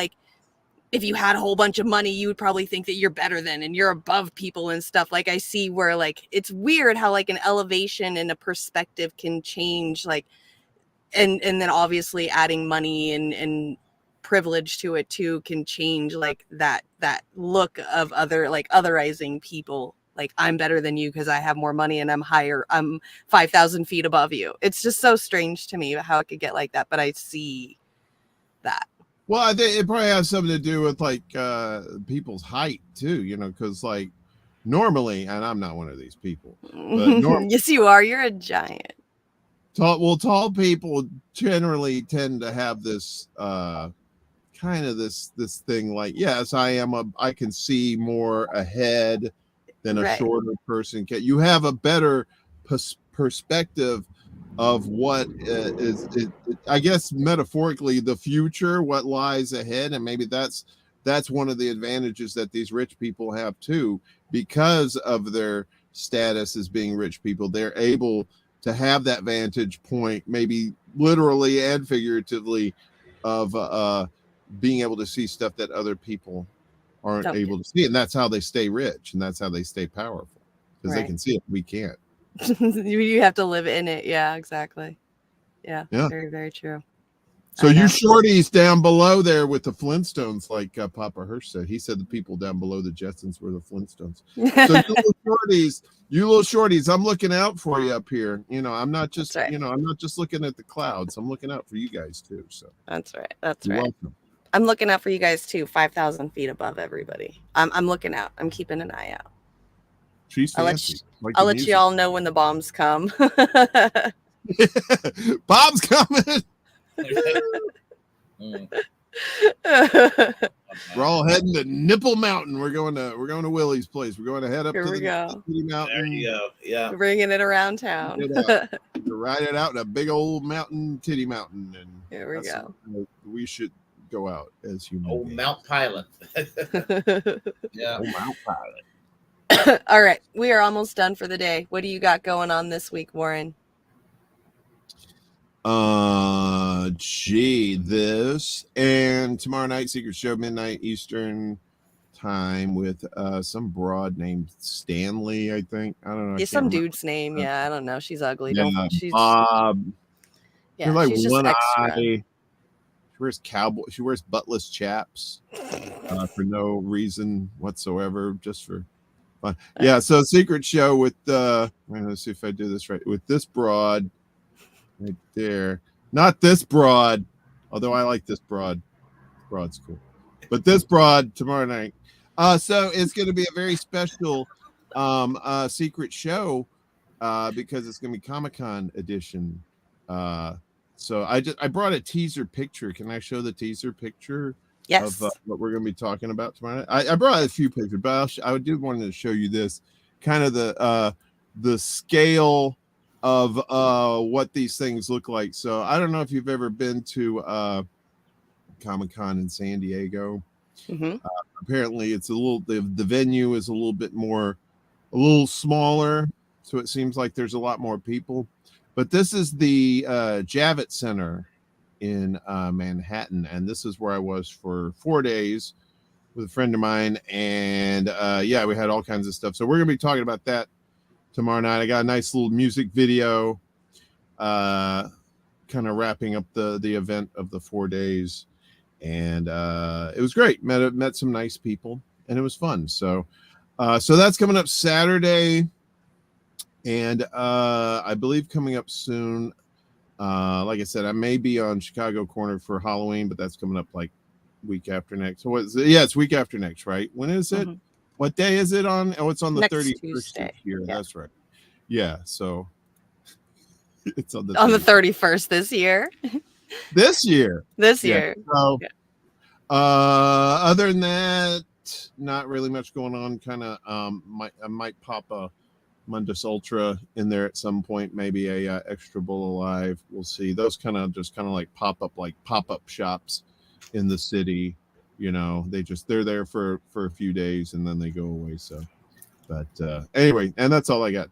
if you had a whole bunch of money, you would probably think that you're better than and you're above people and stuff. I see where it's weird how an elevation and a perspective can change, and then obviously adding money and privilege to it too can change that look of otherizing people. I'm better than you because I have more money and I'm higher. I'm 5,000 feet above you. It's just so strange to me how it could get like that, but I see that. Well, I think it probably has something to do with people's height too, because normally, and I'm not one of these people, but yes, you are. You're a giant. Tall people generally tend to have this kind of this thing yes, I can see more ahead than a shorter person can. You have a better perspective of what is I guess metaphorically the future, what lies ahead, and maybe that's one of the advantages that these rich people have too, because of their status as being rich people. They're able to have that vantage point, maybe literally and figuratively, of being able to see stuff that other people aren't able to see, and that's how they stay rich, and that's how they stay powerful, because they can see it, we can't. You have to live in it. Yeah, exactly. Yeah. Very, very true. So you shorties down below there with the Flintstones, like Papa Hirsch said. He said the people down below the Jetsons were the Flintstones. So you little shorties, I'm looking out for you up here. I'm not just I'm not just looking at the clouds. I'm looking out for you guys too. So that's right. Welcome. I'm looking out for you guys too. 5,000 feet above everybody. I'm looking out. I'm keeping an eye out. She's fancy. I'll let you all know when the bombs come. Bombs coming. We're all heading to Nipple Mountain. We're going to Willie's place. We're going to head up to the Titty Mountain. There you go. Yeah. Bringing it around town. To ride it out in a big old mountain, Titty Mountain. And here we go. We should go out as human beings. Mount Pilot. Yeah. Old Mount Pilot. All right, we are almost done for the day. What do you got going on this week, Warren? This and tomorrow night, Secret Show, midnight Eastern time, with some broad named Stanley, I think. I don't know. Yeah, some dude's name. Yeah, I don't know. She's ugly. She's she's like she's one eye. She wears She wears buttless chaps for no reason whatsoever, just for fun. Yeah. So Secret Show with let's see if I do this right, with this broad right there. Not this broad, although I like this broad. Broad's cool, but this broad tomorrow night. So it's going to be a very special Secret Show because it's going to be Comic-Con edition. So I brought a teaser picture. Can I show the teaser picture Yes. of what we're going to be talking about tomorrow night. I brought a few pictures, but I did want to show you this kind of the scale of what these things look like. So I don't know if you've ever been to Comic-Con in San Diego. Apparently it's a little, the venue is a little smaller, so it seems like there's a lot more people. But this is the Javits Center in Manhattan, and this is where I was for 4 days with a friend of mine, and yeah, we had all kinds of stuff. So we're gonna be talking about that tomorrow night. I got a nice little music video kind of wrapping up the event of the 4 days, and it was great. Met some nice people, and it was fun. So so that's coming up Saturday, and I believe coming up soon, like I said, I may be on Chicago Corner for Halloween, but that's coming up like week after next. So yeah, it's week after next, right? When is it? What day is it on? Oh, it's on the 31st here. Yeah. That's right. Yeah, so it's on the 31st this year. This year. Yeah. So other than that, not really much going on. Kind of I might pop a Mundus Ultra in there at some point, maybe a Extra Bull Alive. We'll see. Those kind of like pop-up shops in the city. You know, they're there for a few days and then they go away. So, but anyway, and that's all I got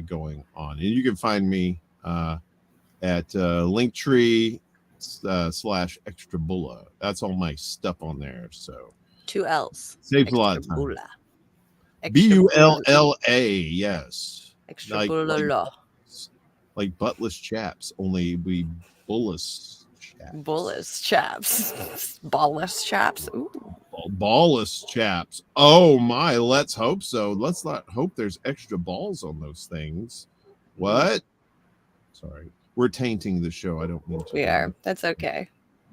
going on. And you can find me at Linktree / Extra That's all my stuff on there. So 2 L's. Saves a lot of time. Bulla, yes. Extra Bulla. Like buttless chaps, only we bullish chaps. Bullish chaps. Ballless chaps. Ooh. Ballless chaps. Oh my, let's hope so. Let's not hope there's extra balls on those things. What? Sorry. We're tainting the show. I don't mean to. We are. That's okay.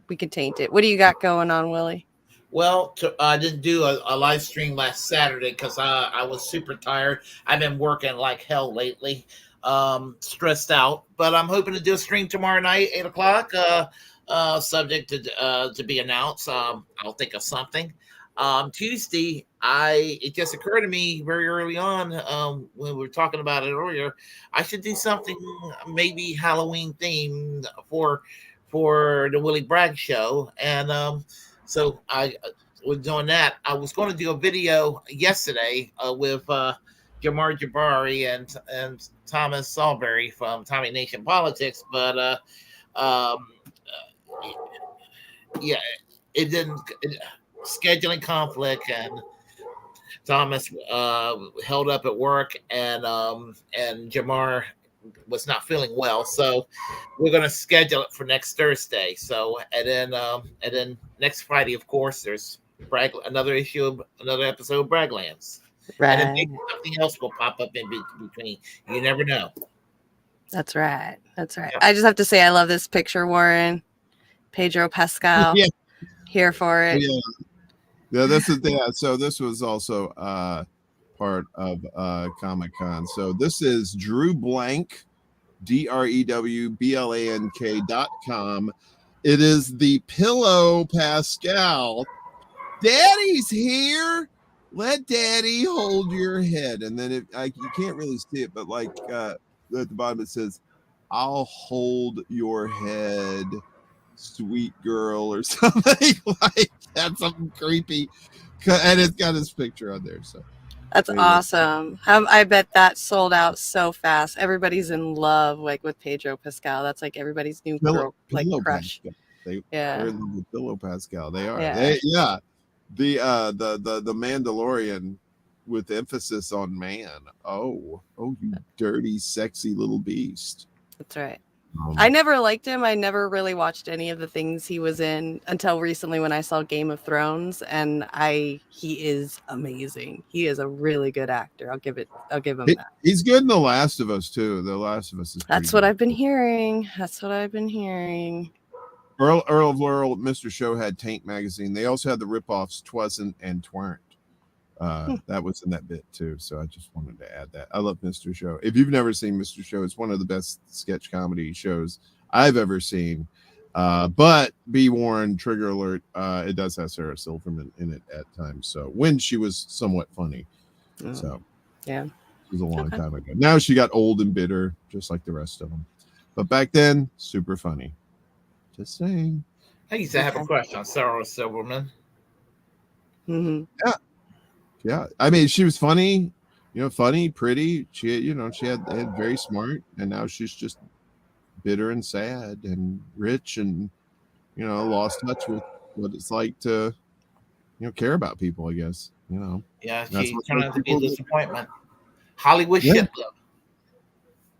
We can taint it. What do you got going on, Willie? Well, I didn't do a live stream last Saturday because I was super tired. I've been working like hell lately, stressed out. But I'm hoping to do a stream tomorrow night, 8 o'clock, subject to be announced. I'll think of something. Tuesday, it just occurred to me very early on when we were talking about it earlier. I should do something maybe Halloween themed for the Willie Bragg show, and so I was doing that. I was going to do a video yesterday with Jamar Jabari and Thomas Salisbury from Tommy Nation Politics, but yeah, it didn't. Scheduling conflict, and Thomas held up at work, and Jamar was not feeling well, so we're going to schedule it for next Thursday. So and then next Friday, of course, there's another episode of Bragglands, right? And then maybe something else will pop up in between. You never know. That's right. Yeah. I just have to say I love this picture, Warren. Pedro Pascal. Yeah. Here for it. Yeah, this is so this was also part of Comic-Con. So this is Drew Blank, DrewBlank.com. It is the Pillow Pascal. Daddy's here. Let Daddy hold your head. And then you can't really see it, but like at the bottom it says, "I'll hold your head, sweet girl," or something like that, something creepy, and it's got his picture on there. So that's awesome. I bet that sold out so fast. Everybody's in love with Pedro Pascal. That's like everybody's new girl crush. They're in love with Pillow Pascal. They are. Yeah. The Mandalorian with emphasis on man. Oh, you dirty, sexy little beast. That's right. I never liked him. I never really watched any of the things he was in until recently when I saw Game of Thrones, and he is amazing. He is a really good actor. I'll give him that. He's good in The Last of Us too. The Last of Us is That's what I've been hearing. Earl of Laurel, Mr. Show had Taint magazine. They also had the ripoffs Twasn't and Twarn't. That was in that bit too, so I just wanted to add that. I love Mr. Show. If you've never seen Mr. Show, it's one of the best sketch comedy shows I've ever seen. But be warned, trigger alert, it does have Sarah Silverman in it at times. So when she was somewhat funny. So yeah, it was a long time ago. Now she got old and bitter, just like the rest of them. But back then, super funny. Just saying. I used to have a crush on Sarah Silverman. Mm-hmm. Yeah. I mean, she was funny, funny, pretty. She had very smart, and now she's just bitter and sad and rich and, lost touch with what it's like to, care about people, I guess, Yeah, That's she what turned most out to be a people do. disappointment. Hollywood Yeah. shit.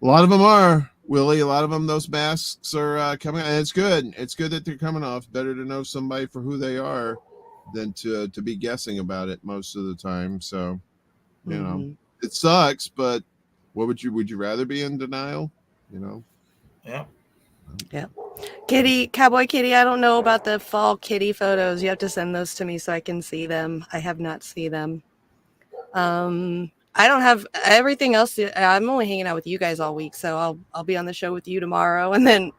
A lot of them are, Willie. A lot of them, those masks are coming, and it's good. It's good that they're coming off. Better to know somebody for who they are than to be guessing about it most of the time. So, it sucks, but what would you rather be in denial? Yeah. Yeah. Cowboy Kitty, I don't know about the fall kitty photos. You have to send those to me so I can see them. I have not seen them. I don't have everything else. I'm only hanging out with you guys all week, so I'll be on the show with you tomorrow, and then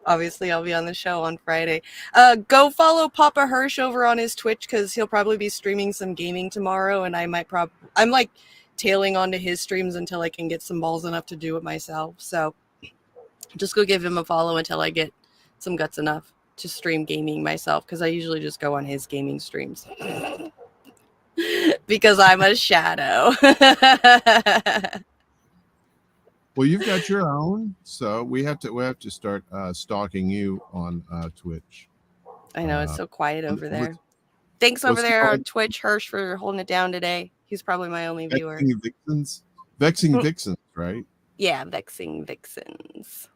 obviously I'll be on the show on Friday. Go follow Papa Hirsch over on his Twitch because he'll probably be streaming some gaming tomorrow, and I'm like tailing onto his streams until I can get some balls enough to do it myself. So just go give him a follow until I get some guts enough to stream gaming myself, because I usually just go on his gaming streams. Because I'm a shadow. Well, you've got your own, so we have to start stalking you on Twitch. I know it's so quiet over there. Thanks over there on Twitch, Hirsch, for holding it down today. He's probably my only viewer. Vexing Vixens, right? Yeah, Vexing Vixens.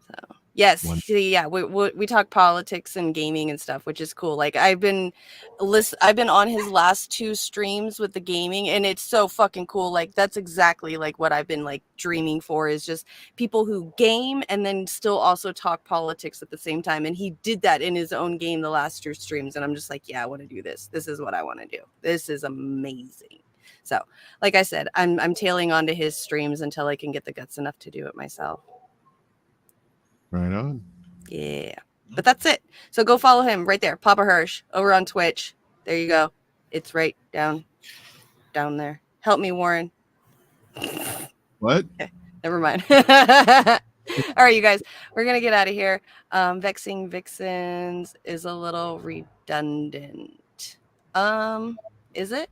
So yes, yeah, we talk politics and gaming and stuff, which is cool. Like I've been on his last 2 streams with the gaming, and it's so fucking cool. Like that's exactly like what I've been like dreaming for, is just people who game and then still also talk politics at the same time. And he did that in his own game the last 2 streams, and I'm just like, yeah, I want to do this. This is what I want to do. This is amazing. So, like I said, I'm tailing onto his streams until I can get the guts enough to do it myself. Right on. Yeah. But that's it. So go follow him right there. Papa Hirsch over on Twitch. There you go. It's right down there. Help me, Warren. What? Okay, never mind. All right, you guys. We're going to get out of here. Vexing Vixens is a little redundant. Is it?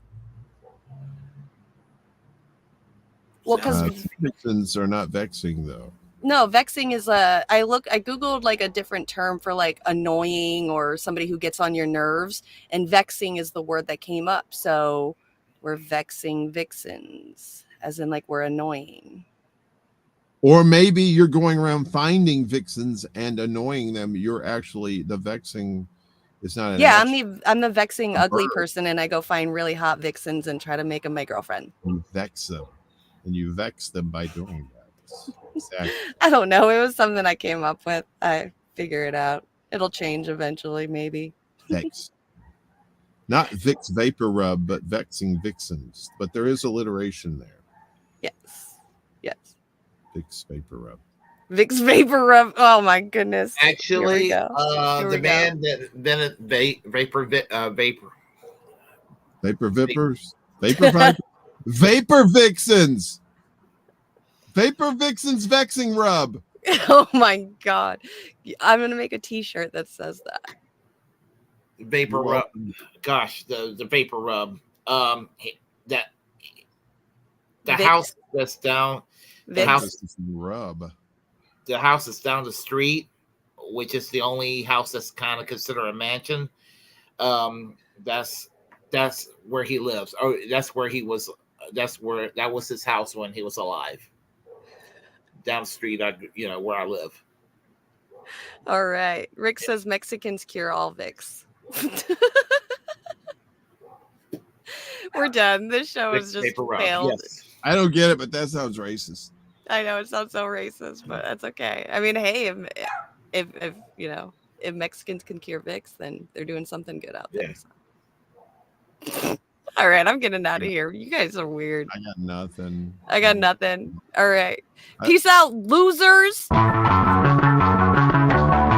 Well, because Vixens are not vexing, though. No, vexing is I googled like a different term for like annoying or somebody who gets on your nerves, and vexing is the word that came up. So we're vexing vixens, as in like we're annoying. Or maybe you're going around finding vixens and annoying them. You're actually the vexing. It's not. I'm the vexing ugly person, and I go find really hot vixens and try to make them my girlfriend. You vex them, and you vex them by doing that. Exactly. I don't know. It was something I came up with. I figure it out. It'll change eventually, maybe. Vex. Not Vicks Vapor Rub, but Vexing Vixens. But there is alliteration there. Yes. Yes. Vicks Vapor Rub. Vicks Vapor Rub. Oh my goodness. Actually, the man that invented Vapor Vixens. Vapor Vixens Vexing Rub. Oh my god. I'm gonna make a t-shirt that says that. Vapor Rub. Gosh, the Vapor Rub. The house that's down. The house that's down the street, which is the only house that's kind of considered a mansion. That's where he lives. Oh, that was his house when he was alive. Down the street, where I live. All right. Rick says Mexicans cure all Vicks. We're done. This show is just failed. Yes. I don't get it, but that sounds racist. I know it sounds so racist, but that's okay. I mean, hey, if Mexicans can cure Vicks, then they're doing something good out there. So. All right, I'm getting out of here. You guys are weird. I got nothing. All right. Peace out, losers.